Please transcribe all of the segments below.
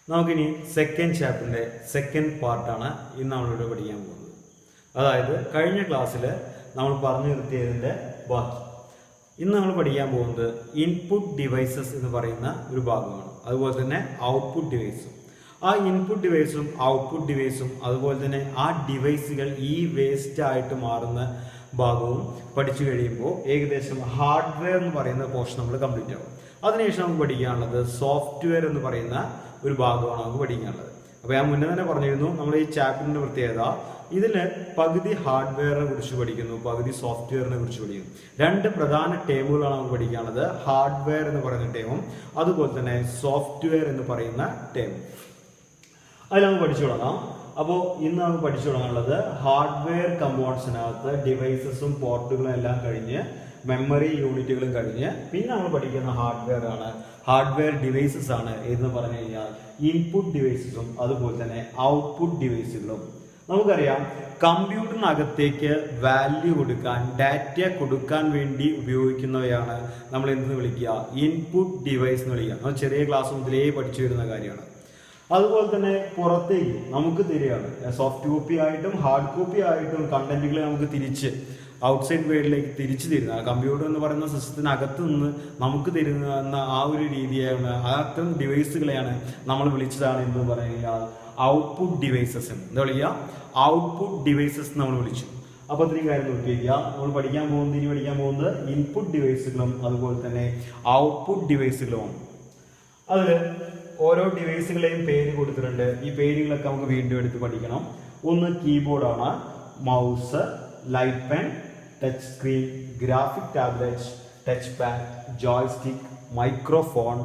നമുക്കിനി സെക്കൻഡ് ചാപ്റ്ററിൻ്റെ സെക്കൻഡ് പാർട്ടാണ് ഇന്ന് നമ്മളിവിടെ പഠിക്കാൻ പോകുന്നത്. അതായത് കഴിഞ്ഞ ക്ലാസ്സിൽ നമ്മൾ പറഞ്ഞു നിർത്തിയതിൻ്റെ ബാക്കി. ഇന്ന് നമ്മൾ പഠിക്കാൻ പോകുന്നത് ഇൻപുട്ട് ഡിവൈസസ് എന്ന് പറയുന്ന ഒരു ഭാഗമാണ്. അതുപോലെ തന്നെ ഔട്ട്പുട്ട് ഡിവൈസും. ആ ഇൻപുട്ട് ഡിവൈസും ഔട്ട്പുട്ട് ഡിവൈസും അതുപോലെ തന്നെ ആ ഡിവൈസുകൾ ഈ വേസ്റ്റ് ആയിട്ട് മാറുന്ന ഭാഗവും പഠിച്ചു കഴിയുമ്പോൾ ഏകദേശം ഹാർഡ്വെയർ എന്ന് പറയുന്ന പോർഷൻ നമ്മൾ കംപ്ലീറ്റ് ആവും. അതിനുശേഷം നമുക്ക് പഠിക്കാനുള്ളത് സോഫ്റ്റ്വെയർ എന്ന് പറയുന്ന ഒരു ഭാഗമാണ് നമുക്ക് പഠിക്കാനുള്ളത്. അപ്പോൾ ഞാൻ മുന്നേ തന്നെ പറഞ്ഞിരുന്നു, നമ്മൾ ഈ ചാപ്റ്ററിൻ്റെ പ്രത്യേകത ഇതിൽ പകുതി ഹാർഡ്വെയറിനെ കുറിച്ച് പഠിക്കുന്നു, പകുതി സോഫ്റ്റ്വെയറിനെ കുറിച്ച് പഠിക്കുന്നു. രണ്ട് പ്രധാന ടേമുകളാണ് നമുക്ക് പഠിക്കാനുള്ളത്. ഹാർഡ്വെയർ എന്ന് പറയുന്ന ടേമും അതുപോലെ തന്നെ സോഫ്റ്റ്വെയർ എന്ന് പറയുന്ന ടേമും. അതിൽ നമുക്ക് പഠിച്ചു തുടങ്ങാം. അപ്പോൾ ഇന്ന് നമുക്ക് പഠിച്ചു തുടങ്ങാനുള്ളത് ഹാർഡ്വെയർ കമ്പോണൻസിനകത്ത് ഡിവൈസസും പോർട്ടുകളും എല്ലാം കഴിഞ്ഞ് മെമ്മറി യൂണിറ്റുകളും കഴിഞ്ഞ് പിന്നെ നമ്മൾ പഠിക്കുന്ന ഹാർഡ്വെയർ ആണ്, ഹാർഡ്വെയർ ഡിവൈസസ് ആണ് എന്ന് പറഞ്ഞു കഴിഞ്ഞാൽ ഇൻപുട്ട് ഡിവൈസസും അതുപോലെ തന്നെ ഔട്ട്പുട്ട് ഡിവൈസുകളും. നമുക്കറിയാം, കമ്പ്യൂട്ടറിനകത്തേക്ക് വാല്യൂ കൊടുക്കാൻ, ഡാറ്റ കൊടുക്കാൻ വേണ്ടി ഉപയോഗിക്കുന്നവയാണ് നമ്മൾ എന്തെന്ന് വിളിക്കുക, ഇൻപുട്ട് ഡിവൈസ് എന്ന് വിളിക്കുക. നമ്മൾ ചെറിയ ക്ലാസ് മുതലേ പഠിച്ചു വരുന്ന കാര്യമാണ്. അതുപോലെ തന്നെ പുറത്തേക്ക് നമുക്ക് തരികയാണ്, സോഫ്റ്റ് കോപ്പി ആയിട്ടും ഹാർഡ് കോപ്പി ആയിട്ടും കണ്ടന്റുകളെ നമുക്ക് തിരിച്ച് ഔട്ട്സൈഡ് വേൾഡിലേക്ക് തിരിച്ചു തരുന്ന, കമ്പ്യൂട്ടർ എന്ന് പറയുന്ന സിസ്റ്റത്തിനകത്ത് നിന്ന് നമുക്ക് തരുന്ന ആ ഒരു രീതിയാണ്, അത്തരം ഡിവൈസുകളെയാണ് നമ്മൾ വിളിച്ചതാണ് എന്ന് പറയുക ഔട്ട്പുട്ട് ഡിവൈസസ് എന്ന്. എന്താ വിളിക്കുക? ഔട്ട്പുട്ട് ഡിവൈസസ് നമ്മൾ വിളിച്ചു. അപ്പോൾ ഇത്രയും കാര്യം നോക്കി വയ്ക്കുക. നമ്മൾ ഇനി പഠിക്കാൻ പോകുന്നത് ഇൻപുട്ട് ഡിവൈസുകളും അതുപോലെ തന്നെ ഔട്ട്പുട്ട് ഡിവൈസുകളുമാണ്. അതിൽ ഓരോ ഡിവൈസുകളെയും പേര് കൊടുത്തിട്ടുണ്ട്. ഈ പേരുകളൊക്കെ നമുക്ക് വീണ്ടും എടുത്ത് പഠിക്കണം. ഒന്ന് കീബോർഡാണ്, mouse, light pen, touch screen, graphic tablet, touch pad, joystick, microphone,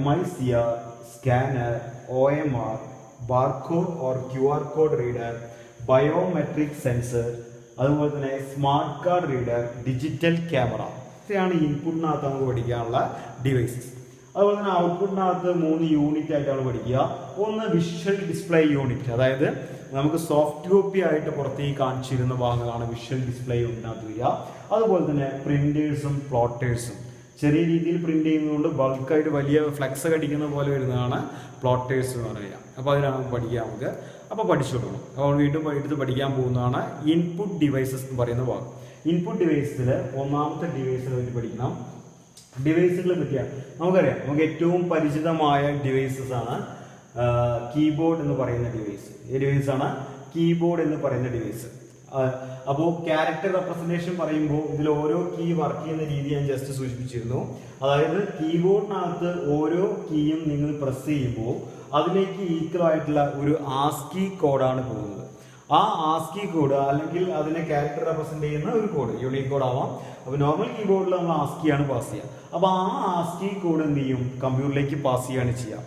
MICR, scanner, OMR, barcode or QR code reader, biometric sensor, അതുപോലെ തന്നെ smart card reader, digital camera. ഇത്രയാണ് ഇൻപുട്ടിനകത്ത് നമുക്ക് പഠിക്കാനുള്ള ഡിവൈസസ്. അതുപോലെ തന്നെ ഔട്ട്പുട്ടിനകത്ത് 3 യൂണിറ്റ് ആയിട്ടാണ് പഠിക്കുക. ഒന്ന് വിഷ്വൽ ഡിസ്പ്ലേ യൂണിറ്റ്, അതായത് നമുക്ക് സോഫ്റ്റ് കോപ്പി ആയിട്ട് പുറത്തേക്ക് കാണിച്ചിരുന്ന ഭാഗങ്ങളാണ് വിഷ്വൽ ഡിസ്പ്ലേ യൂണിറ്റിനകത്ത് വരിക. അതുപോലെ തന്നെ പ്രിന്റേഴ്സും പ്ലോട്ടേഴ്സും. ചെറിയ രീതിയിൽ പ്രിന്റ് ചെയ്യുന്നതുകൊണ്ട് ബൾക്കായിട്ട് വലിയ ഫ്ലെക്സ് അടിക്കുന്ന പോലെ വരുന്നതാണ് പ്ലോട്ടേഴ്സ് എന്ന് പറയുക. അപ്പോൾ അതിനാണ് പഠിക്കുക നമുക്ക്. അപ്പോൾ പഠിച്ചു കൊടുക്കണം. അപ്പോൾ വീണ്ടും എടുത്ത് പഠിക്കാൻ പോകുന്നതാണ് ഇൻപുട്ട് ഡിവൈസസ് എന്ന് പറയുന്ന ഭാഗം. ഇൻപുട്ട് ഡിവൈസിൽ ഒന്നാമത്തെ ഡിവൈസിനെ പറ്റി പഠിക്കണം. ഡിവൈസുകളെ പറ്റിയാണ് നമുക്കറിയാം. നമുക്ക് ഏറ്റവും പരിചിതമായ ഡിവൈസസ് ആണ് കീബോർഡ് എന്ന് പറയുന്ന ഡിവൈസ്. ഈ ഡിവൈസാണ് കീബോർഡ് എന്ന് പറയുന്ന ഡിവൈസ്. അപ്പോൾ ക്യാരക്ടർ റെപ്രസെന്റേഷൻ പറയുമ്പോൾ ഇതിൽ ഓരോ കീ വർക്ക് ചെയ്യുന്ന രീതി ഞാൻ ജസ്റ്റ് സൂചിപ്പിച്ചിരുന്നു. അതായത് കീബോർഡിനകത്ത് ഓരോ കീയും നിങ്ങൾ പ്രസ് ചെയ്യുമ്പോൾ അതിലേക്ക് ഈക്വൽ ആയിട്ടുള്ള ഒരു ആസ്കി കോഡാണ് പോകുന്നത്. ആ ആസ്കി കോഡ് അല്ലെങ്കിൽ അതിനെ ക്യാരക്ടർ റെപ്രസെന്റ് ചെയ്യുന്ന ഒരു കോഡ്, യൂണിക് കോഡ് ആവാം. അപ്പോൾ നോർമൽ കീബോർഡിൽ നമ്മൾ ആസ്കിയാണ് പാസ് ചെയ്യുക. അപ്പോൾ ആ ആസ്കി കോഡ് എന്ത് ചെയ്യും, കമ്പ്യൂട്ടറിലേക്ക് പാസ് ചെയ്യുകയാണ് ചെയ്യുക.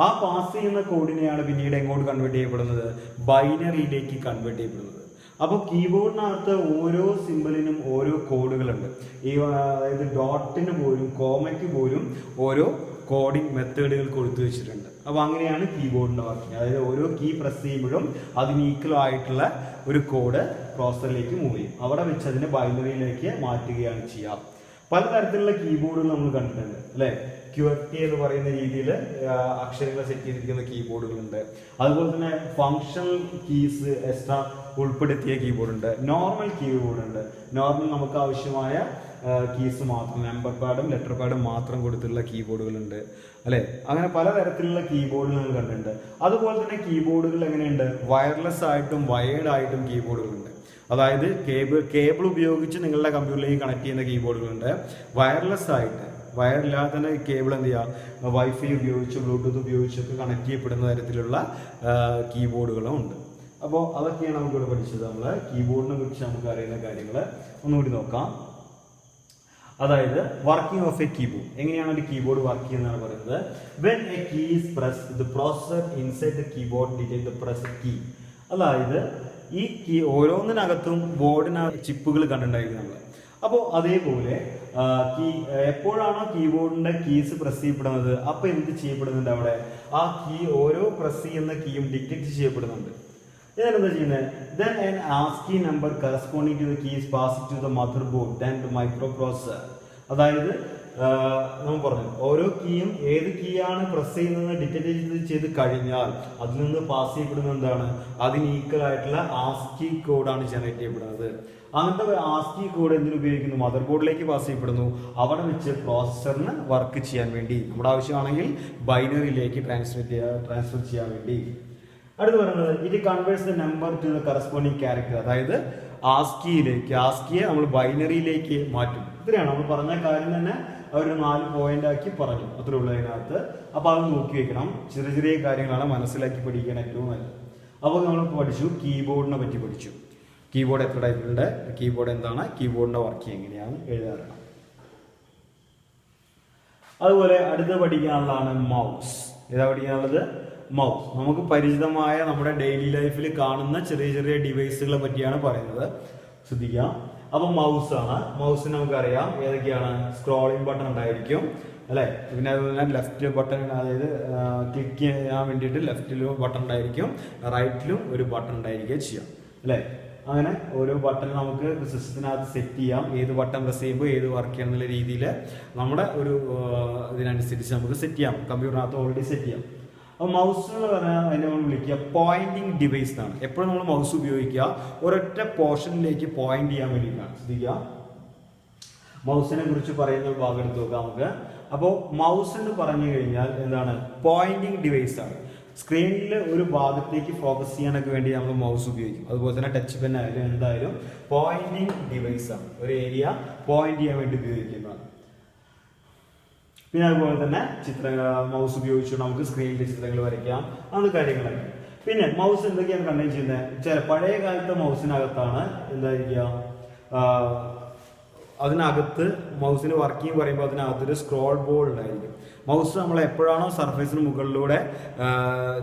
ആ പാസ് ചെയ്യുന്ന കോഡിനെയാണ് പിന്നീട് എങ്ങോട്ട് കൺവേർട്ട് ചെയ്യപ്പെടുന്നത്, ബൈനറിയിലേക്ക് കൺവേർട്ട് ചെയ്യപ്പെടുന്നത്. അപ്പോൾ കീബോർഡിനകത്ത് ഓരോ സിമ്പിളിനും ഓരോ കോഡുകളുണ്ട്. അതായത് ഡോട്ടിന് പോലും കോമയ്ക്ക് പോലും ഓരോ കോഡിംഗ് മെത്തേഡുകൾ കൊടുത്തു വെച്ചിട്ടുണ്ട്. അപ്പോൾ അങ്ങനെയാണ് കീബോർഡിൻ്റെ വർക്കിംഗ്. അതായത് ഓരോ കീ പ്രസ് ചെയ്യുമ്പോഴും അതിന് ഈക്വൽ ആയിട്ടുള്ള ഒരു കോഡ് പ്രോസസറിലേക്ക് മൂവ് ചെയ്യും. അവിടെ വെച്ച് അതിനെ ബൈനറിയിലേക്ക് മാറ്റുകയാണ് ചെയ്യുക. പലതരത്തിലുള്ള കീബോർഡുകൾ നമ്മൾ കണ്ടിട്ടുണ്ട് അല്ലേ. QWERTY എന്ന് പറയുന്ന രീതിയിൽ അക്ഷരങ്ങൾ സെറ്റ് ചെയ്തിരിക്കുന്ന കീബോർഡുകളുണ്ട്. അതുപോലെ തന്നെ ഫങ്ഷണൽ കീസ് എക്സ്ട്രാ ഉൾപ്പെടുത്തിയ കീബോർഡ് ഉണ്ട്. നോർമൽ കീബോർഡ് ഉണ്ട്. നോർമൽ നമുക്ക് ആവശ്യമായ കീസ് മാത്രം, നമ്പർ പാഡും ലെറ്റർ പാഡും മാത്രം കൊടുത്തിട്ടുള്ള കീബോർഡുകളുണ്ട് അല്ലേ. അങ്ങനെ പലതരത്തിലുള്ള കീബോർഡുകൾ നമ്മൾ കണ്ടിട്ടുണ്ട്. അതുപോലെ തന്നെ കീബോർഡുകൾ എങ്ങനെയുണ്ട്, വയർലെസ് ആയിട്ടും വയേർഡ് ആയിട്ടും കീബോർഡുകളുണ്ട്. അതായത് കേബിൾ ഉപയോഗിച്ച് നിങ്ങളുടെ കമ്പ്യൂട്ടറിലേക്ക് കണക്ട് ചെയ്യുന്ന കീബോർഡുകളുണ്ട്. വയർലെസ് ആയിട്ട്, വയറില്ലാതെ തന്നെ കേബിൾ എന്ത് ചെയ്യുക, വൈഫൈ ഉപയോഗിച്ച് ബ്ലൂടൂത്ത് ഉപയോഗിച്ചൊക്കെ കണക്ട് ചെയ്യപ്പെടുന്ന തരത്തിലുള്ള കീബോർഡുകളും ഉണ്ട്. അപ്പോൾ അതൊക്കെയാണ് നമുക്കിവിടെ പഠിച്ചത്. നമ്മൾ കീബോർഡിനെ കുറിച്ച് നമുക്ക് അറിയുന്ന കാര്യങ്ങൾ ഒന്നുകൂടി നോക്കാം. അതായത് വർക്കിംഗ് ഓഫ് എ കീബോർഡ്. എങ്ങനെയാണ് ഒരു കീബോർഡ് വർക്ക് ചെയ്യുന്നതാണ് പറയുന്നത്. When a key is pressed the processor inside the keyboard detect the pressed key. അതായത് ഈ കീ ഓരോന്നിനകത്തും ബോർഡിനകത്ത് ചിപ്പുകൾ കണ്ടിട്ടുണ്ടായിരിക്കും നമ്മൾ. അപ്പോൾ അതേപോലെ എപ്പോഴാണോ കീബോർഡിന്റെ കീസ് പ്രസ് ചെയ്യപ്പെടുന്നത് അപ്പോൾ എന്ത് ചെയ്യപ്പെടുന്നുണ്ട്, അവിടെ ആ കീ ഓരോ പ്രസ് ചെയ്യുന്ന കീയും ഡിറ്റക്ട് ചെയ്യപ്പെടുന്നുണ്ട്. ഇതെന്താ ചെയ്യുന്നത്, then an ASCII number corresponding to the key is passed to the motherboard then to microprocessor. അതായത് നമ്മൾ പറഞ്ഞു ഓരോ കീയും ഏത് കീയാണ് പ്രസ് ചെയ്യുന്നത് ഡിറ്റക്ട് ചെയ്ത് കഴിഞ്ഞാൽ അതിൽ നിന്ന് പാസ് ചെയ്യപ്പെടുന്നത് എന്താണ്, അതിന് ഈക്വൽ ആയിട്ടുള്ള ആസ്കി കോഡാണ് ജനറേറ്റ് ചെയ്യപ്പെടുന്നത്. അങ്ങനത്തെ ആസ്കി കോഡ് എന്തിനു ഉപയോഗിക്കുന്നു, മദർ ബോർഡിലേക്ക് പാസ് ചെയ്യപ്പെടുന്നു. അവിടെ വെച്ച് പ്രോസസ്സറിന് വർക്ക് ചെയ്യാൻ വേണ്ടി, നമ്മുടെ ആവശ്യമാണെങ്കിൽ ബൈനറിയിലേക്ക് ട്രാൻസ്ഫർ ചെയ്യാൻ വേണ്ടി. അടുത്ത് പറയുന്നത് it converse the number two the corresponding character, അതായത് ആസ്കിയെ നമ്മൾ ബൈനറിയിലേക്ക് മാറ്റും. ഇത്രയാണ് നമ്മൾ പറഞ്ഞ കാര്യം തന്നെ അവർ 4 പോയിന്റ് ആക്കി പറഞ്ഞു, അത്രേ ഉള്ളൂ അതിനകത്ത്. അപ്പോൾ അത് നോക്കി വെക്കണം, ചെറിയ ചെറിയ കാര്യങ്ങളാണ് മനസ്സിലാക്കി പഠിക്കാൻ ഏറ്റവും നല്ലത്. അപ്പോൾ നമ്മൾ പഠിച്ചു, കീബോർഡിനെ പറ്റി പഠിച്ചു. കീബോർഡ് എത്ര ടൈപ്പ് ഉണ്ട്, കീബോർഡ് എന്താണ്, കീബോർഡിന്റെ വർക്കിംഗ് എങ്ങനെയാണ് എഴുതാറുണ്ട്. അതുപോലെ അടുത്ത് പഠിക്കാനുള്ളതാണ് മൗസ്. ഏതാ പഠിക്കാനുള്ളത്, മൗസ്. നമുക്ക് പരിചിതമായ നമ്മുടെ ഡെയിലി ലൈഫിൽ കാണുന്ന ചെറിയ ചെറിയ ഡിവൈസുകളെ പറ്റിയാണ് പറയുന്നത്, ശ്രദ്ധിക്കാം. അപ്പൊ മൗസ് ആണ്. മൗസിന് നമുക്കറിയാം ഏതൊക്കെയാണ്, സ്ക്രോളിംഗ് ബട്ടൺ ഉണ്ടായിരിക്കും അല്ലെ, പിന്നെ അതുപോലെ ലെഫ്റ്റ് ബട്ടൺ, അതായത് ക്ലിക്ക് ചെയ്യാൻ വേണ്ടിയിട്ട് ലെഫ്റ്റിലും ബട്ടൺ ഉണ്ടായിരിക്കും, റൈറ്റിലും ഒരു ബട്ടൺ ഉണ്ടായിരിക്കുക ചെയ്യാം അല്ലെ. അങ്ങനെ ഓരോ ബട്ടൺ നമുക്ക് സിസ്റ്റത്തിനകത്ത് സെറ്റ് ചെയ്യാം, ഏത് ബട്ടൺ പ്രസ് ചെയ്യുമ്പോൾ ഏത് വർക്ക് ചെയ്യണം എന്നുള്ള രീതിയിൽ നമ്മുടെ ഒരു ഇതിനനുസരിച്ച് നമുക്ക് സെറ്റ് ചെയ്യാം, കമ്പ്യൂട്ടറിനകത്ത് ഓൾറെഡി സെറ്റ് ചെയ്യാം. അപ്പോൾ മൗസ് എന്ന് പറഞ്ഞാൽ അതിനെ നമ്മൾ വിളിക്കുക പോയിന്റിങ് ഡിവൈസ് എന്നാണ്. എപ്പോഴും നമ്മൾ മൗസ് ഉപയോഗിക്കുക ഒരൊറ്റ പോർഷനിലേക്ക് പോയിന്റ് ചെയ്യാൻ വേണ്ടിയിട്ടാണ്. ശ്രദ്ധിക്കുക, മൗസിനെ കുറിച്ച് പറയുന്ന ഭാഗം എടുത്ത് നോക്കാം നമുക്ക്. അപ്പോൾ മൗസ് എന്ന് പറഞ്ഞു കഴിഞ്ഞാൽ എന്താണ്, പോയിന്റിങ് ഡിവൈസ് ആണ്. സ്ക്രീനിൽ ഒരു ഭാഗത്തേക്ക് ഫോക്കസ് ചെയ്യാനൊക്കെ വേണ്ടി നമ്മൾ മൗസ് ഉപയോഗിക്കും. അതുപോലെ തന്നെ ടച്ച് പെൻ ആയാലും എന്തായാലും പോയിന്റിങ് ഡിവൈസ് ആണ്, ഒരു ഏരിയ പോയിന്റ് ചെയ്യാൻ വേണ്ടി ഉപയോഗിക്കുന്നതാണ്. പിന്നെ അതുപോലെ തന്നെ മൗസ് ഉപയോഗിച്ച് നമുക്ക് സ്ക്രീനിൽ ചിത്രങ്ങൾ വരയ്ക്കാം, അത് കാര്യങ്ങളൊക്കെ. പിന്നെ മൗസ് എന്തൊക്കെയാണ് കണ്ടെയ്ൻ ചെയ്യുന്നത്, പഴയ കാലത്തെ മൗസിനകത്താണ് എന്തായിരിക്കുക, അതിനകത്ത് മൗസിന് വർക്കിംഗ് പറയുമ്പോൾ അതിനകത്തൊരു സ്ക്രോൾ ബോൾ ഉണ്ടായിരിക്കും. മൗസ് നമ്മൾ എപ്പോഴാണോ സർഫേസിന് മുകളിലൂടെ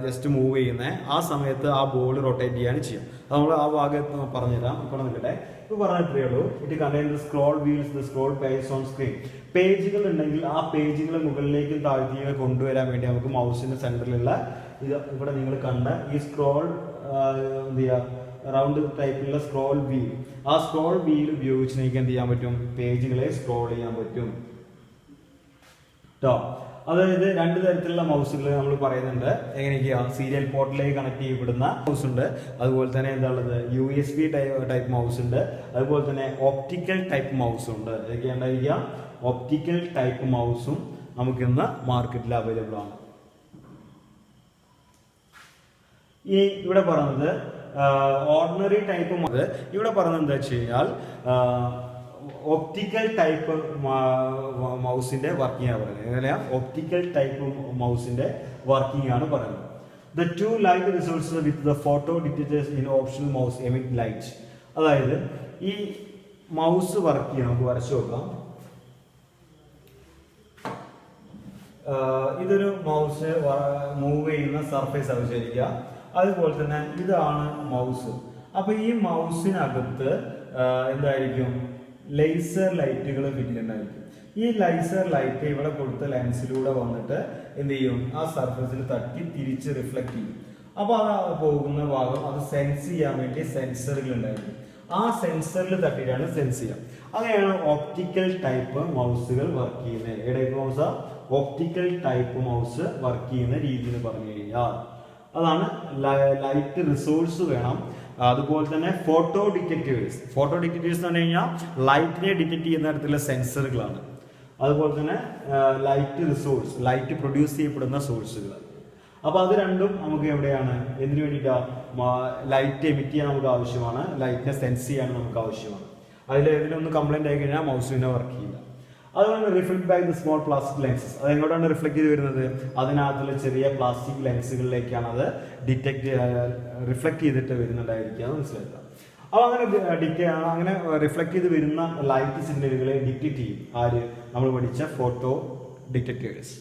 ജസ്റ്റ് മൂവ് ചെയ്യുന്നത് ആ സമയത്ത് ആ ബോൾ റൊട്ടേറ്റ് ചെയ്യാനും ചെയ്യും. അത് നമ്മൾ ആ ഭാഗത്ത് പറഞ്ഞുതരാം, ഇപ്പോൾ നിൽക്കട്ടെ. ഇപ്പോൾ പറഞ്ഞിട്ടേ ഉള്ളൂ, it contain the scroll wheels, the scroll page on screen. പേജുകൾ ഉണ്ടെങ്കിൽ ആ പേജുകൾ മുകളിലേക്കും താഴ്ത്തിയൊക്കെ കൊണ്ടുവരാൻ വേണ്ടി നമുക്ക് മൗസിന്റെ സെന്ററിലുള്ള ഇത് ഇവിടെ നിങ്ങൾ കണ്ട ഈ സ്ക്രോൾ എന്ത് ചെയ്യുക, റൗണ്ട് ടൈപ്പിലുള്ള സ്ക്രോൾ വീൽ, ആ സ്ക്രോൾ വീൽ ഉപയോഗിച്ച് നിങ്ങൾക്ക് എന്ത് ചെയ്യാൻ പറ്റും, പേജുകളെ സ്ക്രോൾ ചെയ്യാൻ പറ്റും കേട്ടോ. അതായത് 2 തരത്തിലുള്ള മൗസുകൾ നമ്മൾ പറയുന്നുണ്ട്. എങ്ങനെയൊക്കെയാണ്, സീരിയൽ പോർട്ടിലേക്ക് കണക്ട് ചെയ്യപ്പെടുന്ന മൗസ് ഉണ്ട്, അതുപോലെ തന്നെ എന്താ ഉള്ളത്, USB ടൈപ്പ് മൗസ് ഉണ്ട്, അതുപോലെ തന്നെ ഓപ്റ്റിക്കൽ ടൈപ്പ് മൗസ് ഉണ്ട്. ഇതൊക്കെ ഉണ്ടായിരിക്കുക, ഓപ്റ്റിക്കൽ ടൈപ്പ് മൗസും നമുക്കിന്ന് മാർക്കറ്റിൽ അവൈലബിൾ ആണ്. ഈ ഇവിടെ പറഞ്ഞത് ഓർഡിനറി ടൈപ്പ്, ഇവിടെ പറഞ്ഞത് എന്താ വെച്ച് കഴിഞ്ഞാൽ ഒപ്റ്റിക്കൽ ടൈപ്പ് മൗസിന്റെ വർക്കിംഗ് ആണ് പറയുന്നത്. എങ്ങനെയാ, ഒപ്റ്റിക്കൽ ടൈപ്പ് മൗസിന്റെ വർക്കിംഗ് ആണ് പറയുന്നത്. The two light resources with the photo detectors in optional mouse emit light. അതായത് ഈ മൗസ് വർക്ക് ചെയ്യാൻ നമുക്ക് വരച്ചു നോക്കാം. ഇതൊരു മൗസ് മൂവ് ചെയ്യുന്ന സർഫേസ് ആണ് വിചാരിക്കുക. അതുപോലെ തന്നെ ഇതാണ് മൗസ്. അപ്പൊ ഈ മൗസിനകത്ത് എന്തായിരിക്കും, ലേസർ ലൈറ്റുകൾ ഫിറ്റുണ്ടായിരിക്കും. ഈ ലേസർ ലൈറ്റ് ഇവിടെ കൊടുത്ത ലെൻസിലൂടെ വന്നിട്ട് എന്ത് ചെയ്യും, ആ സർഫേസിൽ തട്ടി തിരിച്ച് റിഫ്ലക്ട് ചെയ്യും. അപ്പൊ അത് പോകുന്ന ഭാഗം അത് സെൻസ് ചെയ്യാൻ വേണ്ടി സെൻസറുകൾ ഉണ്ടായിരിക്കും. ആ സെൻസറിൽ തട്ടിയിട്ടാണ് സെൻസ് ചെയ്യാം. അങ്ങനെയാണ് ഓപ്റ്റിക്കൽ ടൈപ്പ് മൗസുകൾ വർക്ക് ചെയ്യുന്നത്. ഏതൊക്കെ മൗസാ, ഓപ്റ്റിക്കൽ ടൈപ്പ് മൗസ് വർക്ക് ചെയ്യുന്ന രീതി എന്ന് പറഞ്ഞു കഴിഞ്ഞാൽ അതാണ് ലൈറ്റ് റിസോഴ്സ് വേണം. അതുപോലെ തന്നെ ഫോട്ടോ ഡിറ്റക്ടേഴ്സ് എന്ന് പറഞ്ഞു കഴിഞ്ഞാൽ ലൈറ്റിനെ ഡിറ്റക്ട് ചെയ്യുന്ന തരത്തിലുള്ള സെൻസറുകളാണ്. അതുപോലെ തന്നെ ലൈറ്റ് റിസോഴ്സ്, ലൈറ്റ് പ്രൊഡ്യൂസ് ചെയ്യപ്പെടുന്ന സോഴ്സുകൾ. അപ്പോൾ അത് രണ്ടും നമുക്ക് എവിടെയാണ്, എന്തിനു വേണ്ടിയിട്ടാണ്, ലൈറ്റ് എമിറ്റ് ചെയ്യാൻ നമുക്ക് ആവശ്യമാണ്, ലൈറ്റിനെ സെൻസ് ചെയ്യാൻ നമുക്ക് ആവശ്യമാണ്. അതിൽ ഏതെങ്കിലും കംപ്ലൈന്റ് ആയി കഴിഞ്ഞാൽ മൗസ് പിന്നെ വർക്ക് ചെയ്യില്ല. അതുകൊണ്ട് reflect by the small plastic lenses. അത് എങ്ങോട്ടാണ് റിഫ്ലക്ട് ചെയ്ത് വരുന്നത്, അതിനകത്തുള്ള ചെറിയ പ്ലാസ്റ്റിക് ലെൻസുകളിലേക്കാണ് അത് റിഫ്ലക്ട് ചെയ്തിട്ട് വരുന്നുണ്ടായിരിക്കുക എന്ന് മനസ്സിലാക്കുക. അപ്പോൾ അങ്ങനെ റിഫ്ലക്ട് ചെയ്ത് വരുന്ന ലൈറ്റ് സിഗ്നലുകളെ ഡിറ്റക്ട് ചെയ്യും ആര്, നമ്മൾ പഠിച്ച ഫോട്ടോ ഡിറ്റക്ടേഴ്സ്.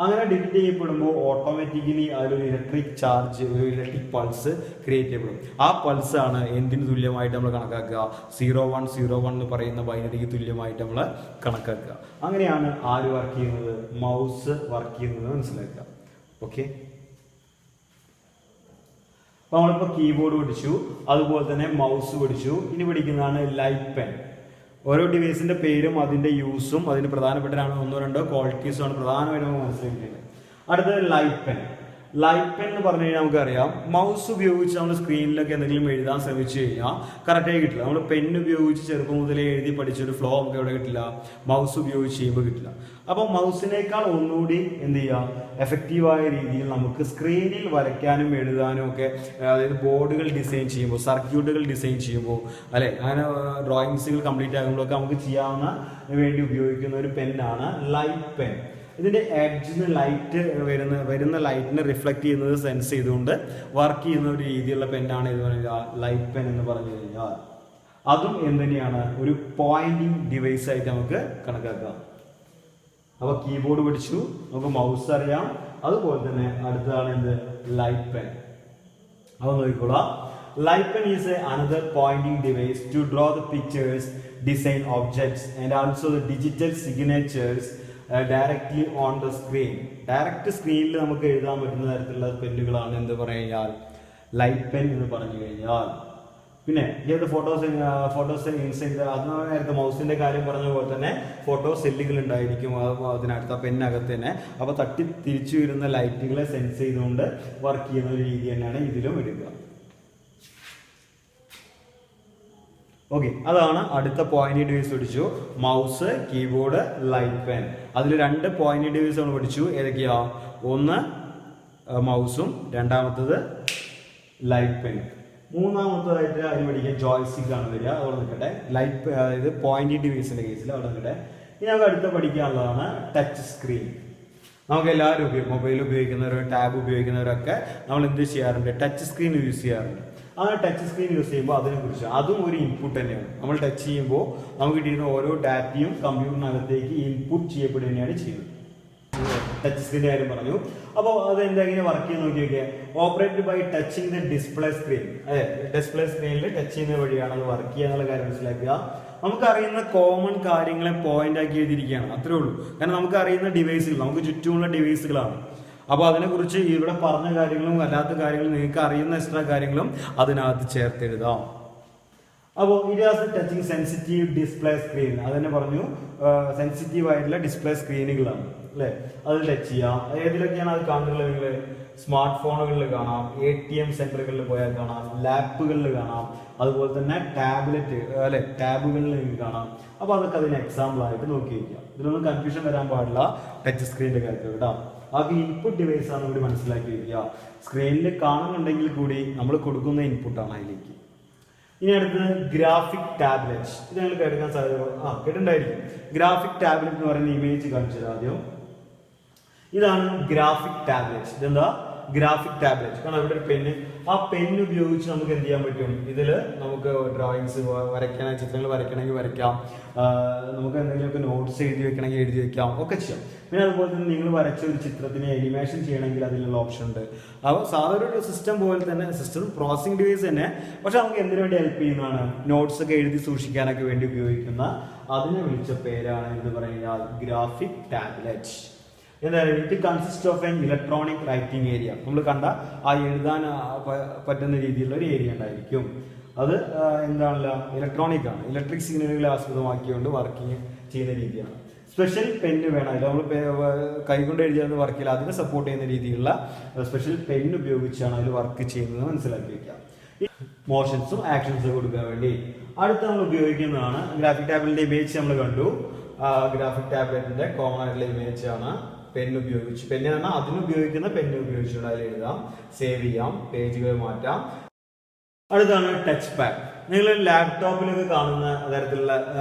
അങ്ങനെ ഡിറ്റക്ട് ചെയ്യപ്പെടുമ്പോൾ ഓട്ടോമാറ്റിക്കലി അതിലൊരു ഇലക്ട്രിക് ചാർജ്, ഒരു ഇലക്ട്രിക് പൾസ് ക്രിയേറ്റ് ചെയ്യപ്പെടും. ആ പൾസ് ആണ് എന്തിന് തുല്യമായിട്ട് നമ്മൾ കണക്കാക്കുക, 0101 എന്ന് പറയുന്ന ബൈനറിക്ക് തുല്യമായിട്ട് നമ്മൾ കണക്കാക്കുക. അങ്ങനെയാണ് ആര് വർക്ക് ചെയ്യുന്നത്, മൗസ് വർക്ക് ചെയ്യുന്നത് മനസ്സിലാക്കുക. ഓക്കെ, അപ്പോൾ നമ്മളിപ്പോൾ കീബോർഡ് പഠിച്ചു, അതുപോലെ തന്നെ മൗസ് പഠിച്ചു. ഇനി പഠിക്കുന്നതാണ് ലൈറ്റ് പെൻ. ഓരോ ഡിവൈസിന്റെ പേരും അതിന്റെ യൂസും അതിന് പ്രധാനപ്പെട്ട ഒന്നോ രണ്ടോ ക്വാളിറ്റീസും ആണ് പ്രധാനമായിട്ടും നമുക്ക് മനസ്സിലാക്കേണ്ടത്. അടുത്തത് ലൈറ്റ് പെൻ. ലൈറ്റ് പെൻ എന്ന് പറഞ്ഞു കഴിഞ്ഞാൽ നമുക്കറിയാം, മൗസ് ഉപയോഗിച്ച് നമ്മൾ സ്ക്രീനിലൊക്കെ എന്തെങ്കിലും എഴുതാൻ ശ്രമിച്ചു കഴിഞ്ഞാൽ കറക്റ്റായി കിട്ടില്ല. നമ്മൾ പെൻ ഉപയോഗിച്ച് ചെറുപ്പം മുതലേ എഴുതി പഠിച്ചൊരു ഫ്ലോ നമുക്ക് എവിടെ കിട്ടില്ല, മൗസ് ഉപയോഗിച്ച് ചെയ്യുമ്പോൾ കിട്ടില്ല. അപ്പോൾ മൗസിനേക്കാൾ ഒന്നുകൂടി എന്ത് ചെയ്യുക, എഫക്റ്റീവായ രീതിയിൽ നമുക്ക് സ്ക്രീനിൽ വരയ്ക്കാനും എഴുതാനും ഒക്കെ, അതായത് ബോർഡുകൾ ഡിസൈൻ ചെയ്യുമ്പോൾ, സർക്യൂട്ടുകൾ ഡിസൈൻ ചെയ്യുമ്പോൾ, അല്ലെ അങ്ങനെ ഡ്രോയിങ്സുകൾ കംപ്ലീറ്റ് ആകുമ്പോഴൊക്കെ നമുക്ക് ചെയ്യാവുന്ന വേണ്ടി ഉപയോഗിക്കുന്ന ഒരു പെന്നാണ് ലൈറ്റ് പെൻ. ഇതിന്റെ എഡ്ജിന് ലൈറ്റ് വരുന്ന ലൈറ്റിനെ റിഫ്ലക്ട് ചെയ്യുന്നത് സെൻസ് ചെയ്തുകൊണ്ട് വർക്ക് ചെയ്യുന്ന ഒരു രീതിയിലുള്ള പെന്നാണ് ഇത് ലൈറ്റ് പെൻ എന്ന് പറഞ്ഞു കഴിഞ്ഞാൽ. അതും എന്തുതന്നെയാണ്, ഒരു പോയിന്റിങ് ഡിവൈസ് ആയിട്ട് നമുക്ക് കണക്കാക്കാം. അപ്പൊ കീബോർഡ് പഠിച്ചു, നമുക്ക് മൗസ് അറിയാം, അതുപോലെ തന്നെ അടുത്തതാണ് എന്ത്, ലൈറ്റ് പെൻ. അപ്പൊ നോക്കിക്കോളാം. Light pen is another pointing device to draw the pictures, design objects and also the digital signatures directly on the screen. Direct സ്ക്രീനിൽ നമുക്ക് എഴുതാൻ പറ്റുന്ന തരത്തിലുള്ള പെന്നുകളാണ് എന്ത് പറഞ്ഞു കഴിഞ്ഞാൽ ലൈറ്റ് പെൻ എന്ന് പറഞ്ഞു കഴിഞ്ഞാൽ. പിന്നെ ഏത് ഫോട്ടോസ് ഇൻസൈഡ്, അത് നേരത്തെ മൗസിന്റെ കാര്യം പറഞ്ഞ പോലെ തന്നെ ഫോട്ടോ സെല്ലുകൾ ഉണ്ടായിരിക്കും അതിനടുത്ത പെന്നകത്ത് തന്നെ. അപ്പോൾ തട്ടി തിരിച്ചു വരുന്ന ലൈറ്റുകളെ സെൻസ് ചെയ്തുകൊണ്ട് വർക്ക് ചെയ്യുന്ന ഒരു രീതി തന്നെയാണ് ഇതിലും എടുക്കുക. ഓക്കെ, അതാണ് അടുത്ത പോയിന്റ് ഡിവൈസ് പഠിച്ചു. Mouse, keyboard, light pen. അതിൽ 2 പോയിന്റ് ഡിവൈസ് നമ്മൾ പഠിച്ചു. ഏതൊക്കെയാ? ഒന്ന് മൗസും, രണ്ടാമത്തത് ലൈറ്റ് പെൻ. മൂന്നാമത്തതായിട്ട് അതിന് പഠിക്കുക ജോയ്സ്റ്റിക് ആണ് വരിക. അവിടെ നിൽക്കട്ടെ, ലൈറ്റ് അതായത് പോയിന്റ് ഡിവൈസിന്റെ കേസിൽ അവിടെ നിൽക്കട്ടെ. ഇനി നമുക്ക് അടുത്ത പഠിക്കാനുള്ളതാണ് ടച്ച് സ്ക്രീൻ. നമുക്ക് എല്ലാവരും മൊബൈൽ ഉപയോഗിക്കുന്നവരും ടാബ് ഉപയോഗിക്കുന്നവരൊക്കെ നമ്മൾ എന്ത് ചെയ്യാറുണ്ട്, ടച്ച് സ്ക്രീൻ യൂസ് ചെയ്യാറുണ്ട്. ആ ടച്ച് സ്ക്രീൻ യൂസ് ചെയ്യുമ്പോൾ അതിനെക്കുറിച്ച്, അതും ഒരു ഇൻപുട്ട് തന്നെയാണ്. നമ്മൾ ടച്ച് ചെയ്യുമ്പോൾ നമുക്ക് കിട്ടിയിരുന്ന ഓരോ ഡാറ്റയും കമ്പ്യൂട്ടറിനകത്തേക്ക് ഇൻപുട്ട് ചെയ്യപ്പെടുക തന്നെയാണ് ചെയ്യുന്നത്. ടച്ച് സ്ക്രീൻ്റെ കാര്യം പറഞ്ഞു. അപ്പോൾ അത് എന്തെങ്കിലും വർക്ക് ചെയ്ത് നോക്കിയൊക്കെ, operated by touching the display screen. അതെ, ഡിസ്പ്ലേ സ്ക്രീനിൽ ടച്ച് ചെയ്യുന്ന വഴിയാണ് അത് വർക്ക് ചെയ്യുക എന്നുള്ള കാര്യം മനസ്സിലാക്കുക. നമുക്കറിയുന്ന കോമൺ കാര്യങ്ങളെ പോയിന്റ് ആക്കി എഴുതിയിരിക്കുകയാണ്, അത്രേ ഉള്ളൂ. കാരണം നമുക്കറിയുന്ന ഡിവൈസുകൾ, നമുക്ക് ചുറ്റുമുള്ള ഡിവൈസുകളാണ്. അപ്പോൾ അതിനെക്കുറിച്ച് ഇവിടെ പറഞ്ഞ കാര്യങ്ങളും അല്ലാത്ത കാര്യങ്ങളും നിങ്ങൾക്ക് അറിയുന്ന എക്സ്ട്രാ കാര്യങ്ങളും അതിനകത്ത് ചേർത്തെഴുതാം. അപ്പോൾ it has touching sensitive display screen. അത് തന്നെ പറഞ്ഞു, സെൻസിറ്റീവ് ആയിട്ടുള്ള ഡിസ്പ്ലേ സ്ക്രീനുകളാണ് അല്ലേ. അത് ടച്ച് ചെയ്യാം. ഏതിലൊക്കെയാണ് അത് കാണുന്നത്? നിങ്ങൾ സ്മാർട്ട് ഫോണുകളിൽ കാണാം, ATM സെന്ററുകളിൽ പോയാൽ കാണാം, ലാപ്പുകളിൽ കാണാം, അതുപോലെ തന്നെ ടാബ്ലറ്റ് അല്ലെ ടാബുകളിൽ നിങ്ങൾക്ക് കാണാം. അപ്പോൾ അതൊക്കെ അതിന് എക്സാമ്പിൾ ആയിട്ട് നോക്കി വയ്ക്കാം. ഇതിലൊന്നും കൺഫ്യൂഷൻ വരാൻ പാടില്ല ടച്ച് സ്ക്രീനിന്റെ കാര്യത്തിൽ കേട്ടോ. അത് ഇൻപുട്ട് ഡിവൈസ് ആണ് കൂടി മനസ്സിലാക്കി വയ്ക്കുക. സ്ക്രീനിൽ കാണുന്നുണ്ടെങ്കിൽ കൂടി നമ്മൾ കൊടുക്കുന്ന ഇൻപുട്ടാണ് അതിലേക്ക്. ഇനി അടുത്തത് ഗ്രാഫിക് ടാബ്ലറ്റ്. ഇത് ഞങ്ങൾ കേൾക്കാൻ സാധ്യത കേട്ടിട്ടുണ്ടായിരിക്കും. ഗ്രാഫിക് ടാബ്ലറ്റ് എന്ന് പറയുന്ന ഇമേജ് കാണിച്ചത് ആദ്യം. ഇതാണ് ഗ്രാഫിക് ടാബ്ലറ്റ്. ഇതെന്താ ഗ്രാഫിക് ടാബ്ലറ്റ്? കാരണം ഇവിടെ ഒരു പെന്ന്, ആ പെന്ന് ഉപയോഗിച്ച് നമുക്ക് എന്ത് ചെയ്യാൻ പറ്റും, ഇതിൽ നമുക്ക് ഡ്രോയിങ്സ് വരയ്ക്കാൻ, ചിത്രങ്ങൾ വരയ്ക്കണമെങ്കിൽ വരയ്ക്കാം, നമുക്ക് എന്തെങ്കിലുമൊക്കെ നോട്ട്സ് എഴുതി വെക്കണമെങ്കിൽ എഴുതി വെക്കാം, ഒക്കെ ചെയ്യാം. പിന്നെ അതുപോലെ തന്നെ നിങ്ങൾ വരച്ച ഒരു ചിത്രത്തിനെ അനിമേഷൻ ചെയ്യണമെങ്കിൽ അതിലുള്ള ഓപ്ഷൻ ഉണ്ട്. അപ്പോൾ സാധാരണ ഒരു സിസ്റ്റം പോലെ തന്നെ, സിസ്റ്റം പ്രോസസിംഗ് ഡിവൈസ് തന്നെ, പക്ഷെ നമുക്ക് എന്തിനു വേണ്ടി ഹെൽപ്പ് ചെയ്യുന്നതാണ്, നോട്ട്സ് ഒക്കെ എഴുതി സൂക്ഷിക്കാനൊക്കെ വേണ്ടി ഉപയോഗിക്കുന്ന, അതിനെ വിളിച്ച പേരാണ് എന്ന് പറയുന്നത് ഗ്രാഫിക് ടാബ്ലറ്റ്. എന്താണ്? It consist of N electronic writing area. നമ്മൾ കണ്ട ആ എഴുതാൻ പറ്റുന്ന രീതിയിലുള്ള ഒരു ഏരിയ ഉണ്ടായിരിക്കും. അത് എന്താണല്ല, ഇലക്ട്രോണിക് ആണ്. ഇലക്ട്രിക് സിഗ്നലുകളെ ആസ്പദമാക്കിക്കൊണ്ട് വർക്കിംഗ് ചെയ്യുന്ന രീതിയാണ്. സ്പെഷ്യൽ പെന്ന് വേണം. അതിൽ നമ്മൾ കൈകൊണ്ട് എഴുതിയാൽ വർക്ക് ചെയ്യില്ല, അതിനെ സപ്പോർട്ട് ചെയ്യുന്ന രീതിയിലുള്ള സ്പെഷ്യൽ പെന്ന് ഉപയോഗിച്ചാണ് അതിൽ വർക്ക് ചെയ്യുന്നത് മനസ്സിലാക്കി വയ്ക്കാം. മോഷൻസും ആക്ഷൻസും കൊടുക്കാൻ വേണ്ടി അടുത്ത് നമ്മൾ ഉപയോഗിക്കുന്നതാണ് ഗ്രാഫിക് ടാബ്ലറ്റിന്റെ ഇമേജ്. നമ്മൾ കണ്ടു ഗ്രാഫിക് ടാബ്ലറ്റിന്റെ കോമൺ ആയിട്ടുള്ള ഇമേജ് ആണ്. പെന്ന് ഉപയോഗിച്ച്, പെന്ന് പറഞ്ഞാൽ അതിനുപയോഗിക്കുന്ന പെന്ന് ഉപയോഗിച്ചുകൊണ്ട് അതിൽ എഴുതാം, സേവ് ചെയ്യാം, പേജുകൾ മാറ്റാം. അടുത്താണ് ടച്ച് പാഡ്. നിങ്ങൾ ലാപ്ടോപ്പിലൊക്കെ കാണുന്ന തരത്തിലുള്ള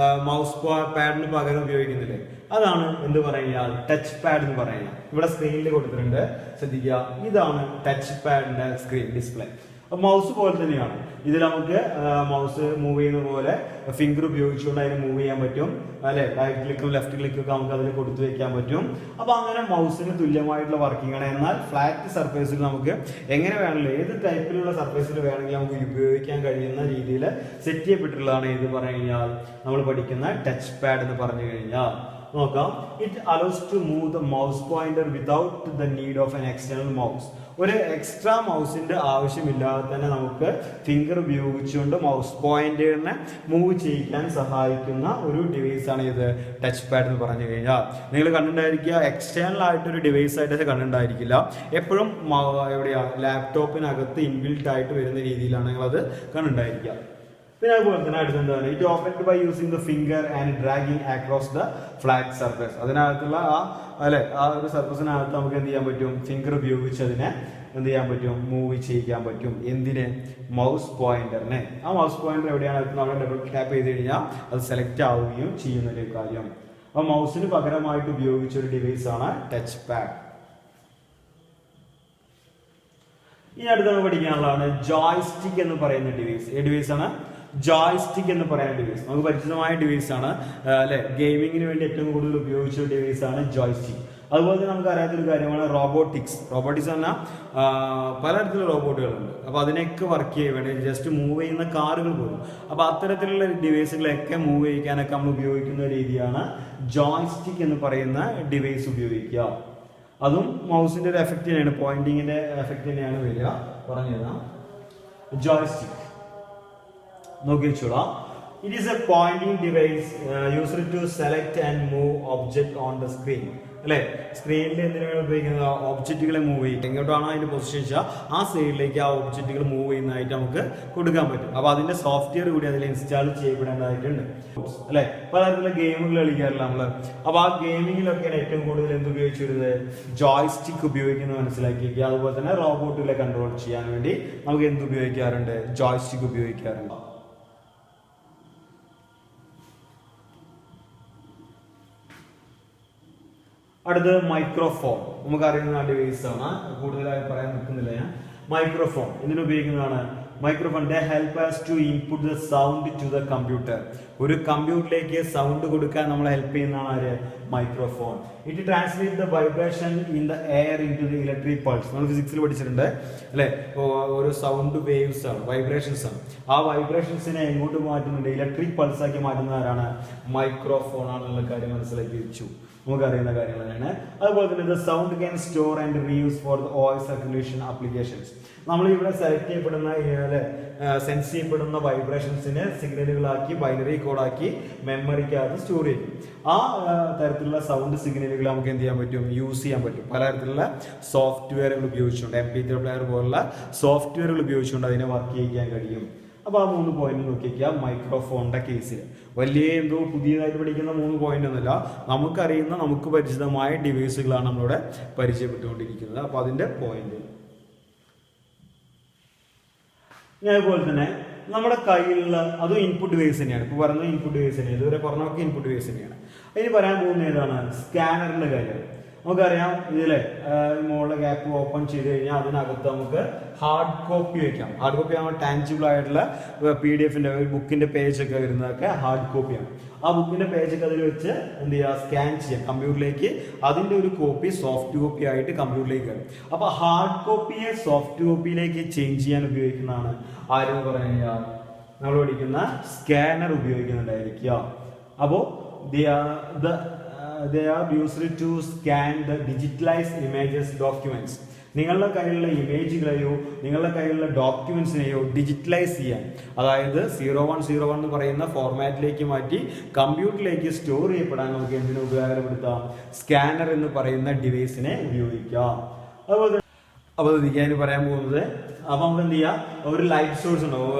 മൗസ് പാഡിന് പകരം ഉപയോഗിക്കുന്നില്ലേ, അതാണ് എന്ത് പറയുക, ടച്ച് പാഡ് എന്ന് പറയുന്നത്. ഇവിടെ സ്ക്രീനിൽ കൊടുത്തിട്ടുണ്ട്, ശ്രദ്ധിക്കുക. ഇതാണ് ടച്ച് പാഡിന്റെ സ്ക്രീൻ ഡിസ്പ്ലേ. മൗസ് പോലെ തന്നെയാണ്. ഇതിൽ നമുക്ക് മൗസ് മൂവ് ചെയ്യുന്ന പോലെ ഫിംഗർ ഉപയോഗിച്ചുകൊണ്ട് അതിന് മൂവ് ചെയ്യാൻ പറ്റും അല്ലെ. റൈറ്റ് ക്ലിക്കും ലെഫ്റ്റ് ക്ലിക്കും ഒക്കെ നമുക്ക് അതിൽ കൊടുത്തു വെക്കാൻ പറ്റും. അപ്പൊ അങ്ങനെ മൗസിന് തുല്യമായിട്ടുള്ള വർക്കിംഗ് ആണ്. എന്നാൽ ഫ്ലാറ്റ് സർഫേസിൽ നമുക്ക് എങ്ങനെ വേണമെങ്കിലും, ഏത് ടൈപ്പിലുള്ള സർഫേസിൽ വേണമെങ്കിലും നമുക്ക് ഉപയോഗിക്കാൻ കഴിയുന്ന രീതിയിൽ സെറ്റ് ചെയ്യപ്പെട്ടിട്ടുള്ളതാണ് ഇത് പറഞ്ഞു കഴിഞ്ഞാൽ നമ്മൾ പഠിക്കുന്ന ടച്ച് പാഡ് എന്ന് പറഞ്ഞു കഴിഞ്ഞാൽ. നോക്കാം. It allows to move the mouse pointer without the need of an external mouse. ഒരു എക്സ്ട്രാ മൗസിന്റെ ആവശ്യമില്ലാതെ തന്നെ നമുക്ക് ഫിംഗർ ഉപയോഗിച്ചുകൊണ്ട് മൗസ് പോയിന്ററിനെ മൂവ് ചെയ്യിക്കാൻ സഹായിക്കുന്ന ഒരു ഡിവൈസ് ആണ് ഇത് ടച്ച് പാഡ് എന്ന് പറഞ്ഞു കഴിഞ്ഞാൽ. നിങ്ങൾ കണ്ടിട്ടുണ്ടായിരിക്കുക എക്സ്റ്റേണൽ ആയിട്ടൊരു ഡിവൈസ് ആയിട്ട് കണ്ടിട്ടുണ്ടായിരിക്കില്ല. എപ്പോഴും എവിടെയാ ലാപ്ടോപ്പിനകത്ത് ഇൻബിൽട്ട് ആയിട്ട് വരുന്ന രീതിയിലാണ് നിങ്ങളത് കണ്ടിട്ടുണ്ടായിരിക്കുക. പിന്നെ അതുപോലെ തന്നെ അടുത്തെന്താണ്, it opened by using the finger and dragging across the flat surface. അതിനകത്തുള്ള ആ ഒരു സർഫസിനകത്ത് നമുക്ക് എന്ത് ചെയ്യാൻ പറ്റും, ഫിംഗർ ഉപയോഗിച്ച് അതിനെ എന്ത് ചെയ്യാൻ പറ്റും, മൂവ് ചെയ്യിക്കാൻ പറ്റും. എന്തിന്, മൗസ് പോയിന്ററിനെ. ആ മൗസ് പോയിന്റർ എവിടെയാണ് നമ്മൾ ഡബിൾ ടാപ്പ് ചെയ്ത് കഴിഞ്ഞാൽ അത് സെലക്ട് ആവുകയും ചെയ്യുന്ന ഒരു കാര്യം. അപ്പോൾ മൗസിന് പകരമായിട്ട് ഉപയോഗിച്ച ഒരു ഡിവൈസ് ആണ് ടച്ച് പാഡ്. ഇനി അടുത്ത് നമുക്ക് പഠിക്കാനുള്ളതാണ് ജോയ്സ്റ്റിക് എന്ന് പറയുന്ന ഡിവൈസ്. ഏത് ഡിവൈസ് ആണ്? ജോയ്സ്റ്റിക് എന്ന് പറയുന്ന ഡിവൈസ്. നമുക്ക് പരിചിതമായ ഡിവൈസ് ആണ് അല്ലെ, ഗെയിമിങ്ങിന് വേണ്ടി ഏറ്റവും കൂടുതൽ ഉപയോഗിച്ച ഒരു ഡിവൈസ് ആണ് ജോയ്സ്റ്റിക്. അതുപോലെ തന്നെ നമുക്ക് അറിയാത്തൊരു കാര്യമാണ് റോബോട്ടിക്സ്. റോബോട്ടിക്സ് പറഞ്ഞാൽ പലതരത്തിലുള്ള റോബോട്ടുകളുണ്ട്. അപ്പോൾ അതിനൊക്കെ വർക്ക് ചെയ്യാൻ വേണ്ടി ജസ്റ്റ് മൂവ് ചെയ്യുന്ന കാറുകൾ പോലും. അപ്പോൾ അത്തരത്തിലുള്ള ഡിവൈസുകളൊക്കെ മൂവ് ചെയ്യിക്കാനൊക്കെ നമ്മൾ ഉപയോഗിക്കുന്ന രീതിയാണ് ജോയ്സ്റ്റിക് എന്ന് പറയുന്ന ഡിവൈസ് ഉപയോഗിക്കുക. അതും മൗസിന്റെ ഒരു എഫക്റ്റ് തന്നെയാണ്, പോയിന്റിങ്ങിന്റെ എഫക്റ്റ് തന്നെയാണ് വരിക. പറഞ്ഞുതരാം. ജോയ്സ്റ്റിക് നോക്കി വെച്ചോളാം. It is a pointing device used to select and move object on the screen. അല്ലെ, സ്ക്രീനിൽ എന്തിനാണ് ഉപയോഗിക്കുന്നത്, ഒബ്ജക്റ്റുകളെ മൂവ് ചെയ്യും. എങ്ങോട്ടാണോ അതിന്റെ പൊസിഷൻ വെച്ചാൽ ആ സൈഡിലേക്ക് ആ ഒബ്ജക്റ്റുകൾ മൂവ് ചെയ്യുന്നതായിട്ട് നമുക്ക് കൊടുക്കാൻ പറ്റും. അപ്പൊ അതിന്റെ സോഫ്റ്റ്വെയർ കൂടി അതിൽ ഇൻസ്റ്റാൾ ചെയ്യപ്പെടേണ്ടതായിട്ടുണ്ട്. അല്ലെ, പലതരത്തിലുള്ള ഗെയിമുകൾ കളിക്കാറില്ല നമ്മള്. അപ്പൊ ആ ഗെയിമിങ്ങിലൊക്കെയാണ് ഏറ്റവും കൂടുതൽ എന്ത് ഉപയോഗിച്ചു വരുന്നത്, ജോയ്സ്റ്റിക് ഉപയോഗിക്കുന്നത് മനസ്സിലാക്കിയിരിക്കുക. അതുപോലെ തന്നെ റോബോട്ടുകളെ കൺട്രോൾ ചെയ്യാൻ വേണ്ടി നമുക്ക് എന്ത് ഉപയോഗിക്കാറുണ്ട്, ജോയ്സ്റ്റിക് ഉപയോഗിക്കാറുണ്ട്. അടുത്ത് മൈക്രോഫോൺ. നമുക്കറിയുന്ന ഡിവൈസ് ആണ്, കൂടുതലായി പറയാൻ നിൽക്കുന്നില്ല ഞാൻ. മൈക്രോഫോൺ എന്തിനു ഉപയോഗിക്കുന്നതാണ്? Microphone they help us to input the sound to the computer. ഒരു കമ്പ്യൂട്ടറിലേക്ക് സൗണ്ട് കൊടുക്കാൻ നമ്മളെ ഹെൽപ്പ് ചെയ്യുന്നതാണ് ആര്, microphone. It translate the vibration in the air in to the electric pulse. നമ്മൾ ഫിസിക്സിൽ പഠിച്ചിട്ടുണ്ട് അല്ലെ, ഒരു സൗണ്ട് വേവ്സ് ആണ്, വൈബ്രേഷൻസ് ആണ്. ആ വൈബ്രേഷൻസിനെ എങ്ങോട്ട് മാറ്റുന്നുണ്ട്, ഇലക്ട്രിക് പൾസ് ആക്കി മാറ്റുന്ന ആരാണ്, മൈക്രോഫോൺ ആണെന്നുള്ള കാര്യം മനസ്സിലാക്കി വെച്ചു. നമുക്കറിയുന്ന കാര്യങ്ങൾ തന്നെയാണ്. അതുപോലെ തന്നെ the sound can store and reuse for the voice circulation applications. നമ്മൾ ഇവിടെ സെലക്ട് ചെയ്യപ്പെടുന്ന സെൻസ് ചെയ്യപ്പെടുന്ന വൈബ്രേഷൻസിനെ സിഗ്നലുകളാക്കി ബൈനറി കോഡാക്കി മെമ്മറിക്കകത്ത് സ്റ്റോർ ചെയ്യും. ആ തരത്തിലുള്ള സൗണ്ട് സിഗ്നലുകൾ നമുക്ക് എന്ത് ചെയ്യാൻ പറ്റും, യൂസ് ചെയ്യാൻ പറ്റും. പലതരത്തിലുള്ള സോഫ്റ്റ്വെയറുകൾ ഉപയോഗിച്ചുകൊണ്ട്, MP3 പ്ലെയർ പോലുള്ള സോഫ്റ്റ്വെയറുകൾ ഉപയോഗിച്ചുകൊണ്ട് അതിനെ വർക്ക് ചെയ്യിക്കാൻ കഴിയും. അപ്പൊ ആ 3 പോയിന്റ് നോക്കിക്കുക. മൈക്രോഫോണിന്റെ കേസിൽ വലിയ എന്തോ പുതിയതായിട്ട് പഠിക്കുന്ന 3 പോയിന്റ് ഒന്നുമില്ല, നമുക്കറിയുന്ന നമുക്ക് പരിചിതമായ ഡിവൈസുകളാണ് നമ്മളിവിടെ പരിചയപ്പെട്ടുകൊണ്ടിരിക്കുന്നത്. അപ്പൊ അതിന്റെ പോയിന്റ്. അതുപോലെ തന്നെ നമ്മുടെ കയ്യിലുള്ള അതും ഇൻപുട്ട് ഡിവൈസ് തന്നെയാണ്. ഇപ്പൊ പറയുന്നത് ഇൻപുട്ട് ഡിവൈസ് തന്നെയാണ്, ഇതുവരെ പറഞ്ഞൊക്കെ ഇൻപുട്ട് ഡിവൈസ് തന്നെയാണ്. അതിന് പറയാൻ പോകുന്ന ഏതാണ്, സ്കാനറിന്റെ കാര്യം. നമുക്കറിയാം ഇതിലെ മുകളിലെ ഗ്യാപ്പ് ഓപ്പൺ ചെയ്ത് കഴിഞ്ഞാൽ അതിനകത്ത് നമുക്ക് ഹാർഡ് കോപ്പി വെക്കാം. ഹാർഡ് കോപ്പി ആകുമ്പോൾ ടാൻജിബിൾ ആയിട്ടുള്ള PDF-ന്റെ ബുക്കിന്റെ പേജൊക്കെ വരുന്നതൊക്കെ ഹാർഡ് കോപ്പിയാണ്. ആ ബുക്കിന്റെ പേജൊക്കെ അതിൽ വെച്ച് എന്ത് ചെയ്യുക, സ്കാൻ ചെയ്യാം കമ്പ്യൂട്ടറിലേക്ക്. അതിന്റെ ഒരു കോപ്പി സോഫ്റ്റ് കോപ്പി ആയിട്ട് കമ്പ്യൂട്ടറിലേക്ക് വരും. അപ്പൊ ഹാർഡ് കോപ്പിയെ സോഫ്റ്റ് കോപ്പിയിലേക്ക് ചേഞ്ച് ചെയ്യാൻ ഉപയോഗിക്കുന്നതാണ് ആരെന്ന് പറഞ്ഞു കഴിഞ്ഞാൽ നമ്മൾ പഠിക്കുന്ന സ്കാനർ ഉപയോഗിക്കുന്നുണ്ടായിരിക്കുക. അപ്പോ they are used to scan the digitalized images documents. നിങ്ങളുടെ കയ്യിലുള്ള ഇമേജുകളെയോ നിങ്ങളുടെ കയ്യിലുള്ള ഡോക്യുമെന്റ്സിനെയോ ഡിജിറ്റലൈസ് ചെയ്യാൻ, അതായത് 0101 എന്ന് പറയുന്ന ഫോർമാറ്റിലേക്ക് മാറ്റി കമ്പ്യൂട്ടറിലേക്ക് സ്റ്റോർ ചെയ്യപ്പെടാൻ നമുക്ക് എന്തിനു ഉപകാരപ്പെടുത്താം, സ്കാനർ എന്ന് പറയുന്ന ഡിവൈസിനെ ഉപയോഗിക്കാം. അതുപോലെ അപ്പോൾ ഞാൻ പറയാൻ പോകുന്നത്, അപ്പൊ നമുക്ക് എന്ത് ചെയ്യാം, ഒരു ലൈറ്റ് സോഴ്സ് ഉണ്ടാവും.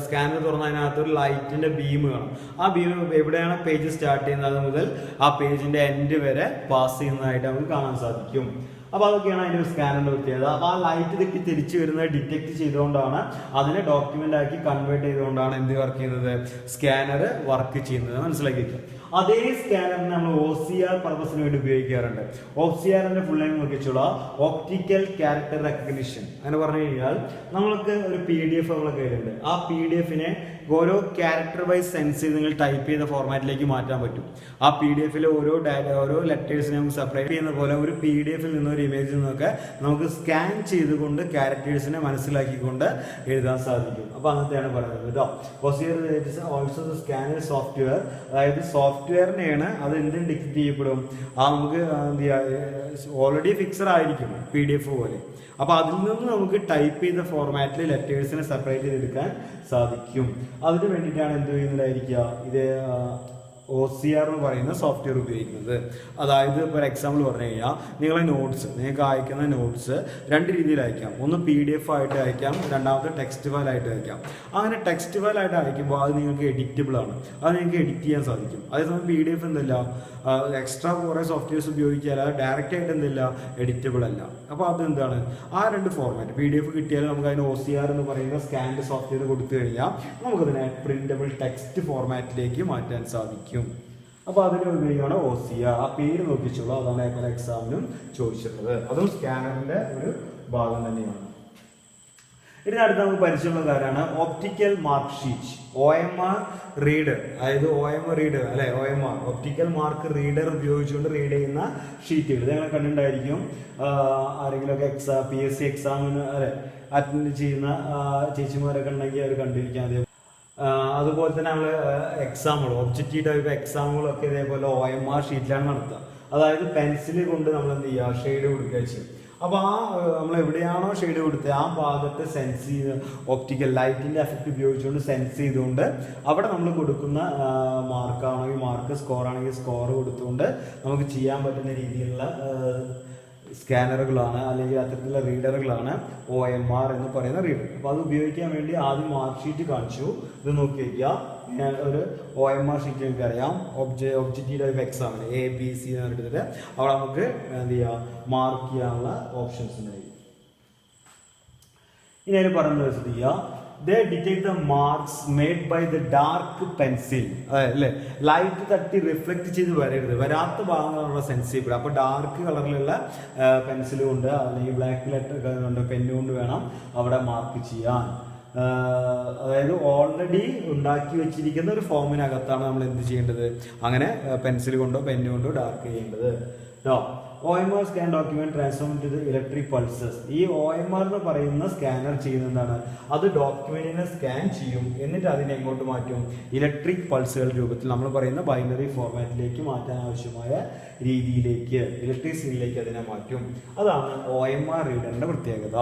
സ്കാനർ തുറന്ന അതിനകത്ത് ഒരു ലൈറ്റിന്റെ ബീം കാണും. ആ ബീം എവിടെയാണ് പേജ് സ്റ്റാർട്ട് ചെയ്യുന്നത് മുതൽ ആ പേജിന്റെ എൻഡ് വരെ പാസ് ചെയ്യുന്നതായിട്ട് നമുക്ക് കാണാൻ സാധിക്കും. അപ്പൊ അതൊക്കെയാണ് അതിന്റെ ഒരു സ്കാനറിന്റെ പ്രത്യേകത. അപ്പൊ ആ ലൈറ്റ് ഇതൊക്കെ തിരിച്ചു വരുന്നത് ഡിറ്റക്ട് ചെയ്തുകൊണ്ടാണ്, അതിനെ ഡോക്യുമെന്റ് ആക്കി കൺവേർട്ട് ചെയ്തുകൊണ്ടാണ് എന്ത് വർക്ക് ചെയ്യുന്നത്, സ്കാനർ വർക്ക് ചെയ്യുന്നത് മനസ്സിലാക്കി. അതേ സ്കാനറിന് നമ്മൾ OCR പർപ്പസിന് വേണ്ടി ഉപയോഗിക്കാറുണ്ട്. OCRന്റെ ഫുൾ നെയിം നോക്കിച്ചോളാം, ഓപ്റ്റിക്കൽ ക്യാരക്ടർ റെക്കഗ്നിഷൻ. അങ്ങനെ പറഞ്ഞു കഴിഞ്ഞാൽ നമ്മൾക്ക് ഒരു PDF നമ്മളെ കയ്യിലുണ്ട്. ആ PDF-നെ ഓരോ ക്യാരക്ടർ വൈസ് സെൻസ് ചെയ്ത് നിങ്ങൾ ടൈപ്പ് ചെയ്ത ഫോർമാറ്റിലേക്ക് മാറ്റാൻ പറ്റും. ആ PDF ഓരോ ലെറ്റേഴ്സിനെ നമുക്ക് സെപ്പറേറ്റ് ചെയ്യുന്ന പോലെ ഒരു PDF നിന്ന് ഒരു ഇമേജിൽ നിന്നൊക്കെ നമുക്ക് സ്കാൻ ചെയ്തുകൊണ്ട് ക്യാരക്ടേഴ്സിനെ മനസ്സിലാക്കിക്കൊണ്ട് എഴുതാൻ സാധിക്കും. അപ്പോൾ അങ്ങനത്തെയാണ് പറയുന്നത് കേട്ടോ. ഓൾസോ ദ സ്കാനർ സോഫ്റ്റ്വെയർ, അതായത് സോഫ്റ്റ്വെയറിനെയാണ് അത് എന്തും ഡിക്റ്റ് ചെയ്യപ്പെടും. നമുക്ക് എന്ത് ചെയ്യുക, ഓൾറെഡി ഫിക്സഡ് ആയിരിക്കും PDF പോലെ. അപ്പോൾ അതിൽ നിന്ന് നമുക്ക് ടൈപ്പ് ചെയ്ത ഫോർമാറ്റിൽ ലെറ്റേഴ്സിനെ സെപ്പറേറ്റ് ചെയ്തെടുക്കാൻ സാധിക്കും. അതിന് വേണ്ടിയിട്ടാണ് എന്ത് ചെയ്യുന്നതായിരിക്കുക, ഇത് OCR എന്ന് പറയുന്ന സോഫ്റ്റ്വെയർ ഉപയോഗിക്കുന്നത്. അതായത് ഇപ്പോൾ എക്സാമ്പിൾ പറഞ്ഞു കഴിഞ്ഞാൽ നിങ്ങളെ നിങ്ങൾക്ക് അയക്കുന്ന നോട്ട്സ് രണ്ട് രീതിയിൽ അയക്കാം. ഒന്ന് PDF ആയിട്ട് അയക്കാം, രണ്ടാമത്തെ ടെക്സ്റ്റ് ഫയൽ ആയിട്ട് അയക്കാം. അങ്ങനെ ടെക്സ്റ്റ് ഫയൽ ആയിട്ട് അയക്കുമ്പോൾ അത് നിങ്ങൾക്ക് എഡിറ്റബിൾ ആണ്, അത് നിങ്ങൾക്ക് എഡിറ്റ് ചെയ്യാൻ സാധിക്കും. അതേസമയം PDF എന്തില്ല, എക്സ്ട്രാ കുറേ സോഫ്റ്റ്വെയർസ് ഉപയോഗിച്ചാൽ അത് ഡയറക്റ്റ് ആയിട്ട് എന്തില്ല, എഡിറ്റബിൾ അല്ല. അപ്പോൾ അതെന്താണ്, ആ രണ്ട് ഫോർമാറ്റ് PDF കിട്ടിയാൽ നമുക്ക് അതിന് OCR എന്ന് പറയുന്ന സ്കാൻഡ് സോഫ്റ്റ്വെയർ കൊടുത്തു കഴിഞ്ഞാൽ നമുക്കതിനെ പ്രിന്റബിൾ ടെക്സ്റ്റ് ഫോർമാറ്റിലേക്ക് മാറ്റാൻ സാധിക്കും. അപ്പോൾ അതിന് ഉപയോഗിക്കുകയാണ് OCR. ആ പേര് നോക്കിച്ചുള്ളൂ, അതാണ് പല എക്സാമിനും ചോദിച്ചിട്ടുള്ളത്. അതും സ്കാനറിന്റെ ഒരു ഭാഗം തന്നെയാണ്. ഇതിനടുത്ത് നമുക്ക് പരിചയമുള്ള കാര്യമാണ് optical mark sheet, OMR reader. അതായത് OMR റീഡർ അല്ലെ, OMR ഒപ്റ്റിക്കൽ മാർക്ക് റീഡർ ഉപയോഗിച്ചുകൊണ്ട് റീഡ് ചെയ്യുന്ന ഷീറ്റുകൾ നിങ്ങൾ കണ്ടിട്ടുണ്ടായിരിക്കും. ആരെങ്കിലുമൊക്കെ PSC എക്സാമിന് അറ്റൻഡ് ചെയ്യുന്ന ചേച്ചിമാരൊക്കെ ഉണ്ടെങ്കിൽ അവർ കണ്ടിരിക്കാം. അതുപോലെ തന്നെ നമ്മൾ എക്സാമുകൾ, ഒബ്ജക്റ്റീവ് ടൈപ്പ് എക്സാമുകളൊക്കെ ഇതേപോലെ OMR ഷീറ്റിലാണ് നടത്തുക. അതായത് പെൻസിൽ കൊണ്ട് നമ്മൾ എന്ത് ചെയ്യുക, ഷെയ്ഡ് കൊടുക്കുക ചെയ്യും. അപ്പോൾ നമ്മൾ എവിടെയാണോ ഷെയ്ഡ് കൊടുത്തത് ആ ഭാഗത്ത് സെൻസ് ചെയ്ത് ഒപ്റ്റിക്കൽ ലൈറ്റിൻ്റെ എഫക്റ്റ് ഉപയോഗിച്ചുകൊണ്ട് സെൻസ് ചെയ്തുകൊണ്ട് അവിടെ നമ്മൾ കൊടുക്കുന്ന മാർക്കാണെങ്കിൽ മാർക്ക്, സ്കോർ ആണെങ്കിൽ സ്കോർ കൊടുത്തുകൊണ്ട് നമുക്ക് ചെയ്യാൻ പറ്റുന്ന രീതിയിലുള്ള സ്കാനറുകളാണ് അല്ലെങ്കിൽ അത്തരത്തിലുള്ള റീഡറുകളാണ് OMR എന്ന് പറയുന്ന റീഡർ. അപ്പോൾ അത് ഉപയോഗിക്കാൻ വേണ്ടി ആദ്യം മാർക്ക് ഷീറ്റ് കാണിച്ചു. ഇത് നോക്കി വയ്ക്കുക, ഒരു OMR ഷീറ്റ് നമുക്കറിയാം. ഒബ്ജക്റ്റീവ് ടൈപ്പ് എക്സാമിന് ABC എന്ന് എടുത്തിട്ട് അവിടെ നമുക്ക് എന്ത് ചെയ്യാം, മാർക്ക് ചെയ്യാനുള്ള ഓപ്ഷൻസ് ഉണ്ടായി. ഇനി അതിന് പറഞ്ഞു ശ്രദ്ധിക്കുക, they detect the marks made by the dark pencil. അല്ലേ, ലൈറ്റ് തട്ടി റിഫ്ലക്ട് ചെയ്ത് വരാത്ത ഭാഗങ്ങളുള്ള സെൻസിബിൾ. അപ്പോൾ ഡാർക്ക് കളറിലുള്ള പെൻസിൽ കൊണ്ട് അല്ലെങ്കിൽ ബ്ലാക്ക് ലെറ്റർ കൊണ്ട് പെന്നുകൊണ്ട് വേണം അവിടെ മാർക്ക് ചെയ്യാൻ. അതായത് ഓൾറെഡി ഉണ്ടാക്കി വെച്ചിരിക്കുന്ന ഒരു ഫോമിനകത്താണ് നമ്മൾ എന്ത് ചെയ്യേണ്ടത്, അങ്ങനെ പെൻസിൽ കൊണ്ടോ പെന്നു കൊണ്ടോ ഡാർക്ക് ചെയ്യേണ്ടത്. OMR scan document transform to the electric pulses. ഈ OMR എന്ന് പറയുന്ന സ്കാനർ ചെയ്യുന്നതാണ്, അത് ഡോക്യുമെന്റിനെ സ്കാൻ ചെയ്യും, എന്നിട്ട് അതിനെ എങ്ങോട്ട് മാറ്റും, ഇലക്ട്രിക് പൾസുകൾ രൂപത്തിൽ നമ്മൾ പറയുന്ന ബൈനറി ഫോർമാറ്റിലേക്ക് മാറ്റാൻ ആവശ്യമായ രീതിയിലേക്ക്, ഇലക്ട്രിക് സിഗ്നലിലേക്ക് അതിനെ മാറ്റും. അതാണ് OMR റീഡറിന്റെ പ്രത്യേകത.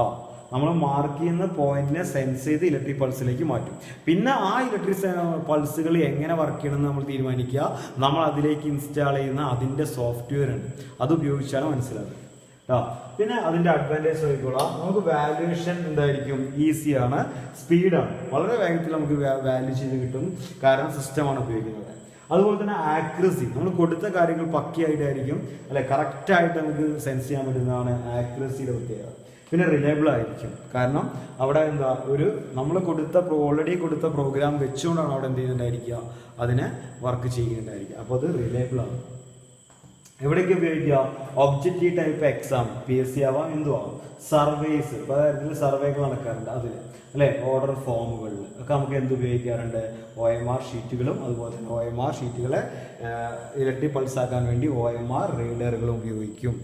നമ്മൾ മാർക്ക് ചെയ്യുന്ന പോയിന്റിനെ സെൻസ് ചെയ്ത് ഇലക്ട്രിക് പൾസിലേക്ക് മാറ്റും. പിന്നെ ആ ഇലക്ട്രിക് പൾസുകൾ എങ്ങനെ വർക്ക് ചെയ്യണമെന്ന് നമ്മൾ തീരുമാനിക്കുക. നമ്മൾ അതിലേക്ക് ഇൻസ്റ്റാൾ ചെയ്യുന്ന അതിൻ്റെ സോഫ്റ്റ്വെയർ ഉണ്ട്, അത് ഉപയോഗിച്ചാണ് മനസ്സിലാക്കുക കേട്ടോ. പിന്നെ അതിൻ്റെ അഡ്വാൻറ്റേജ് നോക്കിക്കോളാം. നമുക്ക് വാല്യുവേഷൻ എന്തായിരിക്കും, ഈസിയാണ്, സ്പീഡാണ്, വളരെ വേഗത്തിൽ നമുക്ക് വാല്യൂ ചെയ്ത് കിട്ടും, കാരണം സിസ്റ്റമാണ് ഉപയോഗിക്കുന്നത്. അതുപോലെ തന്നെ ആക്യുറസി, നമ്മൾ കൊടുത്ത കാര്യങ്ങൾ പക്കയായിട്ടായിരിക്കും അല്ലെ, കറക്റ്റായിട്ട് നമുക്ക് സെൻസ് ചെയ്യാൻ പറ്റുന്നതാണ് ആക്യുറസിയുടെ പ്രത്യേകത. പിന്നെ റിലയബിൾ ആയിരിക്കും, കാരണം അവിടെ എന്താ ഒരു നമ്മൾ ഓൾറെഡി കൊടുത്ത പ്രോഗ്രാം വെച്ചുകൊണ്ടാണ് അവിടെ എന്ത് ചെയ്യുന്നുണ്ടായിരിക്കുക, അതിനെ വർക്ക് ചെയ്യുന്നുണ്ടായിരിക്കുക. അപ്പോൾ അത് റിലയബിൾ ആണ്. എവിടേക്ക് ഉപയോഗിക്കുക, ഒബ്ജക്റ്റീവ് ടൈപ്പ് എക്സാം, PSC ആവാം, എന്തും ആവാം, സർവേസ്, പലതരത്തിൽ സർവേകൾ നടക്കാറുണ്ട് അതിൽ അല്ലേ, ഓർഡർ ഫോമുകളിൽ ഒക്കെ നമുക്ക് എന്ത് ഉപയോഗിക്കാറുണ്ട്, OMR ഷീറ്റുകളും അതുപോലെ തന്നെ OMR ഷീറ്റുകളെ ഇലക്ട്രിക് പൾസ് ആക്കാൻ വേണ്ടി OMR റീഡറുകളും ഉപയോഗിക്കും.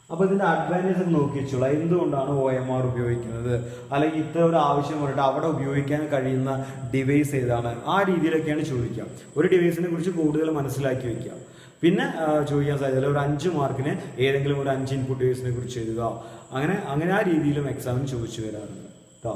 അപ്പോൾ ഇതിൻ്റെ അഡ്വാൻറ്റേജ് നോക്കി വെച്ചോളൂ. എന്തുകൊണ്ടാണ് OMR ഉപയോഗിക്കുന്നത്, അല്ലെങ്കിൽ ഇത്ര ഒരു ആവശ്യം പറഞ്ഞിട്ട് അവിടെ ഉപയോഗിക്കാൻ കഴിയുന്ന ഡിവൈസ് ഏതാണ്, ആ രീതിയിലൊക്കെയാണ് ചോദിക്കുക. ഒരു ഡിവൈസിനെ കുറിച്ച് കൂടുതൽ മനസ്സിലാക്കി വയ്ക്കുക. പിന്നെ ചോദിക്കാൻ സാധ്യതയില്ല, ഒരു 5 മാർക്കിന് ഏതെങ്കിലും ഒരു 5 ഇൻപുട്ട് ഡിവൈസിനെ കുറിച്ച് എഴുതുക, അങ്ങനെ ആ രീതിയിലും എക്സാമിന് ചോദിച്ചു വരാറുണ്ട് കേട്ടോ.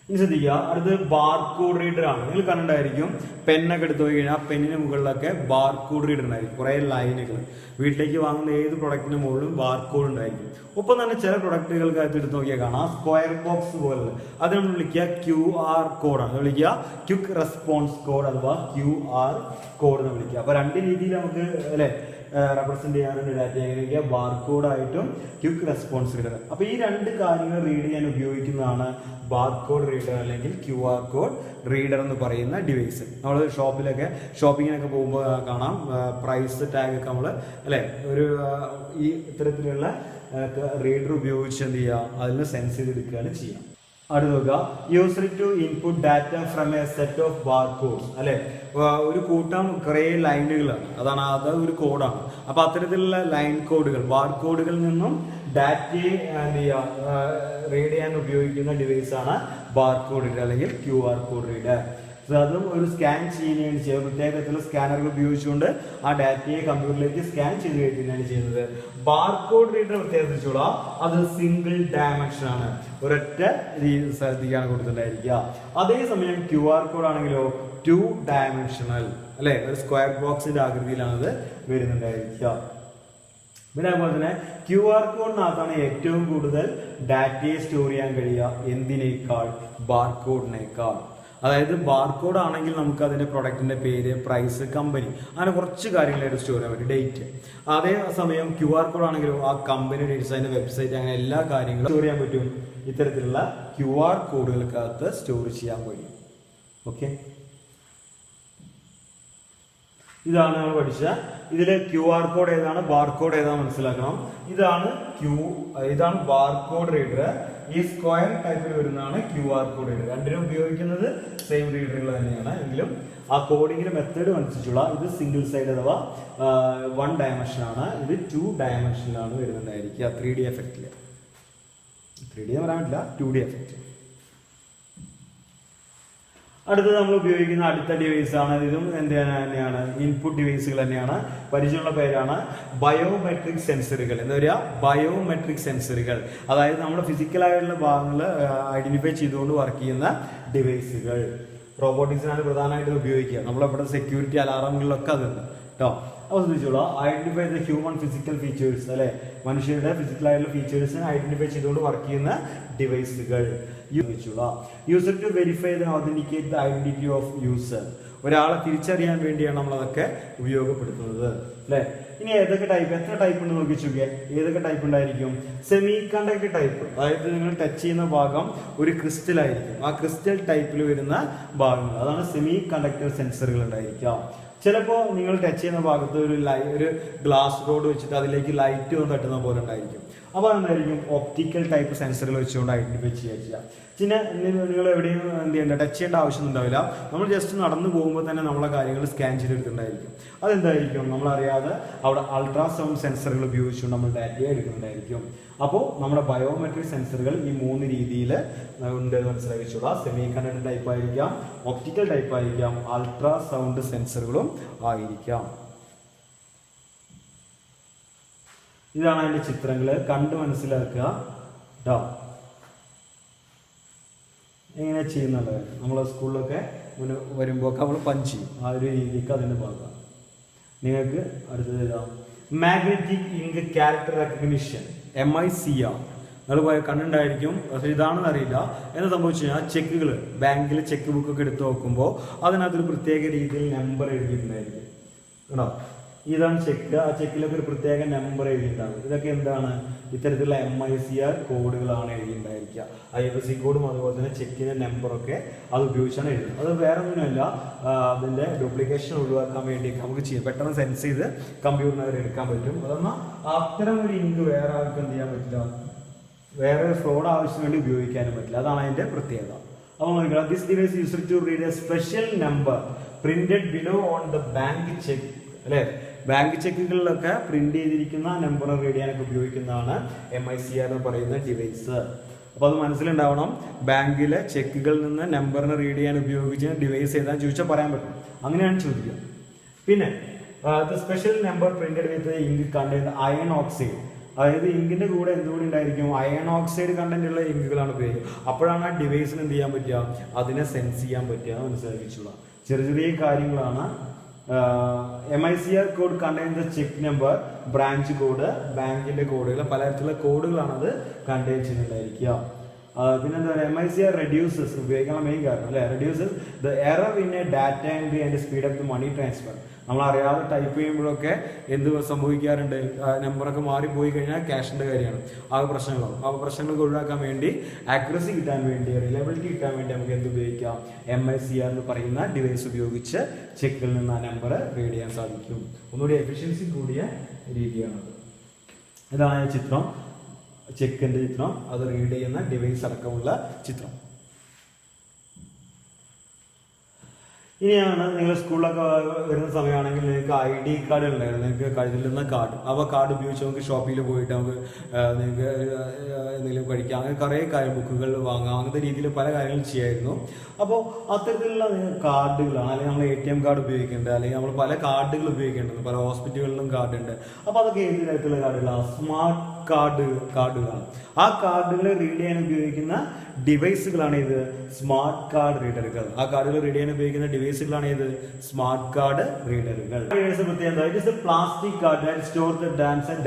ഇനി ശ്രദ്ധിക്കുക, അടുത്ത് ബാർകോഡ് റീഡർ ആണ്. നിങ്ങൾ കണ്ടിട്ടുണ്ടായിരിക്കും, പെന്നൊക്കെ എടുത്തു പോയി കഴിഞ്ഞാൽ പെന്നിന് മുകളിലൊക്കെ ബാർകോഡ് റീഡർ ഉണ്ടായിരിക്കും, കുറേ ലൈനുകൾ. വീട്ടിലേക്ക് വാങ്ങുന്ന ഏത് പ്രൊഡക്റ്റിന് മുകളിലും ബാർകോഡ് ഉണ്ടായിരിക്കും. ഒപ്പം തന്നെ ചില പ്രൊഡക്റ്റുകൾക്ക് അകത്ത് എടുത്ത് നോക്കിയാൽ കാണാം സ്ക്വയർ ബോക്സ് പോലെ, അത് നമ്മൾ വിളിക്കുക QR കോഡാണ്, വിളിക്കുക ക്വിക്ക് റെസ്പോൺസ് കോഡ് അഥവാ QR കോഡ് എന്ന് വിളിക്കുക. അപ്പോൾ രണ്ട് രീതിയിൽ നമുക്ക് അല്ലേ റെപ്രസെന്റ് ചെയ്യാറുണ്ട് ഡാറ്റ, എങ്ങനെയൊക്കെ ബാർകോഡായിട്ടും ക്വിക്ക് റെസ്പോൺസ് റീഡർ. അപ്പോൾ ഈ രണ്ട് കാര്യങ്ങൾ റീഡ് ചെയ്യാൻ ഉപയോഗിക്കുന്നതാണ് ബാർകോഡ് റീഡർ അല്ലെങ്കിൽ QR കോഡ് റീഡർ എന്ന് പറയുന്ന ഡിവൈസ്. നമ്മൾ ഷോപ്പിങ്ങിനൊക്കെ പോകുമ്പോൾ കാണാം പ്രൈസ് ടാഗ് ഒക്കെ നമ്മൾ അല്ലേ ഒരു ഈ ഇത്തരത്തിലുള്ള റീഡർ ഉപയോഗിച്ച് എന്ത് ചെയ്യുക, അതിന് സെൻസ് ചെയ്തെടുക്കുകയാണ് ചെയ്യുക. അടുത്ത use to input data from a set of bar codes അല്ലെ, ഒരു കൂട്ടം കുറേ ലൈനുകളാണ്, അത് ഒരു കോഡാണ്. അപ്പൊ അത്തരത്തിലുള്ള ലൈൻ കോഡുകൾ ബാർ കോഡുകളിൽ നിന്നും ഡാറ്റയെ എന്ത് ചെയ്യുക റീഡ് ചെയ്യാൻ ഉപയോഗിക്കുന്ന ഡിവൈസ് ആണ് ബാർ കോഡ് റീഡർ അല്ലെങ്കിൽ QR കോഡ് റീഡർ. അതും ഒരു സ്കാൻ ചെയ്യുന്നതാണ് ചെയ്യുന്നത്. പ്രത്യേക തരത്തിലുള്ള സ്കാനറുകൾ ഉപയോഗിച്ചുകൊണ്ട് ആ ഡാറ്റയെ കമ്പ്യൂട്ടറിലേക്ക് സ്കാൻ ചെയ്ത് കയറ്റുന്നതാണ് ചെയ്യുന്നത്. ബാർകോഡ് റീഡർ പ്രത്യേകിച്ചോളാം, അത് സിംഗിൾ ഡയമെൻഷൻ ആണ്, ഒരൊറ്റ സ്ഥലത്തേക്കാണ് കൊടുത്തിട്ടുണ്ടായിരിക്കുക. അതേസമയം QR കോഡ് ആണെങ്കിലോ 2 ഡയമെൻഷണൽ അല്ലെ, ഒരു സ്ക്വയർ ബോക്സിന്റെ ആകൃതിയിലാണ് അത് വരുന്നുണ്ടായിരിക്കുക. പിന്നെ അതുപോലെ തന്നെ QR കോഡിനകത്താണ് ഏറ്റവും കൂടുതൽ ഡാറ്റയെ സ്റ്റോർ ചെയ്യാൻ കഴിയുക എന്തിനേക്കാൾ, ബാർകോഡിനേക്കാൾ. അതായത് ബാർകോഡ് ആണെങ്കിൽ നമുക്ക് അതിന്റെ പ്രൊഡക്റ്റിന്റെ പേര്, പ്രൈസ്, കമ്പനി, അങ്ങനെ കുറച്ച് കാര്യങ്ങളായിട്ട് സ്റ്റോർ ചെയ്യാൻ പറ്റും, ഡേറ്റ്. അതേ സമയം QR കോഡ് ആണെങ്കിലും ആ കമ്പനി ഡീറ്റെയിൽസ്, അതിന്റെ വെബ്സൈറ്റ്, അങ്ങനെ എല്ലാ കാര്യങ്ങളും സ്റ്റോർ ചെയ്യാൻ പറ്റും ഇത്തരത്തിലുള്ള QR കോഡുകൾക്കകത്ത് സ്റ്റോർ ചെയ്യാൻ കഴിയും. ഓക്കെ, ഇതാണ് നമ്മൾ പഠിച്ച. ഇതില് QR കോഡ് ഏതാണ്, ബാർകോഡ് ഏതാണ് മനസ്സിലാക്കണം. ഇതാണ് ബാർകോഡ് റീഡർ. ഈ സ്ക്വയർ ടൈപ്പിൽ വരുന്നതാണ് QR കോഡ് റീഡർ. രണ്ടിനും ഉപയോഗിക്കുന്നത് സെയിം റീഡറുകൾ തന്നെയാണ്, എങ്കിലും ആ കോഡിങ്ങിന്റെ മെത്തേഡ് അനുസരിച്ചുള്ള ഇത് സിംഗിൾ സൈഡ് അഥവാ 1 ഡയമെൻഷൻ ആണ്, ഇത് 2 ഡയമെൻഷനിലാണ് വരുന്നുണ്ടായിരിക്കുക. 3D എഫക്റ്റില്, 3D എന്ന് പറയാൻ പറ്റില്ല, 2D എഫക്റ്റ്. അടുത്തത് നമ്മൾ ഉപയോഗിക്കുന്ന അടുത്ത ഡിവൈസ് ആണ്. ഇതും എന്ത് തന്നെയാണ്, ഇൻപുട്ട് ഡിവൈസുകൾ തന്നെയാണ്. പരിചയമുള്ള പേരാണ് ബയോമെട്രിക് സെൻസറുകൾ. എന്താ പറയുക, ബയോമെട്രിക് സെൻസറുകൾ. അതായത് നമ്മുടെ ഫിസിക്കലായിട്ടുള്ള ഭാഗങ്ങൾ ഐഡന്റിഫൈ ചെയ്തുകൊണ്ട് വർക്ക് ചെയ്യുന്ന ഡിവൈസുകൾ. റോബോട്ടിക്സിനാണ് പ്രധാനമായിട്ട് ഉപയോഗിക്കുക. നമ്മളിവിടെ സെക്യൂരിറ്റി അലാറങ്ങളിലൊക്കെ അതുണ്ട് കേട്ടോ. അപ്പോൾ ശ്രദ്ധിച്ചോളൂ, identify the human physical features അല്ലെ, മനുഷ്യരുടെ ഫിസിക്കലായിട്ടുള്ള ഫീച്ചേഴ്സിനെ ഐഡന്റിഫൈ ചെയ്തുകൊണ്ട് വർക്ക് ചെയ്യുന്ന ഡിവൈസുകൾ. User to verify the authenticate the identity of user. ഒരാളെ തിരിച്ചറിയാൻ വേണ്ടിയാണ് നമ്മൾ അതൊക്കെ ഉപയോഗപ്പെടുത്തുന്നത് അല്ലെ. ഇനി ഏതൊക്കെ ടൈപ്പ്, എത്ര ടൈപ്പ് ഉണ്ട് നോക്കി നോക്കിയാൽ ഏതൊക്കെ ടൈപ്പ് ഉണ്ടായിരിക്കും. സെമി കണ്ടക്ടർ ടൈപ്പ്, അതായത് നിങ്ങൾ ടച്ച് ചെയ്യുന്ന ഭാഗം ഒരു ക്രിസ്റ്റൽ ആയിരിക്കും, ആ ക്രിസ്റ്റൽ ടൈപ്പിൽ വരുന്ന ഭാഗങ്ങൾ, അതാണ് സെമി കണ്ടക്ടർ സെൻസറുകൾ ഉണ്ടായിരിക്കാം. ചിലപ്പോൾ നിങ്ങൾ ടച്ച് ചെയ്യുന്ന ഭാഗത്ത് ഒരു ഗ്ലാസ് റോഡ് വെച്ചിട്ട് അതിലേക്ക് ലൈറ്റ് വന്ന് തട്ടുന്ന പോലെ ഉണ്ടായിരിക്കും. അപ്പോൾ എന്തായിരിക്കും, ഒപ്റ്റിക്കൽ ടൈപ്പ് സെൻസറുകൾ വെച്ചുകൊണ്ട് ഐഡന്റിഫൈ ചെയ്യുക. പിന്നെ നിങ്ങൾ എവിടെയും എന്ത് ചെയ്യേണ്ട, ടച്ച് ചെയ്യേണ്ട ആവശ്യം ഉണ്ടാവില്ല. നമ്മൾ ജസ്റ്റ് നടന്നു പോകുമ്പോൾ തന്നെ നമ്മളെ കാര്യങ്ങൾ സ്കാൻ ചെയ്തെടുത്തിട്ടുണ്ടായിരിക്കും. അതെന്തായിരിക്കും, നമ്മളറിയാതെ അവിടെ അൾട്രാസൗണ്ട് സെൻസറുകൾ ഉപയോഗിച്ചുകൊണ്ട് നമ്മൾ ഡാറ്റയെ എടുക്കുന്നുണ്ടായിരിക്കും. അപ്പോൾ നമ്മുടെ ബയോമെട്രിക് സെൻസറുകൾ ഈ 3 രീതിയിൽ ഉണ്ട് മനസ്സിലാക്കിച്ചോളൂ. സെമി കണ്ടക്ടർ ടൈപ്പ് ആയിരിക്കാം, ഒപ്റ്റിക്കൽ ടൈപ്പ് ആയിരിക്കാം, അൾട്രാസൗണ്ട് സെൻസറുകളും ആയിരിക്കാം. ഇതാണ് അതിന്റെ ചിത്രങ്ങൾ, കണ്ട് മനസ്സിലാക്കുക കേട്ടോ. എങ്ങനെ ചെയ്യുന്നുള്ളത് നമ്മൾ സ്കൂളിലൊക്കെ വരുമ്പോൾ നമ്മൾ പഞ്ച് ചെയ്യും, ആ ഒരു രീതിക്ക് അതിൻ്റെ ഭാഗമാണ്. നിങ്ങൾക്ക് അടുത്തത് എഴുതാം, magnetic ink character recognition MICR. നിങ്ങൾ കണ്ടിട്ടുണ്ടായിരിക്കും, പക്ഷേ ഇതാണെന്ന് അറിയില്ല. എന്ന് സംഭവിച്ചു കഴിഞ്ഞാൽ ചെക്കുകൾ, ബാങ്കിൽ ചെക്ക് ബുക്കൊക്കെ എടുത്ത് നോക്കുമ്പോൾ അതിനകത്തൊരു പ്രത്യേക രീതിയിൽ നമ്പർ എഴുതിയിട്ടുണ്ടായിരിക്കും കേട്ടോ. ഇതാണ് ചെക്ക്, ആ ചെക്കിലൊക്കെ ഒരു പ്രത്യേക നമ്പർ എഴുതിയിട്ടുണ്ടാകും. ഇതൊക്കെ എന്താണ്, ഇത്തരത്തിലുള്ള MICR കോഡുകളാണ് എഴുതിയിട്ടുണ്ടായിരിക്കുക. IFSC കോഡും അതുപോലെ തന്നെ ചെക്കിന്റെ നമ്പറൊക്കെ അത് ഉപയോഗിച്ചാണ് എഴുതുന്നത്. അത് വേറെ ഒന്നുമല്ല, അതിന്റെ ഡ്യൂപ്ലിക്കേഷൻ ഒഴിവാക്കാൻ വേണ്ടി നമുക്ക് ചെയ്യാം, പെട്ടെന്ന് സെൻസ് ചെയ്ത് കമ്പ്യൂട്ടറിനകത്ത് എടുക്കാൻ പറ്റും. അതെന്നാൽ അത്തരം ഒരു ഇങ്ക് വേറെ ആൾക്ക് എന്ത് ചെയ്യാൻ പറ്റില്ല, വേറെ ഫ്രോഡ് ആവശ്യത്തിന് വേണ്ടി ഉപയോഗിക്കാനും പറ്റില്ല. അതാണ് അതിന്റെ പ്രത്യേകത. അപ്പോൾ നോക്കുക, this device used to read a special number printed below on the bank cheque അല്ലെ. ബാങ്ക് ചെക്കുകളിലൊക്കെ പ്രിന്റ് ചെയ്തിരിക്കുന്ന നമ്പർ റീഡ് ചെയ്യാനൊക്കെ ഉപയോഗിക്കുന്നതാണ് MICR എന്ന് പറയുന്ന ഡിവൈസ്. അപ്പോൾ അത് മനസ്സിലുണ്ടാവണം. ബാങ്കിലെ ചെക്കുകളിൽ നിന്ന് നമ്പറിനെ റീഡ് ചെയ്യാൻ ഉപയോഗിച്ച ഡിവൈസ് ഏതാണെന്ന് ചോദിച്ചാൽ പറയാൻ പറ്റും, അങ്ങനെയാണ് ചോദിക്കുക. പിന്നെ the special number printed with ink contain iron oxide. അതായത് ഇങ്കിന്റെ കൂടെ എന്തുകൂടി ഉണ്ടായിരിക്കും, അയൺ ഓക്സൈഡ് കണ്ടന്റ് ഉള്ള ഇങ്കുകളാണ് ഉപയോഗിക്കുക. അപ്പോഴാണ് ആ ഡിവൈസിന് എന്ത് ചെയ്യാൻ പറ്റുക, അതിനെ സെൻസ് ചെയ്യാൻ പറ്റുക മനസ്സിലാക്കിച്ചുള്ള ചെറിയ ചെറിയ കാര്യങ്ങളാണ്. MICR code contain the cheque number, branch code, ബാങ്കിന്റെ കോഡുകൾ, പലതരത്തിലുള്ള കോഡുകളാണ് അത് കണ്ടെയ്ൻ ചെയ്യുന്നുണ്ടായിരിക്കുക. പിന്നെന്താ പറയുക, MICR റെഡ്യൂസസ് ഉപയോഗിക്കാനുള്ള മെയിൻ കാരണം അല്ലെ, reduces the error in a data entry and speed up the money transfer. നമ്മൾ അറിയാതെ ടൈപ്പ് ചെയ്യുമ്പോഴൊക്കെ എന്ത് സംഭവിക്കാറുണ്ട്, നമ്പറൊക്കെ മാറിപ്പോയി കഴിഞ്ഞാൽ ക്യാഷിന്റെ കാര്യമാണ്, ആ പ്രശ്നങ്ങളാവും. ആ പ്രശ്നങ്ങളൊക്കെ ഒഴിവാക്കാൻ വേണ്ടി, ആക്യുറസി കിട്ടാൻ വേണ്ടി, റിലയബിലിറ്റി കിട്ടാൻ വേണ്ടി നമുക്ക് എന്ത് ഉപയോഗിക്കാം, MICR എന്ന് പറയുന്ന ഡിവൈസ് ഉപയോഗിച്ച് ചെക്കിൽ നിന്ന് ആ നമ്പർ റീഡ് ചെയ്യാൻ സാധിക്കും. ഒന്നുകൂടി എഫിഷ്യൻസി കൂടിയ രീതിയാണത്. ഇതാണ് ചിത്രം. ചെക്കിൻ്റെ ചിത്രം, അത് റീഡ് ചെയ്യുന്ന ഡിവൈസ് അടക്കമുള്ള ചിത്രം. ഇനിയാണ് നിങ്ങൾ സ്കൂളിലൊക്കെ വരുന്ന സമയമാണെങ്കിൽ നിങ്ങൾക്ക് ID കാർഡ് ഉണ്ടായിരുന്നു, നിങ്ങൾക്ക് കഴുതിലുന്ന കാർഡ്. അപ്പോൾ കാർഡ് ഉപയോഗിച്ച് നമുക്ക് ഷോപ്പിൽ പോയിട്ട് നമുക്ക് നിങ്ങൾക്ക് എന്തെങ്കിലും കഴിക്കാം, അങ്ങനെ കുറേ കാര്യം ബുക്കുകൾ വാങ്ങാം, അങ്ങനത്തെ രീതിയിൽ പല കാര്യങ്ങളും ചെയ്യായിരുന്നു. അപ്പോൾ അത്തരത്തിലുള്ള കാർഡുകളാണ്, അല്ലെങ്കിൽ നമ്മൾ ATM കാർഡ് ഉപയോഗിക്കേണ്ടത്, അല്ലെങ്കിൽ നമ്മൾ പല കാർഡുകൾ ഉപയോഗിക്കേണ്ടത്, പല ഹോസ്പിറ്റലുകളിലും കാർഡ് ഉണ്ട്. അപ്പോൾ അതൊക്കെ ഏത് തരത്തിലുള്ള കാർഡുകളാണ്? സ്മാർട്ട് കാർഡുകളാണ്. ആ കാർഡുകൾ റീഡ് ചെയ്യാൻ ഉപയോഗിക്കുന്ന ഡിവൈസുകളാണ് ഇത് സ്മാർട്ട് കാർഡ് റീഡറുകൾ. ആ കാർഡുകൾ റീഡ് ചെയ്യാൻ ഉപയോഗിക്കുന്ന ഡിവൈസുകളാണ് ഇത് സ്മാർട്ട് കാർഡ് റീഡറുകൾ. Plastic card store the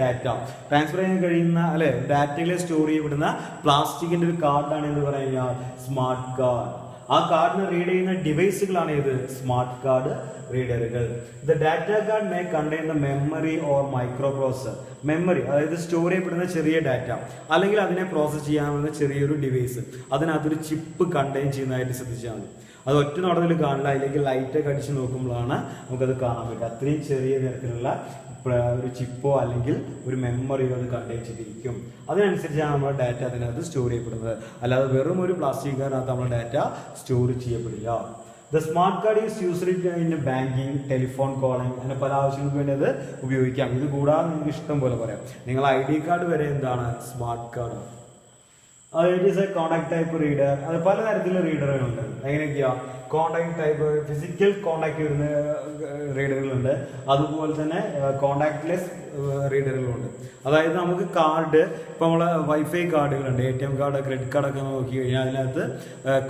data. Transfer ചെയ്യാൻ കഴിയുന്ന അല്ലെ ഡാറ്റകളെ സ്റ്റോർ ചെയ്യപ്പെടുന്ന പ്ലാസ്റ്റിക്കിന്റെ ഒരു കാർഡാണ് എന്ന് പറഞ്ഞാൽ സ്മാർട്ട് കാർഡ്. ആ കാർഡിനെ റീഡ് ചെയ്യുന്ന ഡിവൈസുകളാണ് ഇത് സ്മാർട്ട് കാർഡ് റീഡറുകൾ. The data card may contain the memory or micro processor. Memory അതായത് സ്റ്റോർ ചെയ്യപ്പെടുന്ന ചെറിയ ഡാറ്റ, അല്ലെങ്കിൽ അതിനെ പ്രോസസ് ചെയ്യാവുന്ന ചെറിയൊരു ഡിവൈസ്, അതിനകത്തൊരു ചിപ്പ് കണ്ടെയ്ൻ ചെയ്യുന്നതായിട്ട് ശ്രദ്ധിച്ചാൽ മതി. അത് ഒറ്റ നോട്ടത്തിൽ കാണില്ല, അല്ലെങ്കിൽ ലൈറ്റൊക്കെ അടിച്ച് നോക്കുമ്പോഴാണ് നമുക്കത് കാണാൻ പറ്റുക. അത്രയും ചെറിയ തരത്തിലുള്ള ഒരു ചിപ്പോ അല്ലെങ്കിൽ ഒരു മെമ്മറിയോ അത് കണ്ടെയ്ൻ ചെയ്തിരിക്കും. അതിനനുസരിച്ചാണ് നമ്മുടെ ഡാറ്റ അതിനകത്ത് സ്റ്റോർ ചെയ്യപ്പെടുന്നത്. അല്ലാതെ വെറും ഒരു പ്ലാസ്റ്റിക് കാർഡിനകത്ത് നമ്മുടെ ഡാറ്റ സ്റ്റോർ ചെയ്യപ്പെടില്ല. The smart card is used in banking, telephone calling, അങ്ങനെ പല ആവശ്യങ്ങൾക്ക് വേണ്ടി അത് ഉപയോഗിക്കാം. ഇത് കൂടാതെ നിങ്ങൾക്ക് ഇഷ്ടം പോലെ പറയാം. നിങ്ങൾ ID കാർഡ് വരെ എന്താണ് smart card. It is A contact type reader. അത് പലതരത്തിലുള്ള റീഡറുകളുണ്ട്. എങ്ങനെയൊക്കെയാ? കോണ്ടാക്ട് ടൈപ്പ് ഫിസിക്കൽ കോണ്ടാക്ട് വരുന്ന റീഡറുകളുണ്ട്, അതുപോലെ തന്നെ കോണ്ടാക്ട്ലെസ് റീഡറുകളുണ്ട്. അതായത് നമുക്ക് കാർഡ്, ഇപ്പോൾ നമ്മളെ വൈഫൈ കാർഡുകളുണ്ട്, ATM കാർഡ്, ക്രെഡിറ്റ് കാർഡൊക്കെ നോക്കി കഴിഞ്ഞാൽ അതിനകത്ത്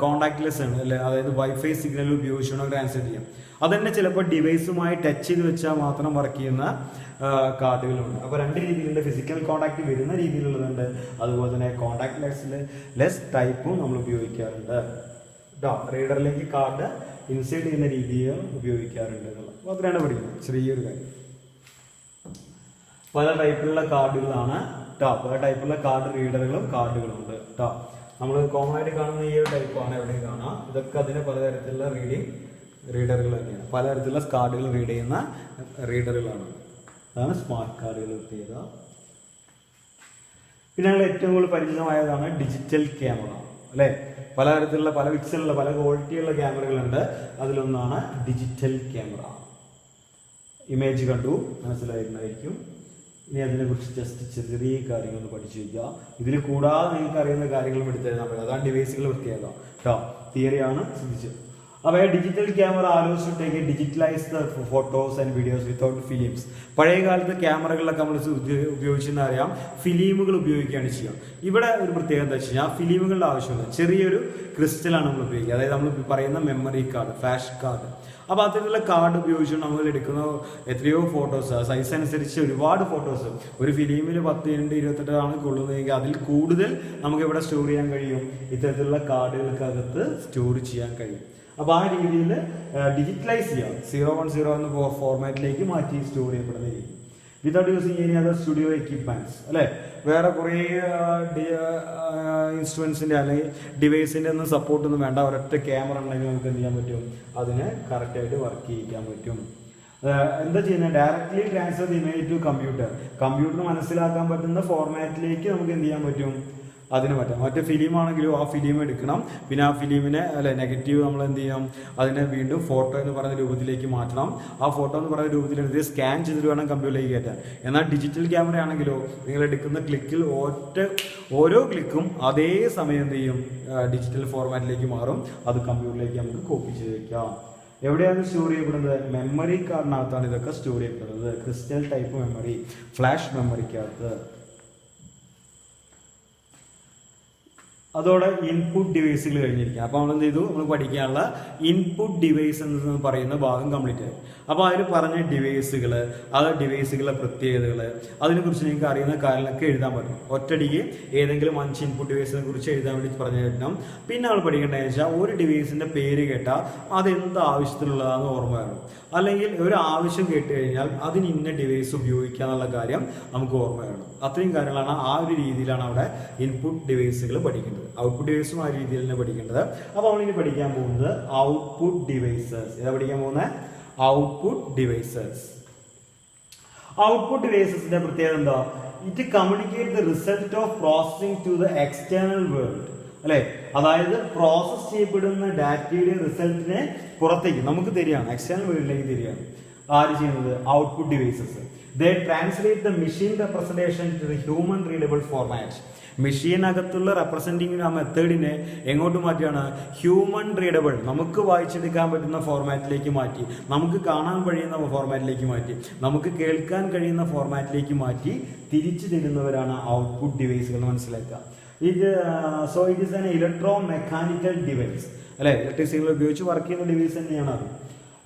കോണ്ടാക്ട്ലെസ് ആണ് അല്ലേ, അതായത് വൈഫൈ സിഗ്നൽ ഉപയോഗിച്ചുകൊണ്ട് ട്രാൻസ്ഫർ ചെയ്യാം. അതുതന്നെ ചിലപ്പോൾ ഡിവൈസുമായി ടച്ച് ചെയ്ത് വെച്ചാൽ മാത്രം വർക്ക് ചെയ്യുന്ന കാർഡുകളുണ്ട്. അപ്പോൾ രണ്ട് രീതിയിലുണ്ട്. ഫിസിക്കൽ കോണ്ടാക്ട് വരുന്ന രീതിയിലുള്ളതുണ്ട്, അതുപോലെ തന്നെ കോണ്ടാക്ട് ലെസ് ടൈപ്പും നമ്മൾ ഉപയോഗിക്കാറുണ്ട്. റീഡറിലേക്ക് കാർഡ് ഇൻസേർട്ട് ചെയ്യുന്ന രീതിയും ഉപയോഗിക്കാറുണ്ട് എന്നുള്ളത് മാത്രമാണ് പഠിക്കുന്നത്. ചെറിയൊരു കാര്യം. പല ടൈപ്പിലുള്ള കാർഡുകളാണ് പല ടൈപ്പുള്ള കാർഡ് റീഡറുകളും കാർഡുകളുണ്ട് നമ്മൾ കോമൺ ആയിട്ട് കാണുന്ന ഈ ഒരു ടൈപ്പാണ് എവിടെയും കാണാം. ഇതൊക്കെ അതിന് പലതരത്തിലുള്ള റീഡറുകൾ തന്നെയാണ്. പലതരത്തിലുള്ള കാർഡുകൾ റീഡ് ചെയ്യുന്ന റീഡറുകളാണ്. അതാണ് സ്മാർട്ട് കാർഡുകൾ പ്രത്യേകത. പിന്നെ ഞങ്ങൾ ഏറ്റവും കൂടുതൽ പരിചിതമായതാണ് ഡിജിറ്റൽ ക്യാമറ അല്ലേ. പലതരത്തിലുള്ള പല പിക്സലുള്ള പല ക്വാളിറ്റിയുള്ള ക്യാമറകളുണ്ട്. അതിലൊന്നാണ് ഡിജിറ്റൽ ക്യാമറ. ഇമേജ് കണ്ടു മനസ്സിലായിരുന്നായിരിക്കും. ഇനി അതിനെക്കുറിച്ച് ജസ്റ്റ് ചെറിയ കാര്യങ്ങളൊന്ന് പഠിച്ചു വയ്ക്കുക. ഇതിൽ കൂടാതെ നിങ്ങൾക്ക് അറിയുന്ന കാര്യങ്ങളും എടുത്തെഴുതാൻ പറ്റും. അതാണ് ഡിവൈസുകൾ പ്രത്യേകത തിയറിയാണ് ശ്രദ്ധിച്ചത്. അപ്പോൾ ഡിജിറ്റൽ ക്യാമറ ആലോചിച്ച് take digitalise the photos and videos without films. പഴയ കാലത്ത് ക്യാമറകളിലൊക്കെ നമ്മൾ ഉപയോഗിച്ചെന്ന് അറിയാം, ഫിലിമുകൾ ഉപയോഗിക്കുകയാണ് ചെയ്യുക. ഇവിടെ ഒരു പ്രത്യേകത എന്താ വെച്ച് കഴിഞ്ഞാൽ ഫിലിമുകളുടെ ആവശ്യമില്ല, ചെറിയൊരു ക്രിസ്റ്റലാണ് നമ്മൾ ഉപയോഗിക്കുക. അതായത് നമ്മൾ പറയുന്ന മെമ്മറി കാർഡ്, ഫ്ലാഷ് കാർഡ്. അപ്പോൾ അത്തരത്തിലുള്ള കാർഡ് ഉപയോഗിച്ചുകൊണ്ട് നമ്മൾ എടുക്കുന്ന എത്രയോ ഫോട്ടോസ്, സൈസ് അനുസരിച്ച് ഒരുപാട് ഫോട്ടോസ്, ഒരു ഫിലിമിൽ 10 × 28 ആണ് കൊള്ളുന്നതെങ്കിൽ അതിൽ കൂടുതൽ നമുക്ക് ഇവിടെ സ്റ്റോർ ചെയ്യാൻ കഴിയും. ഇത്തരത്തിലുള്ള കാർഡുകൾക്കകത്ത് സ്റ്റോർ ചെയ്യാൻ കഴിയും. അപ്പോൾ ആ രീതിയിൽ ഡിജിറ്റലൈസ് ചെയ്യാം, 010 എന്ന ഫോർമാറ്റിലേക്ക് മാറ്റി സ്റ്റോർ ചെയ്യപ്പെടുന്ന രീതി. Without using any other studio equipments അല്ലേ. വേറെ കുറേ ഇൻസ്ട്രുമെന്റ്സിൻ്റെ അല്ലെങ്കിൽ ഡിവൈസിൻ്റെ ഒന്നും സപ്പോർട്ടൊന്നും വേണ്ട. ഒരൊറ്റ ക്യാമറ ഉണ്ടെങ്കിൽ നമുക്ക് എന്ത് ചെയ്യാൻ പറ്റും, അതിനെ കറക്റ്റായിട്ട് വർക്ക് ചെയ്യിക്കാൻ പറ്റും. എന്താ ചെയ്യുന്നത്? ഡയറക്റ്റ്ലി ട്രാൻസ്ഫർ ഇമേജ് ടു കമ്പ്യൂട്ടറിന് മനസ്സിലാക്കാൻ പറ്റുന്ന ഫോർമാറ്റിലേക്ക് നമുക്ക് എന്ത് ചെയ്യാൻ പറ്റും, അതിന് പറ്റാം. മറ്റേ ഫിലിമാണെങ്കിലും ആ ഫിലിം എടുക്കണം, പിന്നെ ആ ഫിലിമിനെ നെഗറ്റീവ് നമ്മൾ എന്ത് ചെയ്യണം, അതിനെ വീണ്ടും ഫോട്ടോ എന്ന് പറയുന്ന രൂപത്തിലേക്ക് മാറ്റണം. ആ ഫോട്ടോ എന്ന് പറയുന്ന രൂപത്തിലെടുത്ത് സ്കാൻ ചെയ്തിട്ട് വേണം കമ്പ്യൂട്ടറിലേക്ക് കയറ്റാൻ. എന്നാൽ ഡിജിറ്റൽ ക്യാമറ ആണെങ്കിലോ നിങ്ങൾ എടുക്കുന്ന ക്ലിക്കിൽ ഓരോ ക്ലിക്കും അതേ സമയം എന്ത് ചെയ്യും, ഡിജിറ്റൽ ഫോർമാറ്റിലേക്ക് മാറും. അത് കമ്പ്യൂട്ടറിലേക്ക് നമുക്ക് കോപ്പി ചെയ്ത് വെക്കാം. എവിടെയാണ് സ്റ്റോർ ചെയ്യപ്പെടുന്നത്? മെമ്മറി കാർഡിനകത്താണ് ഇതൊക്കെ സ്റ്റോർ ചെയ്യപ്പെടുന്നത്. ക്രിസ്റ്റൽ ടൈപ്പ് മെമ്മറി, ഫ്ലാഷ് മെമ്മറിക്കകത്ത്. അതോടെ ഇൻപുട്ട് ഡിവൈസുകൾ കഴിഞ്ഞിരിക്കുക. അപ്പോൾ നമ്മൾ എന്ത് ചെയ്തു, നമ്മൾ പഠിക്കാനുള്ള ഇൻപുട്ട് ഡിവൈസ് എന്ന് പറയുന്ന ഭാഗം കംപ്ലീറ്റ് ആയി. അപ്പോൾ അതിൽ പറഞ്ഞ ഡിവൈസുകൾ, അത് ഡിവൈസുകളുടെ പ്രത്യേകതകൾ, അതിനെക്കുറിച്ച് നിങ്ങൾക്ക് അറിയുന്ന കാര്യങ്ങളൊക്കെ എഴുതാൻ പറ്റണം. ഒറ്റടിക്ക് ഏതെങ്കിലും 5 ഇൻപുട്ട് ഡിവൈസിനെ കുറിച്ച് എഴുതാൻ വേണ്ടി പറഞ്ഞു തരണം. പിന്നെ നമ്മൾ പഠിക്കേണ്ടതെന്ന് വെച്ചാൽ ഒരു ഡിവൈസിൻ്റെ പേര് കേട്ടാൽ അതെന്ത് ആവശ്യത്തിനുള്ളതാണെന്ന് ഓർമ്മ വേണം. അല്ലെങ്കിൽ ഒരു ആവശ്യം കേട്ട് കഴിഞ്ഞാൽ അതിന് ഇന്ന ഡിവൈസ് ഉപയോഗിക്കുക എന്നുള്ള കാര്യം നമുക്ക് ഓർമ്മ വേണം. അത്രയും കാര്യങ്ങളാണ് ആ ഒരു രീതിയിലാണ് അവിടെ ഇൻപുട്ട് ഡിവൈസുകൾ പഠിക്കേണ്ടത്. ഔട്ട്പുട്ട് ഡിവൈസും ആ രീതിയിൽ തന്നെ പഠിക്കേണ്ടത്. അപ്പോൾ നമ്മളിനി പഠിക്കാൻ പോകുന്നത് ഔട്ട്പുട്ട് ഡിവൈസസ്. ഏതാ പഠിക്കാൻ പോകുന്നത്? Output devices. ഔട്ട്പുട്ട് ഡിവൈസസിന്റെ പ്രത്യേകത എന്താ? It communicate the result of processing to the external world അല്ലെ. അതായത് പ്രോസസ് ചെയ്യപ്പെടുന്ന ഡാറ്റയുടെ റിസൾട്ടിനെ പുറത്തേക്ക് നമുക്ക് തരികയാണ്, എക്സ്റ്റേണൽ വേൾഡിലേക്ക് തരികയാണ്. ആര് ചെയ്യുന്നത്? Output devices. They translate the machine representation to the human readable format. മെഷീനകത്തുള്ള റെപ്രസെന്റിങ് ആ മെത്തേഡിനെ എങ്ങോട്ട് മാറ്റിയാണ്? ഹ്യൂമൻ റീഡബിൾ, നമുക്ക് വായിച്ചെടുക്കാൻ പറ്റുന്ന ഫോർമാറ്റിലേക്ക് മാറ്റി, നമുക്ക് കാണാൻ കഴിയുന്ന ഫോർമാറ്റിലേക്ക് മാറ്റി, നമുക്ക് കേൾക്കാൻ കഴിയുന്ന ഫോർമാറ്റിലേക്ക് മാറ്റി തിരിച്ചു തരുന്നവരാണ് ഔട്ട്പുട്ട് ഡിവൈസുകൾ. മനസ്സിലാക്കുക. ഇത് so it is an electro mechanical device അല്ലെ. ഇലക്ട്രിക് സിഗ്നൽ ഉപയോഗിച്ച് വർക്ക് ചെയ്യുന്ന ഡിവൈസ് തന്നെയാണ് അത്.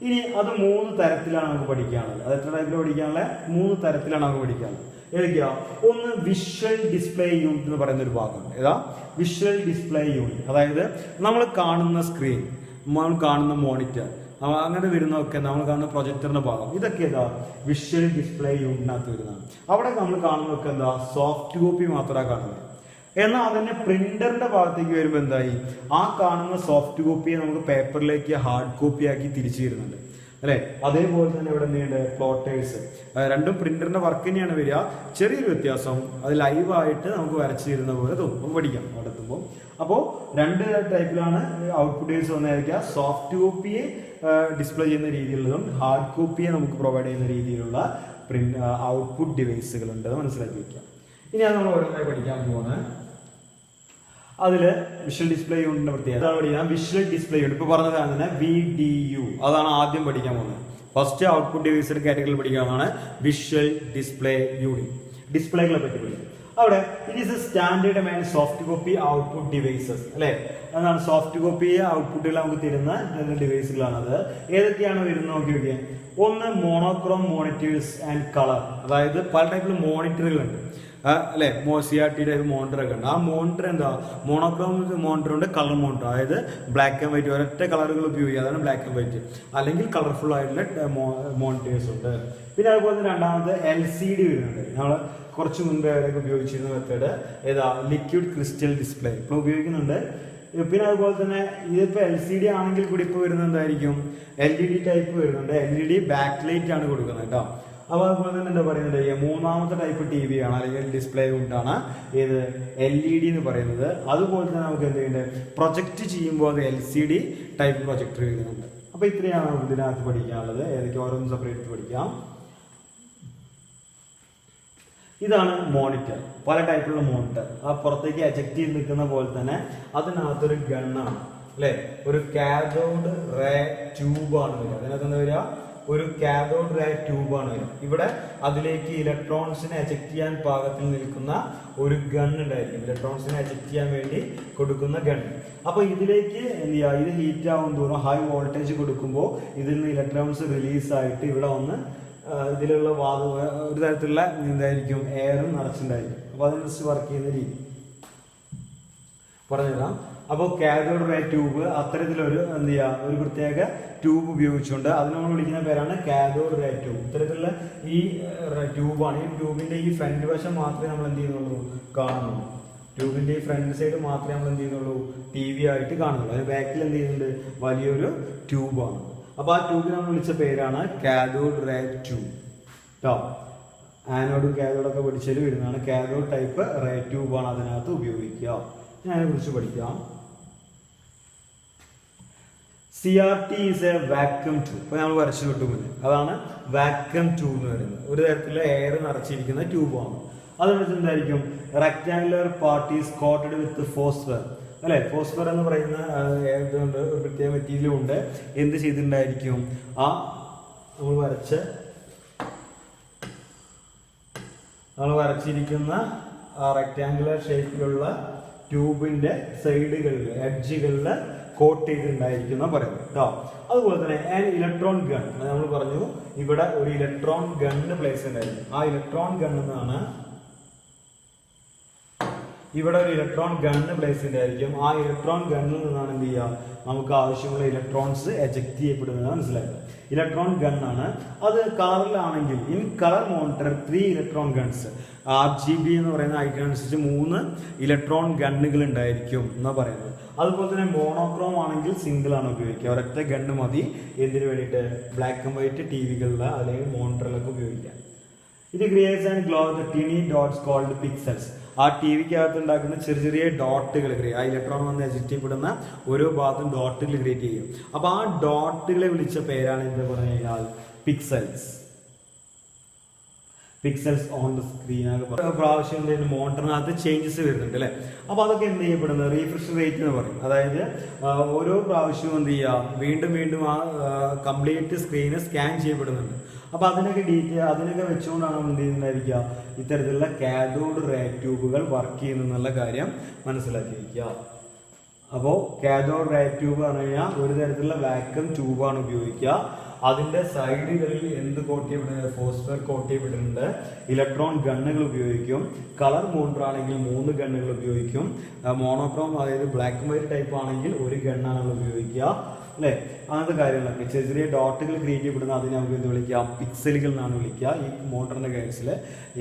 ഇനി അത് 3 തരത്തിലാണ് നമുക്ക് പഠിക്കാനുള്ളത്. അത് എത്ര ടൈപ്പിൽ പഠിക്കാനുള്ള? 3 തരത്തിലാണ് നമുക്ക് പഠിക്കാനുള്ളത്. ഏതൊക്കെയാ? ഒന്ന് വിഷ്വൽ ഡിസ്പ്ലേ യൂണിറ്റ് എന്ന് പറയുന്ന ഒരു ഭാഗം. ഏതാ? Visual display unit. അതായത് നമ്മൾ കാണുന്ന സ്ക്രീൻ, നമ്മൾ കാണുന്ന മോണിറ്റർ, അങ്ങനെ വരുന്നതൊക്കെ നമ്മൾ കാണുന്ന പ്രൊജക്ടറിന്റെ ഭാഗം, ഇതൊക്കെ ഏതാ? വിഷ്വൽ ഡിസ്പ്ലേ യൂണിറ്റിനകത്ത് വരുന്നതാണ്. അവിടെ നമ്മൾ കാണുന്നതൊക്കെ എന്താ? സോഫ്റ്റ് കോപ്പി മാത്രമാണ് കാണുന്നത്. എന്നാൽ അതിന്റെ പ്രിന്ററിന്റെ ഭാഗത്തേക്ക് വരുമ്പോൾ എന്തായി? ആ കാണുന്ന സോഫ്റ്റ് കോപ്പിയെ നമുക്ക് പേപ്പറിലേക്ക് ഹാർഡ് കോപ്പി ആക്കി തിരിച്ചു തരുന്നുണ്ട് അല്ലെ. അതേപോലെ തന്നെ ഇവിടെ എന്തുണ്ട്? പ്ലോട്ടേഴ്സ്. രണ്ടും പ്രിന്ററിന്റെ വർക്ക് തന്നെയാണ് വരിക, ചെറിയൊരു വ്യത്യാസം. അത് ലൈവായിട്ട് നമുക്ക് വരച്ചു തരുന്ന പോലെ തോന്നും, പഠിക്കാം അവിടെ എത്തുമ്പോൾ. അപ്പോൾ 2 ടൈപ്പിലാണ് ഔട്ട്പുട്ട് ഡിവൈസ് വന്നിരിക്കുക. സോഫ്റ്റ് കോപ്പിയെ ഡിസ്പ്ലേ ചെയ്യുന്ന രീതിയിലുള്ളതും ഹാർഡ് കോപ്പിയെ നമുക്ക് പ്രൊവൈഡ് ചെയ്യുന്ന രീതിയിലുള്ള ഔട്ട്പുട്ട് ഡിവൈസുകൾ ഉണ്ട്, മനസ്സിലാക്കി വയ്ക്കാം. ഇനി അത് നമ്മൾ ഓരോന്നായി പഠിക്കാൻ പോകുന്നത്. അതിൽ വിഷ്വൽ ഡിസ്പ്ലേ യൂണിറ്റിന്റെ പ്രത്യേകത പഠിക്കാം. വിഷ്വൽ ഡിസ്പ്ലേ യൂണിറ്റ് ഇപ്പൊ പറഞ്ഞതാണ് തന്നെ VDU, അതാണ് ആദ്യം പഠിക്കാൻ പോകുന്നത്. ഫസ്റ്റ് ഔട്ട്പുട്ട് ഡിവൈസിന്റെ കാറ്റഗറിയിൽ പഠിക്കാനാണ് വിഷ്വൽ ഡിസ്പ്ലേ യൂണിറ്റ്. ഡിസ്പ്ലേകളെ പറ്റി പഠിക്കും. അവിടെ it is A standard and soft copy output devices അല്ലെ. അതാണ് സോഫ്റ്റ് കോപ്പി ഔട്ട്പുട്ടുകൾ നമുക്ക് തരുന്ന ഡിവൈസുകളാണത്. ഏതൊക്കെയാണ് വരുന്നത് നോക്കി നോക്കിയാൽ. ഒന്ന് മോണോക്രോം മോണിറ്റേഴ്സ് ആൻഡ് കളർ. അതായത് പല ടൈപ്പിൽ മോണിറ്ററുകളുണ്ട് അല്ലെ. CRT ടൈപ്പ് മോണിറ്റർ ഒക്കെ ഉണ്ട്. ആ മോണിറ്റർ എന്താ? മോണോക്രോം മോണിറ്റർ ഉണ്ട്, കളർ മോണിറ്റർ. അതായത് ബ്ലാക്ക് ആൻഡ് വൈറ്റ്, ഒരൊറ്റ കളറുകൾ ഉപയോഗിക്കുക, അതാണ് ബ്ലാക്ക് ആൻഡ് വൈറ്റ്. അല്ലെങ്കിൽ കളർഫുൾ ആയിട്ടുള്ള മോണിറ്റേഴ്സ് ഉണ്ട്. പിന്നെ അതുപോലെ തന്നെ രണ്ടാമത് LCD വരുന്നുണ്ട്. നമ്മൾ കുറച്ച് മുൻപേ അവരൊക്കെ ഉപയോഗിച്ചിരുന്ന മെത്തേഡ് ഏതാ? ലിക്വിഡ് ക്രിസ്റ്റൽ ഡിസ്പ്ലേ ഇപ്പോൾ ഉപയോഗിക്കുന്നുണ്ട്. പിന്നെ അതുപോലെ തന്നെ ഇതിപ്പോൾ LCD ആണെങ്കിൽ കൂടി ഇപ്പോൾ വരുന്നത് എന്തായിരിക്കും? LED ടൈപ്പ് വരുന്നുണ്ട്. LED ബാക്ക് ലൈറ്റ് ആണ് കൊടുക്കുന്നത് കേട്ടോ. അപ്പോൾ അതുപോലെ തന്നെ എന്താ പറയുന്നത്? 3ാമത്തെ ടൈപ്പ് TV ആണ്, അല്ലെങ്കിൽ ഡിസ്പ്ലേ യൂണിറ്റാണ് ഏത്? LED എന്ന് പറയുന്നത്. അതുപോലെ തന്നെ നമുക്ക് എന്ത് ചെയ്യുന്നുണ്ട്? പ്രൊജക്റ്റ് ചെയ്യുമ്പോൾ അത് LCD ടൈപ്പ് പ്രൊജക്ടർ വരുന്നുണ്ട്. അപ്പോൾ ഇത്രയാണ് നമുക്ക് ഇതിനകത്ത് പഠിക്കാനുള്ളത്. ഏതൊക്കെ ഓരോന്നും സെപ്പറേറ്റ് പഠിക്കാം. ഇതാണ് മോണിറ്റർ. പല ടൈപ്പിലുള്ള മോണിറ്റർ. ആ പുറത്തേക്ക് എജക്ട് ചെയ്ത് നിൽക്കുന്ന പോലെ തന്നെ അതിനകത്തൊരു ഗണ്ണാണ് അല്ലെ. ഒരു കാഥോഡ് റേ ട്യൂബാണ് വരിക. അതിനകത്ത് എന്താ വരിക? ഒരു കാഥോഡ് റേ ട്യൂബാണ് വരിക. ഇവിടെ അതിലേക്ക് ഇലക്ട്രോൺസിനെ എജക്ട് ചെയ്യാൻ പാകത്തിൽ നിൽക്കുന്ന ഒരു ഗൺ ഉണ്ടായിരിക്കും. ഇലക്ട്രോൺസിനെ എജക്ട് ചെയ്യാൻ വേണ്ടി കൊടുക്കുന്ന ഗൺ. അപ്പൊ ഇതിലേക്ക് എന്ത് ചെയ്യുക? ഇത് ഹീറ്റ് ആവും തോറും ഹൈ വോൾട്ടേജ് കൊടുക്കുമ്പോൾ ഇതിൽ നിന്ന് ഇലക്ട്രോൺസ് റിലീസായിട്ട് ഇവിടെ വന്ന് ഇതിലുള്ള ഒരു തരത്തിലുള്ള എന്തായിരിക്കും? എയറും നിറച്ചിട്ടുണ്ടായിരിക്കും. അപ്പൊ അതിനനുസരിച്ച് വർക്ക് ചെയ്യുന്ന രീതി പറഞ്ഞുതരാം. അപ്പോൾ കാഥോഡ് റേ ട്യൂബ് അത്തരത്തിലൊരു എന്ത് ചെയ്യുക? ഒരു പ്രത്യേക ട്യൂബ് ഉപയോഗിച്ചുകൊണ്ട് അതിന് നമ്മൾ വിളിക്കുന്ന പേരാണ് കാഥോഡ് റേ ട്യൂബ്. ഇത്തരത്തിലുള്ള ഈ ട്യൂബാണ്. ഈ ട്യൂബിന്റെ ഈ ഫ്രണ്ട് വശം മാത്രമേ നമ്മൾ എന്ത് ചെയ്യുന്നുള്ളൂ? കാണുന്നുള്ളൂ. ട്യൂബിന്റെ ഈ ഫ്രണ്ട് സൈഡ് മാത്രമേ നമ്മൾ എന്ത് ചെയ്യുന്നുള്ളൂ? TV ആയിട്ട് കാണുന്നുള്ളൂ. അതിന് ബാക്കിൽ എന്ത് ചെയ്യുന്നുണ്ട്? വലിയൊരു ട്യൂബാണ്. അപ്പൊ ആ ട്യൂബിനെ നമ്മൾ വിളിച്ച പേരാണ് കാഥോഡ് റേ ട്യൂബ് കേട്ടോ. ആനോഡും കാഥോഡൊക്കെ പഠിച്ചാൽ വരുന്നതാണ്. കാഥോഡ് ടൈപ്പ് റേ ട്യൂബാണ് അതിനകത്ത് ഉപയോഗിക്കുക. ഞാൻ അതിനെ കുറിച്ച് പഠിക്കാം. CRT is A vacuum tube. ഇപ്പൊ നമ്മൾ വരച്ചു വിട്ടു മുന്നേ, അതാണ് വാക്യൂം ട്യൂബ് എന്ന് പറയുന്നത്. ഒരു തരത്തിലുള്ള എയർ നിറച്ചിരിക്കുന്ന ട്യൂബാണ്. അതുകൊണ്ട് എന്തായിരിക്കും? Rectangular part is quoted with phosphor അല്ലെ. ഫോസ്ഫർ എന്ന് പറയുന്ന ഏതുകൊണ്ട് ഒരു പ്രത്യേക മെറ്റീരിയലും ഉണ്ട്. എന്ത് ചെയ്തിട്ടുണ്ടായിരിക്കും? ആ നമ്മൾ വരച്ചിരിക്കുന്ന ആ റെക്ടാങ്കുലർ ഷേപ്പിലുള്ള ട്യൂബിന്റെ സൈഡുകളിൽ എഡ്ജുകളിൽ കോട്ട് ചെയ്തിട്ടുണ്ടായിരിക്കുന്ന പറയുന്നത് കേട്ടോ. അതുപോലെ തന്നെ ഇലക്ട്രോൺ ഗൺ നമ്മൾ പറഞ്ഞു. ഇവിടെ ഒരു ഇലക്ട്രോൺ ഗണ്ണ് പ്ലേസ് ഉണ്ടായിരിക്കും. ആ ഇലക്ട്രോൺ ഗൺ എന്നാണ് ഇവിടെ ഒരു ഇലക്ട്രോൺ ഗണ്ണ് പ്ലേസ് ഉണ്ടായിരിക്കും. ആ ഇലക്ട്രോൺ ഗണ്ണിൽ നിന്നാണ് എന്ത് ചെയ്യുക? നമുക്ക് ആവശ്യമുള്ള ഇലക്ട്രോൺസ് എജക്ട് ചെയ്യപ്പെടുന്നത് മനസ്സിലാക്കുക. ഇലക്ട്രോൺ ഗണ്ണാണ് അത്. കളറിലാണെങ്കിൽ in colour monitor 3 electron guns. RGB എന്ന് പറയുന്ന ഐക്കണനുസരിച്ച് 3 ഇലക്ട്രോൺ ഗണ്ണുകൾ ഉണ്ടായിരിക്കും എന്നാ പറയുന്നത്. അതുപോലെ തന്നെ മോണോക്രോം ആണെങ്കിൽ സിംഗിൾ ആണ് ഉപയോഗിക്കുക. ഒരൊറ്റ ഗണ്ണ് മതി. എന്തിനു വേണ്ടിയിട്ട്? ബ്ലാക്ക് ആൻഡ് വൈറ്റ് TVകളിൽ അല്ലെങ്കിൽ മോണിറ്ററിലൊക്കെ ഉപയോഗിക്കാം. ഇത് creates and glow the tiny dots called pixels. ആ ടി വിക്കകത്ത് ഉണ്ടാക്കുന്ന ചെറിയ ചെറിയ ഡോട്ടുകൾ ആ ഇലക്ട്രോൺ വന്ന് എജിറ്റ് ചെയ്യപ്പെടുന്ന ഓരോ ഭാഗത്തും ഡോട്ടുകൾ ക്രിയേറ്റ് ചെയ്യും. അപ്പൊ ആ ഡോട്ടുകളെ വിളിച്ച പേരാണ് എന്ത് പറഞ്ഞു കഴിഞ്ഞാൽ pixels. Pixels on the screen പ്രാവശ്യം മോണിറ്ററിനകത്ത് ചേഞ്ചസ് വരുന്നുണ്ട് അല്ലേ. അപ്പോൾ അതൊക്കെ എന്ത് ചെയ്യപ്പെടുന്നത് റീഫ്രഷ് റേറ്റ് എന്ന് പറയും. അതായത് ഓരോ പ്രാവശ്യവും എന്ത് ചെയ്യുക വീണ്ടും വീണ്ടും ആ കംപ്ലീറ്റ് സ്ക്രീന് സ്കാൻ ചെയ്യപ്പെടുന്നുണ്ട്. അപ്പോൾ അതിനൊക്കെ അതിനൊക്കെ വെച്ചുകൊണ്ടാണ് എന്ത് ചെയ്യുന്നതായിരിക്കുക ഇത്തരത്തിലുള്ള കാഥോഡ് റേ ട്യൂബുകൾ വർക്ക് ചെയ്യുന്നുള്ള കാര്യം മനസ്സിലാക്കി വയ്ക്കുക. അപ്പോൾ കാഥോഡ് റേ ട്യൂബ് പറഞ്ഞു കഴിഞ്ഞാൽ ഒരു തരത്തിലുള്ള വാക്വം ട്യൂബാണ് ഉപയോഗിക്കുക. അതിന്റെ സൈഡുകളിൽ എന്ത് കോട്ട് ചെയ്യപ്പെടുന്നത് ഫോസ്ഫർ കോട്ട് ചെയ്യപ്പെട്ടിട്ടുണ്ട്. ഇലക്ട്രോൺ ഗണ്ണുകൾ ഉപയോഗിക്കും. കളർ മോണിറ്റർ ആണെങ്കിൽ 3 ഗണ്ണുകൾ ഉപയോഗിക്കും. മോണോക്രോം അതായത് ബ്ലാക്ക് ആൻഡ് വൈറ്റ് ടൈപ്പ് ആണെങ്കിൽ 1 ഗണ്ണാണ് ഉപയോഗിക്കുക അല്ലേ. അങ്ങനത്തെ കാര്യങ്ങളൊക്കെ ചെറിയ ചെറിയ ഡോട്ടുകൾ ക്രിയേറ്റ് ചെയ്യപ്പെടുന്ന അതിനെ നമുക്ക് എന്ത് വിളിക്കാം പിക്സലുകൾ എന്നാണ് വിളിക്കുക. ഈ മോട്ടറിന്റെ കേസിൽ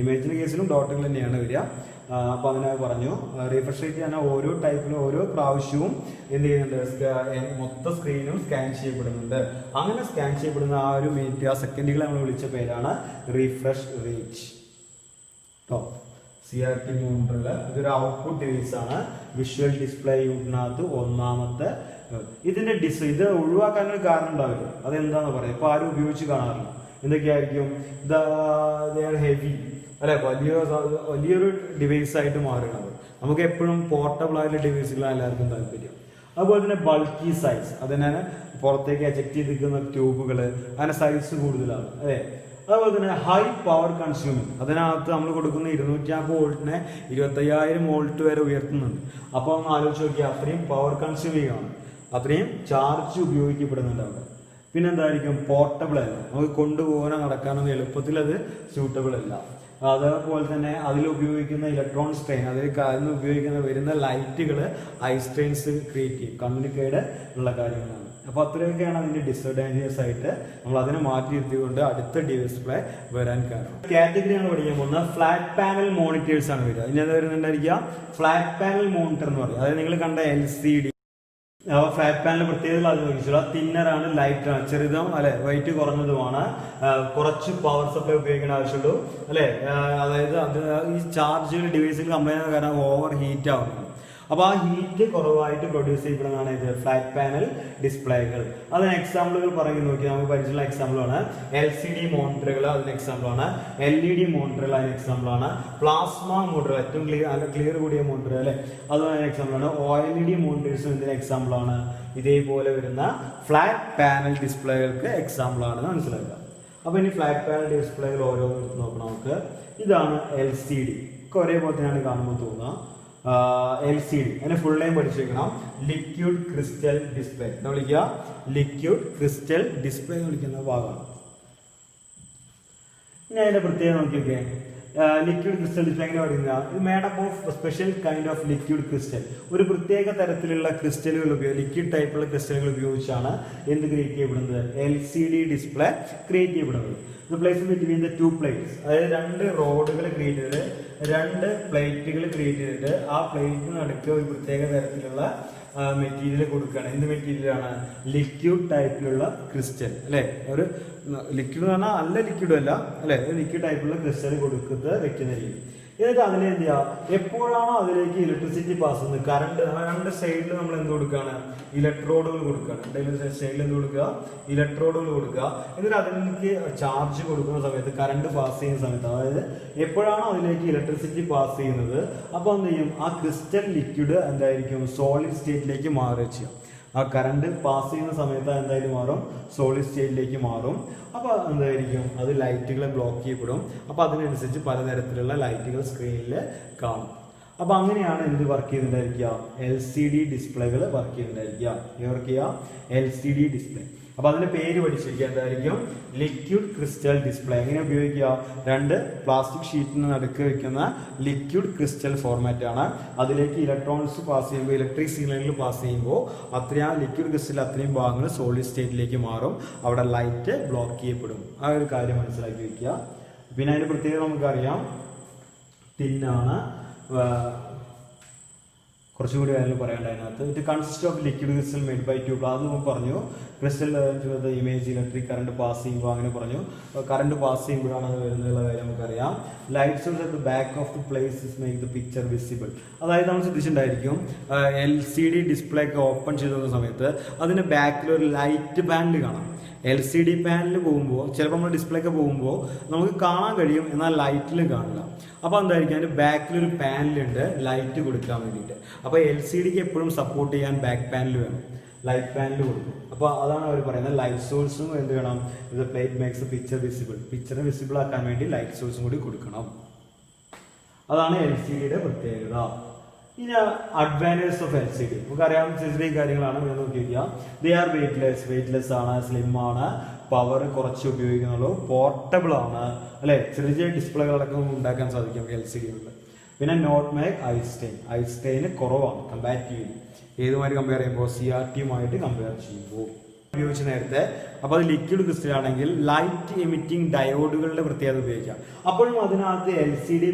ഇമേജിന്റെ കേസിലും ഡോട്ടുകൾ തന്നെയാണ് വരിക. അപ്പോൾ അങ്ങനെ പറഞ്ഞു. റീഫ്രഷ് റേറ്റ് തന്നെ ഓരോ ടൈപ്പിലും ഓരോ പ്രാവശ്യവും എന്ത് ചെയ്യുന്നുണ്ട് മൊത്തം സ്ക്രീനും സ്കാൻ ചെയ്യപ്പെടുന്നുണ്ട്. അങ്ങനെ സ്കാൻ ചെയ്യപ്പെടുന്ന ആ ഒരു മിനിറ്റ് ആ സെക്കൻഡുകളെ നമ്മൾ വിളിച്ച പേരാണ് റീഫ്രഷ് റേറ്റ്. CRT മോണിറ്ററിൽ ഇതൊരു ഔട്ട്പുട്ട് ഡിവൈസ് ആണ്. വിഷ്വൽ ഡിസ്പ്ലേ യൂണിറ്റിനകത്ത് ഒന്നാമത്തെ ഇതിന്റെ ഇത് ഒഴിവാക്കാനൊരു കാരണം ഉണ്ടാവില്ല. അതെന്താന്ന് പറയാം. ഇപ്പൊ ആരും ഉപയോഗിച്ച് കാണാറില്ല. എന്തൊക്കെയായിരിക്കും ഹെവി അല്ലെ വലിയൊരു ഡിവൈസ് ആയിട്ട് മാറുന്നത്. നമുക്ക് എപ്പോഴും പോർട്ടബിൾ ആയിട്ടുള്ള ഡിവൈസുകളാണ് എല്ലാവർക്കും താല്പര്യം. അതുപോലെ തന്നെ ബൾക്കി സൈസ് അതിനെ പുറത്തേക്ക് എജക്ട് ചെയ്തിരിക്കുന്ന ട്യൂബുകൾ അതിന്റെ സൈസ് കൂടുതലാണ് അല്ലേ. അതുപോലെ തന്നെ ഹൈ പവർ കൺസ്യൂമിങ് അതിനകത്ത് നമ്മൾ കൊടുക്കുന്ന 250 വോൾട്ടിനെ 25,000 വോൾട്ട് വരെ ഉയർത്തുന്നുണ്ട്. അപ്പോൾ ഒന്ന് ആലോചിച്ച് നോക്കിയാൽ അത്രയും പവർ കൺസ്യൂമിങ് ആണ്, അത്രയും ചാർജ് ഉപയോഗിക്കപ്പെടുന്നുണ്ട് അവിടെ. പിന്നെ എന്തായിരിക്കും പോർട്ടബിൾ അല്ല, നമുക്ക് കൊണ്ടുപോകാനോ നടക്കാനോ എളുപ്പത്തിൽ അത് സ്യൂട്ടബിൾ അല്ല. അതേപോലെ തന്നെ അതിൽ ഉപയോഗിക്കുന്ന ഇലക്ട്രോൺ സ്ട്രെയിൻ അതിൽ ഉപയോഗിക്കുന്ന വരുന്ന ലൈറ്റുകൾ ഐ സ്ട്രെയിൻസ് ക്രിയേറ്റ് ചെയ്യും, കണ്ണിന് കേട് ഉള്ള കാര്യങ്ങളാണ്. അപ്പോൾ അത്രയൊക്കെയാണ് അതിന്റെ ഡിസഡ്വാൻറ്റേജസ് ആയിട്ട് നമ്മൾ അതിനെ മാറ്റി നിർത്തിക്കൊണ്ട് അടുത്ത ഡിസ്പ്ലേ വരാൻ കാരണം. കാറ്റഗറിയാണ് പഠിക്കാൻ പോകുന്നത് ഫ്ലാറ്റ് പാനൽ മോണിറ്റേഴ്സ് ആണ് വരിക. ഇനി അത് വരുന്നുണ്ടായിരിക്കുക ഫ്ലാറ്റ് പാനൽ മോണിറ്റർ എന്ന് പറയും. അതായത് നിങ്ങൾ കണ്ട LCD ഫ്ലാറ്റ് പാനൽ പ്രത്യേകത അത് നോക്കിച്ചുള്ള തിന്നറാണ്, ലൈറ്റാണ്, ചെറുതും അല്ലെ വെയിറ്റ് കുറഞ്ഞതുമാണ്, കുറച്ച് പവർ സപ്ലൈ ഉപയോഗിക്കേണ്ട ആവശ്യമുള്ളൂ അല്ലെ. അതായത് അത് ഈ ചാർജ് ഡിവൈസിൽ കമ്പനി കാരണം ഓവർ ഹീറ്റ് ആവുന്നു. അപ്പോൾ ആ ഹീറ്റ് കുറവായിട്ട് പ്രൊഡ്യൂസ് ചെയ്യപ്പെടുന്നതാണ് ഇത് ഫ്ലാറ്റ് പാനൽ ഡിസ്പ്ലേകൾ. അതിന് എക്സാമ്പിളുകൾ പറയുന്നത് നോക്കി നമുക്ക് പരിചയമുള്ള എക്സാമ്പിളാണ് LCD മോണിറ്ററുകൾ, അതിന് എക്സാമ്പിളാണ് LED മോണിറ്ററുകൾ, അതിന് എക്സാമ്പിളാണ് പ്ലാസ്മ മോണിറ്റർ, ഏറ്റവും ക്ലിയർ കൂടിയ മോണിറ്റർ അല്ലെ, അതും അതിന് എക്സാമ്പിളാണ്. OLED മോണിറ്റേഴ്സും ഇതിന് എക്സാമ്പിളാണ്. ഇതേപോലെ വരുന്ന ഫ്ലാറ്റ് പാനൽ ഡിസ്പ്ലേകൾക്ക് എക്സാമ്പിളാണെന്ന് മനസ്സിലാക്കുക. അപ്പോൾ ഇനി ഫ്ലാറ്റ് പാനൽ ഡിസ്പ്ലേകൾ ഓരോന്നും നോക്കണം നമുക്ക്. ഇതാണ് LCD, ഒക്കെ ഒരേപോലെ തന്നെയാണ് കാണുമ്പോൾ തോന്നുക. LCD അതിന്റെ ഫുൾ നെയിം പഠിച്ചു വെക്കണം. ലിക്വിഡ് ക്രിസ്റ്റൽ ഡിസ്പ്ലേ എന്ന് വിളിക്കുക. ലിക്വിഡ് ക്രിസ്റ്റൽ ഡിസ്പ്ലേ എന്ന് വിളിക്കുന്ന ഭാഗമാണ്. ഇനി അതിന്റെ പ്രത്യേകത നോക്കിയൊക്കെ ലിക്വിഡ് ക്രിസ്റ്റൽ ഡിസ്പ്ലേ എങ്ങനെ പറയുന്നത്, ഇത് made up of special kind of liquid crystal. ഒരു പ്രത്യേക തരത്തിലുള്ള ക്രിസ്റ്റലുകൾ ലിക്വിഡ് ടൈപ്പുള്ള ക്രിസ്റ്റലുകൾ ഉപയോഗിച്ചാണ് എന്ത് ക്രിയേറ്റ് ചെയ്യപ്പെടുന്നത് LCD ഡിസ്പ്ലേ ക്രിയേറ്റ് ചെയ്യപ്പെടുന്നത്. ഇത് പ്ലേസ് ബിറ്റ്വീൻ ദ 2 പ്ലേറ്റ്സ്, അതായത് 2 റോഡുകൾ ക്രിയേറ്റ് ചെയ്തിട്ട് 2 പ്ലേറ്റുകൾ ക്രിയേറ്റ് ചെയ്തിട്ട് ആ പ്ലേറ്റിന് നടുക്ക് ഒരു പ്രത്യേക തരത്തിലുള്ള മെറ്റീരിയൽ കൊടുക്കുകയാണ്. എന്ത് മെറ്റീരിയലാണ്? ലിക്വിഡ് ടൈപ്പിലുള്ള ക്രിസ്റ്റൽ അല്ലെ. ഒരു ലിക്വിഡ് എന്ന് പറഞ്ഞാൽ നല്ല ലിക്വിഡും അല്ല അല്ലെ, ഒരു ലിക്വിഡ് ടൈപ്പിലുള്ള ക്രിസ്റ്റൽ കൊടുക്കുന്നത് വെക്കുന്ന രീതി. എന്നിട്ട് അതിനെ എന്ത് ചെയ്യുക, എപ്പോഴാണോ അതിലേക്ക് ഇലക്ട്രിസിറ്റി പാസ് ചെയ്യുന്നത് കറണ്ട് 2 സൈഡിൽ നമ്മൾ എന്ത് കൊടുക്കുകയാണ് ഇലക്ട്രോഡുകൾ കൊടുക്കുകയാണ്. സൈഡിൽ എന്ത് കൊടുക്കുക ഇലക്ട്രോഡുകൾ കൊടുക്കുക. എന്നിട്ട് അതിലേക്ക് ചാർജ് കൊടുക്കുന്ന സമയത്ത് കറണ്ട് പാസ് ചെയ്യുന്ന സമയത്ത്, അതായത് എപ്പോഴാണോ അതിലേക്ക് ഇലക്ട്രിസിറ്റി പാസ് ചെയ്യുന്നത് അപ്പോൾ എന്ത് ചെയ്യും ആ ക്രിസ്റ്റൽ ലിക്വിഡ് എന്തായിരിക്കും സോളിഡ് സ്റ്റേറ്റിലേക്ക് മാറുക ചെയ്യും. ആ കറണ്ട് പാസ് ചെയ്യുന്ന സമയത്ത് എന്തായാലും മാറും സോളിഡ് സ്റ്റേറ്റിലേക്ക് മാറും. അപ്പോൾ എന്തായിരിക്കും അത് ലൈറ്റുകളെ ബ്ലോക്ക് ചെയ്യപ്പെടും. അപ്പോൾ അതിനനുസരിച്ച് പലതരത്തിലുള്ള ലൈറ്റുകൾ സ്ക്രീനിൽ കാണും. അപ്പോൾ അങ്ങനെയാണ് എന്ത് വർക്ക് ചെയ്യുന്നുണ്ടായിരിക്കുക LCD ഡിസ്പ്ലേകൾ വർക്ക് ചെയ്യുന്നുണ്ടായിരിക്കുക. വർക്ക് ചെയ്യുക LCD ഡിസ്പ്ലേ. അപ്പോൾ അതിന്റെ പേര് പഠിച്ചിരിക്കുക എന്തായിരിക്കും ലിക്വിഡ് ക്രിസ്റ്റൽ ഡിസ്പ്ലേ. എങ്ങനെ ഉപയോഗിക്കുക, 2 പ്ലാസ്റ്റിക് ഷീറ്റിന് നടുക്ക് വെക്കുന്ന ലിക്വിഡ് ക്രിസ്റ്റൽ ഫോർമാറ്റ് ആണ്. അതിലേക്ക് ഇലക്ട്രോൺസ് പാസ് ചെയ്യുമ്പോൾ ഇലക്ട്രിക് സിഗ്നലുകൾ പാസ് ചെയ്യുമ്പോൾ അത്രയും ലിക്വിഡ് ക്രിസ്റ്റൽ അത്രയും ഭാഗങ്ങൾ സോളിഡ് സ്റ്റേറ്റിലേക്ക് മാറും. അവിടെ ലൈറ്റ് ബ്ലോക്ക് ചെയ്യപ്പെടും. ആ ഒരു കാര്യം മനസ്സിലാക്കി വെക്കുക. പിന്നെ അതിന്റെ പ്രത്യേകത നമുക്കറിയാം, തിന്നാണ്, കുറച്ചുകൂടി കാര്യങ്ങൾ പറയേണ്ട അതിനകത്ത്. It consist of liquid crystal made by tube. അത് നമ്മൾ പറഞ്ഞു. Crystal image electric current pass ചെയ്യുമ്പോൾ അങ്ങനെ പറഞ്ഞു. കറണ്ട് പാസ് ചെയ്യുമ്പോഴാണ് അത് വരുന്നുള്ള കാര്യം നമുക്കറിയാം. Light source at the back of the place make the picture visible. അതായത് നമ്മൾ ശ്രദ്ധിച്ചിട്ടുണ്ടായിരിക്കും LCD ഡിസ്പ്ലേ ഒക്കെ ഓപ്പൺ ചെയ്ത സമയത്ത് അതിൻ്റെ ബാക്കിൽ ഒരു ലൈറ്റ് പാനൽ കാണാം. LCD പാനൽ പോകുമ്പോൾ ചിലപ്പോൾ നമ്മൾ ഡിസ്പ്ലേ ഒക്കെ പോകുമ്പോൾ നമുക്ക് കാണാൻ കഴിയും, എന്നാൽ ലൈറ്റിൽ കാണില്ല. അപ്പോൾ എന്തായിരിക്കും, അതിൻ്റെ ബാക്കിലൊരു പാനലുണ്ട് ലൈറ്റ് കൊടുക്കാൻ വേണ്ടിയിട്ട്. അപ്പോൾ LCDക്ക് എപ്പോഴും സപ്പോർട്ട് ചെയ്യാൻ ബാക്ക് പാനൽ വേണം, ലൈറ്റ് പാനൽ കൊടുക്കും. അപ്പോൾ അതാണ് അവർ പറയുന്നത്. ലൈറ്റ് സോഴ്സും എന്ത് വേണം, ഇത് പ്ലേറ്റ് മേക്സ് പിക്ചർ വിസിബിൾ. പിക്ചറിനെ വിസിബിൾ ആക്കാൻ വേണ്ടി ലൈറ്റ് സോഴ്സും കൂടി കൊടുക്കണം. അതാണ് LCDയുടെ പ്രത്യേകത. ഇനി അഡ്വാൻറ്റേജസ് ഓഫ് LCD നമുക്കറിയാം. ചെറിയ കാര്യങ്ങളാണ് ഇവിടെ നോക്കി വയ്ക്കുക. ദേ ആർ വെയിറ്റ്ലെസ് ആണ്, സ്ലിം ആണ്, പവർ കുറച്ച് ഉപയോഗിക്കുന്നുള്ളൂ, പോർട്ടബിൾ ആണ് അല്ലെ. ചെറിയ ചെറിയ ഡിസ്പ്ലേകളടക്കം ഉണ്ടാക്കാൻ സാധിക്കും LCD കൊണ്ട്. പിന്നെ നോട്ട് മേക്ക് ഐസ്റ്റൈന് കുറവാണ് കമ്പാരിറ്റീവ്ലി. ഏതുമായിട്ട് കമ്പയർ ചെയ്യുമ്പോൾ CRTയുമായിട്ട് കമ്പയർ ചെയ്യുമ്പോൾ ഉപയോഗിച്ച് നേരത്തെ. അപ്പോൾ അത് ലിക്വിഡ് ക്രിസ്റ്റൽ ആണെങ്കിൽ ലൈറ്റ് എമിറ്റിംഗ് ഡയോഡുകളുടെ പ്രത്യേകത ഉപയോഗിക്കാം. അപ്പോഴും അതിനകത്ത് LCD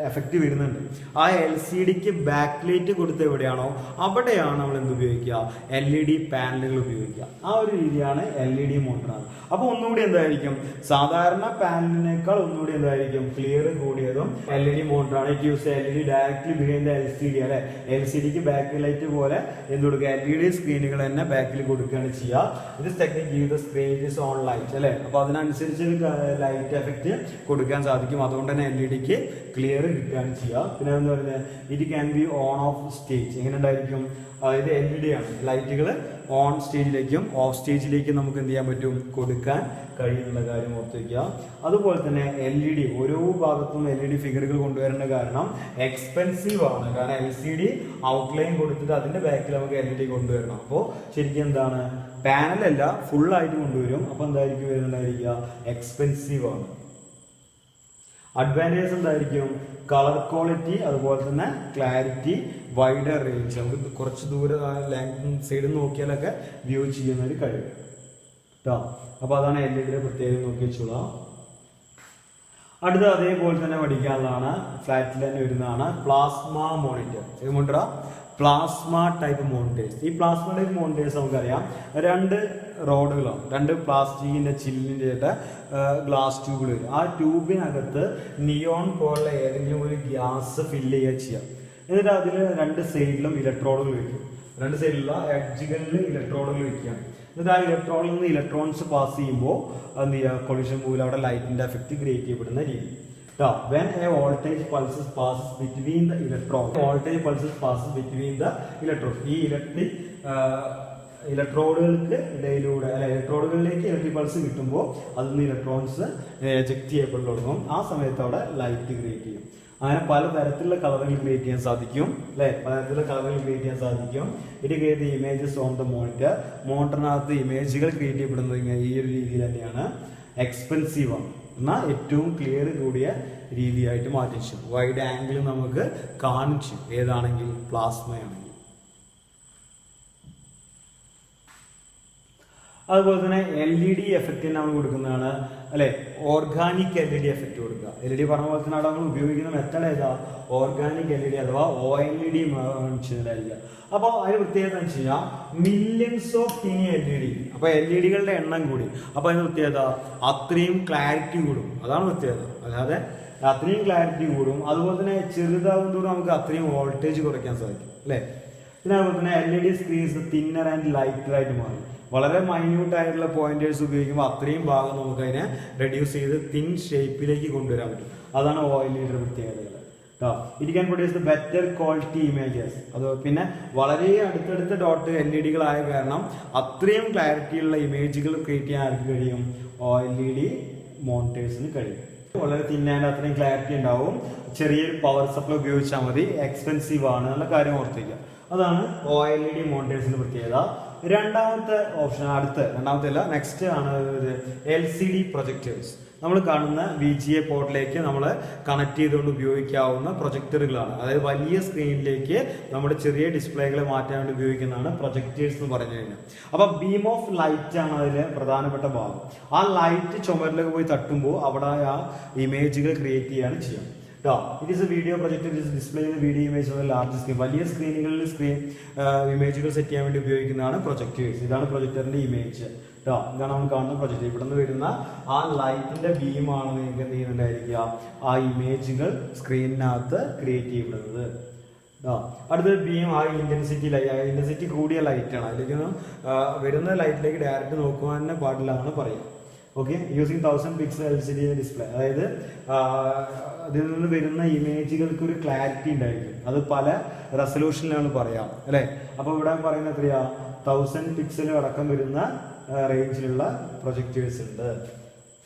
എഫക്റ്റ് വരുന്നുണ്ട്. ആ LCDക്ക് ബാക്ക് ലൈറ്റ് കൊടുത്ത് എവിടെയാണോ അവിടെയാണ് നമ്മൾ എന്ത് ഉപയോഗിക്കുക, LED പാനലുകൾ ഉപയോഗിക്കുക. ആ ഒരു രീതിയാണ് LED മോട്ടറാണ്. അപ്പോൾ ഒന്നുകൂടി എന്തായിരിക്കും, സാധാരണ പാനലിനേക്കാൾ ഒന്നുകൂടി എന്തായിരിക്കും ക്ലിയർ കൂടിയതും LED മോട്ടറാണ്. It use LED directly behind the LCD അല്ലെ. LCDക്ക് ബാക്ക് ലൈറ്റ് പോലെ എന്ത് കൊടുക്കുക, LED സ്ക്രീനുകൾ തന്നെ ബാക്കിൽ കൊടുക്കുകയാണ് ചെയ്യുക. ഇത് technique give the screen is on light അല്ലേ. അപ്പോൾ അതിനനുസരിച്ച് ലൈറ്റ് എഫക്റ്റ് കൊടുക്കാൻ സാധിക്കും. അതുകൊണ്ട് തന്നെ LEDക്ക് ക്ലിയർ കിട്ടുകയാണ് ചെയ്യുക. പിന്നെ എന്താ പറയുന്നത്, it can be on of stage. എങ്ങനെ ഉണ്ടായിരിക്കും, അതായത് LED ആണ്, ലൈറ്റുകൾ ഓൺ സ്റ്റേജിലേക്കും ഓഫ് സ്റ്റേജിലേക്കും നമുക്ക് എന്ത് ചെയ്യാൻ പറ്റും, കൊടുക്കാൻ കഴിയുന്നുള്ള കാര്യം ഓർത്ത് വയ്ക്കുക. അതുപോലെ തന്നെ LED ഓരോ ഭാഗത്തും LED ഫിഗറുകൾ കൊണ്ടുവരേണ്ട കാരണം എക്സ്പെൻസീവ് ആണ്. കാരണം LCD ഔട്ട്ലൈൻ കൊടുത്തിട്ട് അതിന്റെ ബാക്കിൽ നമുക്ക് LED കൊണ്ടുവരണം. അപ്പോൾ ശരിക്കും എന്താണ്, പാനലല്ല ഫുള്ളായിട്ട് കൊണ്ടുവരും. അപ്പോൾ എന്തായിരിക്കും വരുന്നുണ്ടായിരിക്കുക, എക്സ്പെൻസീവ് ആണ്. അഡ്വാൻറ്റേജ് എന്തായിരിക്കും, കളർ ക്വാളിറ്റി, അതുപോലെ തന്നെ ക്ലാരിറ്റി, വൈഡർ റേഞ്ച്. നമുക്ക് കുറച്ച് ദൂരം സൈഡിൽ നോക്കിയാലൊക്കെ വ്യൂ ചെയ്യുന്ന ഒരു കഴിവ് കേട്ടോ. അപ്പോൾ അതാണ് LEDയുടെ പ്രത്യേകം നോക്കി വെച്ചോളാം. അടുത്ത അതേപോലെ തന്നെ പഠിക്കാനുള്ളതാണ്, ഫ്ലാറ്റിൽ തന്നെ വരുന്നതാണ് പ്ലാസ്മ മോണിറ്റർ. ഏതുകൊണ്ടാ, പ്ലാസ്മ ടൈപ്പ് മോണിറ്റേഴ്സ്. ഈ പ്ലാസ്മ ടൈപ്പ് മോണിറ്റേഴ്സ് നമുക്കറിയാം, രണ്ട് റോഡുകളാണ്, രണ്ട് പ്ലാസ്റ്റിക്കിൻ്റെ ചില്ലിൻ്റെ ഗ്ലാസ് ട്യൂബുകൾ വരും. ആ ട്യൂബിനകത്ത് നിയോൺ പോലുള്ള ഏതെങ്കിലും ഒരു ഗ്യാസ് ഫില്ല് ചെയ്യുക ചെയ്യാം. എന്നിട്ട് അതിൽ രണ്ട് സൈഡിലും ഇലക്ട്രോഡുകൾ വയ്ക്കും. രണ്ട് സൈഡിലുള്ള എഡ്ജുകളിൽ ഇലക്ട്രോഡുകൾ വയ്ക്കുകയാണ്. എന്നിട്ട് ആ ഇലക്ട്രോണിൽ നിന്ന് ഇലക്ട്രോൺസ് പാസ് ചെയ്യുമ്പോൾ എന്ത് ചെയ്യുക, കൊളിഷൻ മൂലം അവിടെ ലൈറ്റിൻ്റെ എഫക്റ്റ് ക്രിയേറ്റ് ചെയ്യപ്പെടുന്ന രീതി. When a voltage pulses passes between the electrons, ഈ ഇലക്ട്രിക് ഇലക്ട്രോഡുകൾക്ക് ഇടയിലൂടെ അല്ലെ ഇലക്ട്രോഡുകളിലേക്ക് ഇലക്ട്രിക് പൾസ് കിട്ടുമ്പോൾ അതിൽ നിന്ന് ഇലക്ട്രോൺസ് എജക്ട് ചെയ്യപ്പെട്ട് തുടങ്ങും. ആ സമയത്ത് അവിടെ ലൈറ്റ് ക്രിയേറ്റ് ചെയ്യും. അങ്ങനെ പല തരത്തിലുള്ള കളറുകൾ ക്രിയേറ്റ് ചെയ്യാൻ സാധിക്കും അല്ലെ, പലതരത്തിലുള്ള കളറുകൾ ക്രിയേറ്റ് ചെയ്യാൻ സാധിക്കും. It create images on the monitor. മോണിറ്ററിനകത്ത് ഇമേജുകൾ ക്രിയേറ്റ് ചെയ്യപ്പെടുന്നത് ഈ ഒരു രീതിയിൽ തന്നെയാണ്. എക്സ്പെൻസീവ് ആണ്, എന്നാൽ ഏറ്റവും ക്ലിയർ കൂടിയ രീതിയായിട്ട് മാറ്റിച്ചു. വൈഡ് ആംഗിൾ നമുക്ക് കാണിച്ചു, ഏതാണെങ്കിൽ പ്ലാസ്മയാണെങ്കിൽ. അതുപോലെ തന്നെ LED എഫക്റ്റ് നമ്മൾ കൊടുക്കുന്നതാണ് അല്ലെ, ഓർഗാനിക് LED എഫക്റ്റ് കൊടുക്കുക. LED പറഞ്ഞ പോലെ തന്നെ അവിടെ നമ്മൾ ഉപയോഗിക്കുന്ന മെത്തഡ് ഏതാ, ഓർഗാനിക് LED അഥവാ OLED ചെയ്യുന്നതായിരിക്കുക. അപ്പോൾ അതിന് പ്രത്യേകത എന്ന് വെച്ച് കഴിഞ്ഞാൽ മില്യൺസ് ഓഫ് ടിനി LED. അപ്പോൾ LEDകളുടെ എണ്ണം കൂടി, അപ്പോൾ അതിന് പ്രത്യേകത അത്രയും ക്ലാരിറ്റി കൂടും. അതാണ് പ്രത്യേകത. അല്ലാതെ അത്രയും ക്ലാരിറ്റി കൂടും. അതുപോലെ തന്നെ ചെറുതാകുന്നതോടെ നമുക്ക് അത്രയും വോൾട്ടേജ് കുറയ്ക്കാൻ സാധിക്കും അല്ലേ. പിന്നെ അതുപോലെ തന്നെ LED screens thinner and lighter ആയിട്ട് മാറും. വളരെ മൈന്യൂട്ട് ആയിട്ടുള്ള പോയിന്റേഴ്സ് ഉപയോഗിക്കുമ്പോൾ അത്രയും ഭാഗം നമുക്ക് അതിനെ റെഡ്യൂസ് ചെയ്ത് തിൻ ഷേപ്പിലേക്ക് കൊണ്ടുവരാൻ പറ്റും. അതാണ് OLEDയുടെ പ്രത്യേകതകൾ. It can produce the better quality images. അത് പിന്നെ വളരെ അടുത്തടുത്ത ഡോട്ട് LEDകളായ കാരണം അത്രയും ക്ലാരിറ്റിയുള്ള ഇമേജുകൾ ക്രിയേറ്റ് ചെയ്യാൻ ആർക്ക് കഴിയും, OLED മോണിറ്റേഴ്സിന് കഴിയും. വളരെ തിന്നാണ്ട് അത്രയും ക്ലാരിറ്റി ഉണ്ടാവും. ചെറിയൊരു പവർ സപ്ലൈ ഉപയോഗിച്ചാൽ മതി. എക്സ്പെൻസീവ് ആണ് എന്നുള്ള കാര്യം ഓർത്തിരിക്കുക. അതാണ് OLED മോണിറ്റേഴ്സിന്റെ പ്രത്യേകത. രണ്ടാമത്തെ ഓപ്ഷൻ നെക്സ്റ്റ് ആണ് LCD പ്രൊജക്ടേഴ്സ്. നമ്മൾ കാണുന്ന VGA പോർട്ടിലേക്ക് നമ്മൾ കണക്ട് ചെയ്തുകൊണ്ട് ഉപയോഗിക്കാവുന്ന പ്രൊജക്ടറുകളാണ്. അതായത് വലിയ സ്ക്രീനിലേക്ക് നമ്മുടെ ചെറിയ ഡിസ്പ്ലേകളെ മാറ്റാൻ വേണ്ടി ഉപയോഗിക്കുന്നതാണ് പ്രൊജക്ടേഴ്സ് എന്ന് പറഞ്ഞു കഴിഞ്ഞാൽ. അപ്പൊ ബീം ഓഫ് ലൈറ്റ് ആണ് അതിലെ പ്രധാനപ്പെട്ട ഭാഗം. ആ ലൈറ്റ് ചുമരിലേക്ക് പോയി തട്ടുമ്പോൾ അവിടെ ആ ഇമേജുകൾ ക്രിയേറ്റ് ചെയ്യാണ് ചെയ്യുക. It is a video projector. It is displaying the video image on a large screen. വലിയ സ്ക്രീനുകളിൽ ഇമേജുകൾ സെറ്റ് ചെയ്യാൻ വേണ്ടി ഉപയോഗിക്കുന്നതാണ് പ്രൊജക്ടേഴ്സ്. ഇതാണ് പ്രൊജക്ടറിന്റെ ഇമേജ്. ഇതാണ് നമ്മൾ കാണുന്ന പ്രൊജക്ടർ. ഇവിടെ നിന്ന് വരുന്ന ആ ലൈറ്റിന്റെ ബീമാണ് നിങ്ങൾക്ക് എന്ത് ചെയ്യുന്നുണ്ടായിരിക്കുക, ആ ഇമേജുകൾ സ്ക്രീനിനകത്ത് ക്രിയേറ്റ് ചെയ്യപ്പെടുന്നത്. അടുത്ത ബീം ഹൈ ഇന്റൻസിറ്റി കൂടിയ ലൈറ്റാണ്. അതിലേക്ക് വരുന്ന ലൈറ്റിലേക്ക് ഡയറക്റ്റ് നോക്കുവാൻ തന്നെ പാടില്ലാന്നാണ് പറയുക. Okay, using 1000 pixel LCD display. അതായത് അതിൽ നിന്ന് വരുന്ന ഇമേജുകൾക്ക് ഒരു ക്ലാരിറ്റി ഉണ്ടായിരിക്കും. അത് പല റെസൊല്യൂഷനിലാണ് പറയാം അല്ലേ. അപ്പോൾ ഇവിടെ പറയുന്നത് എത്രയാ, 1000 പിക്സൽ അടക്കം വരുന്ന റേഞ്ചിലുള്ള പ്രൊജക്ടേഴ്സ് ഉണ്ട്.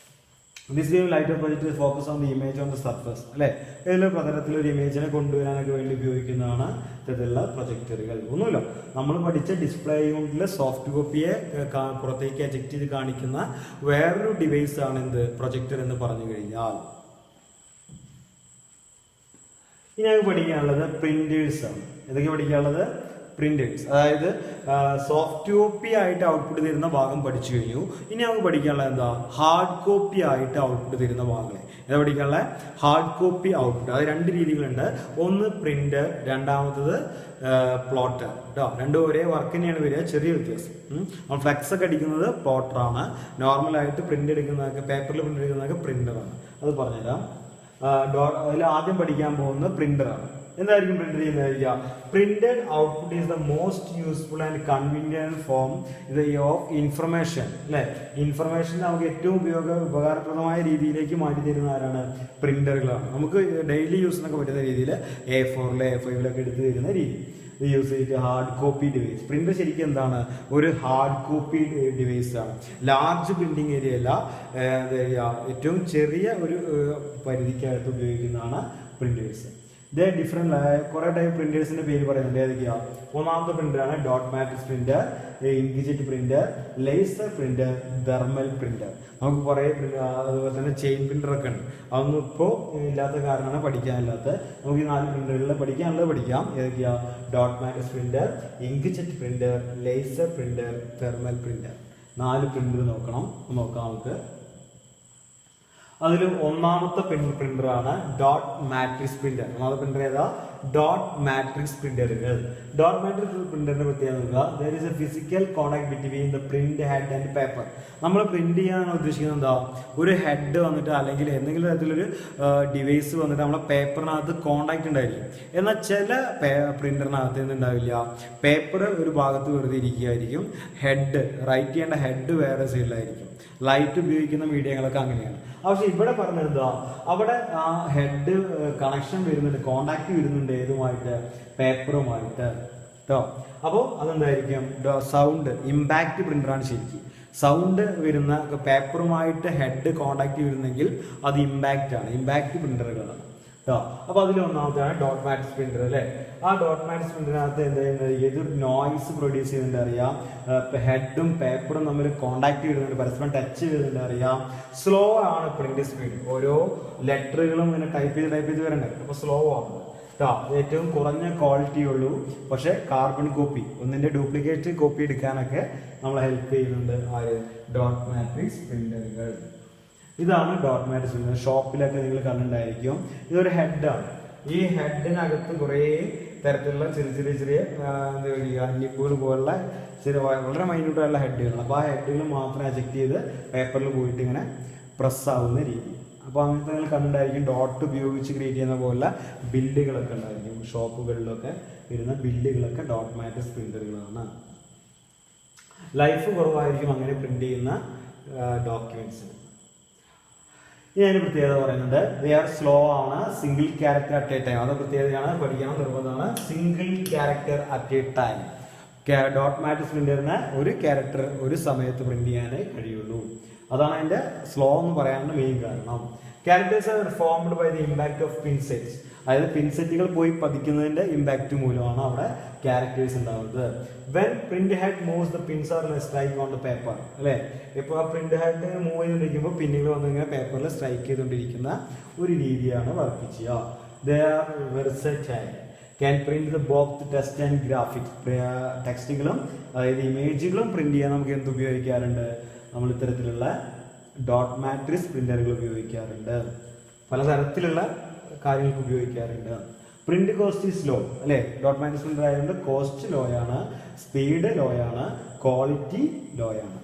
This game light of projector focus on the image on the surface അല്ലേ. ഏതെങ്കിലും പ്രതലത്തിൽ ഒരു ഇമേജിനെ കൊണ്ടുവരാനൊക്കെ വേണ്ടി ഉപയോഗിക്കുന്നതാണ് ഇത്തരത്തിലുള്ള പ്രൊജക്ടറുകൾ. ഒന്നുമില്ല, നമ്മൾ പഠിച്ച ഡിസ്പ്ലേ യൂണിറ്റിലെ സോഫ്റ്റ് കോപ്പിയെ പുറത്തേക്ക് എജക്ട് ചെയ്ത് കാണിക്കുന്ന വേറൊരു ഡിവൈസ് ആണ് എന്ത്, പ്രൊജക്ടർ എന്ന് പറഞ്ഞു കഴിഞ്ഞാൽ. ഇനി ഞങ്ങൾക്ക് പഠിക്കാനുള്ളത് പ്രിന്റേഴ്സ് ആണ്. ഏതൊക്കെ പഠിക്കാനുള്ളത്? പ്രിന്റേഴ്സ്. അതായത് സോഫ്റ്റ് കോപ്പി ആയിട്ട് ഔട്ട്പുട്ട് തരുന്ന ഭാഗം പഠിച്ചു കഴിഞ്ഞു. ഇനി നമുക്ക് പഠിക്കാനുള്ളത് എന്താ, ഹാർഡ് കോപ്പി ആയിട്ട് ഔട്ട്പുട്ട് തരുന്ന ഭാഗങ്ങളെ. ഏതാ പഠിക്കാനുള്ള? Hard copy output. അത് രണ്ട് രീതികളുണ്ട്. ഒന്ന് പ്രിന്റർ, രണ്ടാമത്തത് പ്ലോട്ടർ. രണ്ടും ഒരേ വർക്ക് തന്നെയാണ് വരിക, ചെറിയ വ്യത്യാസം. നമ്മൾ ഫ്ലെക്സ് ഒക്കെ അടിക്കുന്നത് പ്ലോട്ടറാണ്. നോർമലായിട്ട് പ്രിന്റ് എടുക്കുന്നതൊക്കെ, പേപ്പറിൽ പ്രിന്റ് എടുക്കുന്നതൊക്കെ പ്രിന്ററാണ്. അത് പറഞ്ഞുതരാം. അതിൽ ആദ്യം പഠിക്കാൻ പോകുന്നത് പ്രിന്ററാണ്. എന്തായിരിക്കും പ്രിന്റ് ചെയ്യുന്നതായിരിക്കുക? Printed output is the most useful and convenient form of information അല്ലെ. ഇൻഫർമേഷൻ നമുക്ക് ഏറ്റവും ഉപകാരപ്രദമായ രീതിയിലേക്ക് മാറ്റി തരുന്ന ആരാണ്? പ്രിന്ററുകളാണ്. നമുക്ക് ഡെയിലി യൂസിനൊക്കെ പറ്റുന്ന രീതിയിൽ A4 A5 എടുത്ത് തരുന്ന രീതി യൂസ് ചെയ്തിട്ട് ഹാർഡ് കോപ്പി ഡിവൈസ്. പ്രിന്റർ ശരിക്കും എന്താണ്? ഒരു ഹാർഡ് കോപ്പി ഡിവൈസ് ആണ്. ലാർജ് പ്രിന്റിംഗ് ഏരിയ അല്ല, എന്താ പറയുക, ഏറ്റവും ചെറിയ ഒരു പരിധിക്കകത്ത് ഉപയോഗിക്കുന്നതാണ് പ്രിന്റേഴ്സ്. ഇതേ ഡിഫറെന്റ് കുറെ ടൈപ്പ് പ്രിന്റേഴ്സിന്റെ പേര് പറയുന്നുണ്ട്. ഏതൊക്കെയാ? ഒന്നാമത്തെ പ്രിന്ററാണ് dot matrix printer, inkjet printer, laser printer, thermal printer. നമുക്ക് കുറേ അതുപോലെ തന്നെ ചെയിൻ പ്രിന്റർ ഒക്കെ ഉണ്ട്. അതൊന്നും ഇപ്പോൾ ഇല്ലാത്ത കാരണമാണ് പഠിക്കാനില്ലാത്ത. നമുക്ക് ഈ 4 പ്രിന്ററുകളിൽ പഠിക്കാനുള്ളത് പഠിക്കാം. ഏതൊക്കെയാ? Dot matrix printer, inkjet printer, laser printer, thermal printer. 4 printer നോക്കാം നമുക്ക്. അതിൽ ഒന്നാമത്തെ പ്രിന്ററാണ് ഡോട്ട് മാട്രിക്സ് പ്രിന്റർ. ഒന്നാമത്തെ പ്രിന്റർ ഏതാ? ഡോട്ട് മാട്രിക്സ് പ്രിന്ററുകൾ. ഡോട്ട് മാട്രിക്സ് പ്രിന്ററിന്റെ പ്രത്യേകത നോക്കുക. There is a physical contact between the print head and paper. നമ്മൾ പ്രിന്റ് ചെയ്യാനാണ് ഉദ്ദേശിക്കുന്നത് എന്താ? ഒരു ഹെഡ് വന്നിട്ട് അല്ലെങ്കിൽ എന്തെങ്കിലും തരത്തിലൊരു ഡിവൈസ് വന്നിട്ട് നമ്മളെ പേപ്പറിനകത്ത് കോണ്ടാക്ട് ഉണ്ടായിരിക്കും. എന്നാൽ ചില പ്രിന്ററിനകത്ത് എന്തുണ്ടാവില്ല, പേപ്പർ ഒരു ഭാഗത്ത് വെറുതെ ഇരിക്കുകയായിരിക്കും, ഹെഡ് റൈറ്റ് ചെയ്യേണ്ട ഹെഡ് വേറെ സൈഡിലായിരിക്കും. ലൈറ്റ് ഉപയോഗിക്കുന്ന മീഡിയങ്ങളൊക്കെ അങ്ങനെയാണ്. പക്ഷെ ഇവിടെ പറഞ്ഞത് എന്താ, അവിടെ ആ ഹെഡ് കണക്ഷൻ വരുന്നുണ്ട്, കോണ്ടാക്ട് വരുന്നുണ്ട് ഏതുമായിട്ട്? പേപ്പറുമായിട്ട് കേട്ടോ. അപ്പോൾ അതെന്തായിരിക്കും? സൗണ്ട് ഇമ്പാക്റ്റ് പ്രിന്ററാണ് ശരിക്കും. സൗണ്ട് വരുന്ന പേപ്പറുമായിട്ട് ഹെഡ് കോണ്ടാക്ട് വരുന്നെങ്കിൽ അത് ഇമ്പാക്റ്റ് ആണ്, ഇമ്പാക്റ്റ് പ്രിന്ററുകളാണ് കേട്ടോ. അപ്പോൾ അതിൽ ഒന്നാമത്തെയാണ് ഡോട്ട് മാട്രിക്സ് പ്രിന്റർ അല്ലേ. ആ ഡോട്ട് മാട്രിക്സ് പ്രിന്ററിനകത്ത് എന്താ ചെയ്യുന്നത്? ഏതൊരു നോയ്സ് പ്രൊഡ്യൂസ് ചെയ്യുന്നുണ്ട് അറിയാം. ഹെഡും പേപ്പറും തമ്മിൽ കോണ്ടാക്ട് ചെയ്യുന്നുണ്ട്, പരസ്പരം ടച്ച് ചെയ്യുന്നുണ്ട് അറിയാം. സ്ലോ ആണ് പ്രിന്റ് സ്പീഡ്. ഓരോ ലെറ്ററുകളും ഇങ്ങനെ ടൈപ്പ് ചെയ്ത് വരണ്ടേ, അപ്പോൾ സ്ലോ ആണ് കേട്ടോ. ഏറ്റവും കുറഞ്ഞ ക്വാളിറ്റി ഉള്ളൂ. പക്ഷെ കാർബൺ കോപ്പി, ഒന്നിന്റെ ഡ്യൂപ്ലിക്കേറ്റ് കോപ്പി എടുക്കാനൊക്കെ നമ്മളെ ഹെൽപ്പ് ചെയ്യുന്നുണ്ട് ആര്? ഡോട്ട് മാട്രിക്സ് പ്രിന്ററുകൾ. ഇതാണ് ഡോട്ട് മാട്രിക്സ് പ്രിന്റർ. ഷോപ്പിലൊക്കെ നിങ്ങൾ കണ്ടിട്ടുണ്ടായിരിക്കും. ഇതൊരു ഹെഡാണ്. ഈ ഹെഡിനകത്ത് കുറേ തരത്തിലുള്ള ചെറിയ എന്താ പറയുക, നിപ്പുകൾ പോലുള്ള വളരെ മൈന്യൂട്ടായുള്ള ഹെഡുകളാണ്. അപ്പോൾ ആ ഹെഡുകൾ മാത്രം എജക്ട് ചെയ്ത് പേപ്പറിൽ പോയിട്ട് ഇങ്ങനെ പ്രസ് ആവുന്ന രീതി. അപ്പോൾ അങ്ങനത്തെ നിങ്ങൾ കണ്ടിട്ടുണ്ടായിരിക്കും. ഡോട്ട് ഉപയോഗിച്ച് ക്രിയേറ്റ് ചെയ്യുന്ന പോലുള്ള ബില്ലുകളൊക്കെ ഉണ്ടായിരിക്കും. ഷോപ്പുകളിലൊക്കെ വരുന്ന ബില്ലുകളൊക്കെ ഡോട്ട് മാട്രിക്സ് പ്രിന്ററുകളാണ്. ലൈഫ് കുറവായിരിക്കും അങ്ങനെ പ്രിന്റ് ചെയ്യുന്ന ഡോക്യുമെന്റ്സിന്. ഇനി അതിന് പ്രത്യേകത പറയുന്നുണ്ട്, ദേ ആർ സ്ലോ ആണ്, single character at a time. അത് പ്രത്യേകതയാണ്, പഠിക്കണം നിർബന്ധമാണ്. Single character at a time. Dot matrix പ്രിന്ററിന് ഒരു ക്യാരക്ടർ ഒരു സമയത്ത് പ്രിന്റ് ചെയ്യാനേ കഴിയുള്ളൂ. അതാണ് അതിന്റെ സ്ലോ എന്ന് പറയാനുള്ള മെയിൻ കാരണം. Characters are formed by the impact of pinsets. അതായത് പിൻസെറ്റുകൾ പോയി പതിക്കുന്നതിന്റെ ഇമ്പാക്ട് മൂലമാണ് അവിടെ ക്യാരക്ടേഴ്സ് ഉണ്ടാവുന്നത്. When print head moves the pins are strike on the paper അല്ലെ. ഇപ്പോൾ ആ പ്രിന്റ് ഹെഡ് മൂവ് ചെയ്തുകൊണ്ടിരിക്കുമ്പോൾ പിന്നുകൾ വന്നിങ്ങനെ പേപ്പറിൽ സ്ട്രൈക്ക് ചെയ്തുകൊണ്ടിരിക്കുന്ന ഒരു രീതിയാണ് വർക്ക് ചെയ്യുക. They are versatile, can print the both text and graphics. ടെക്സ്റ്റുകളും അതായത് ഇമേജുകളും പ്രിന്റ് ചെയ്യാൻ നമുക്ക് എന്ത് ഉപയോഗിക്കാറുണ്ട്? നമ്മൾ ഇത്തരത്തിലുള്ള ഡോട്ട് മാട്രിക്സ് പ്രിന്ററുകൾ ഉപയോഗിക്കാറുണ്ട്. പലതരത്തിലുള്ള കാര്യങ്ങൾക്ക് ഉപയോഗിക്കാറുണ്ട്. പ്രിന്റ് കോസ്റ്റ് ഈസ് ലോ അല്ലേ, ഡോട്ട് മാട്രിക്സ് പ്രിന്റർ ആയതുകൊണ്ട് കോസ്റ്റ് ലോ ആണ്, സ്പീഡ് ലോ ആണ്, ക്വാളിറ്റി ലോ ആണ്,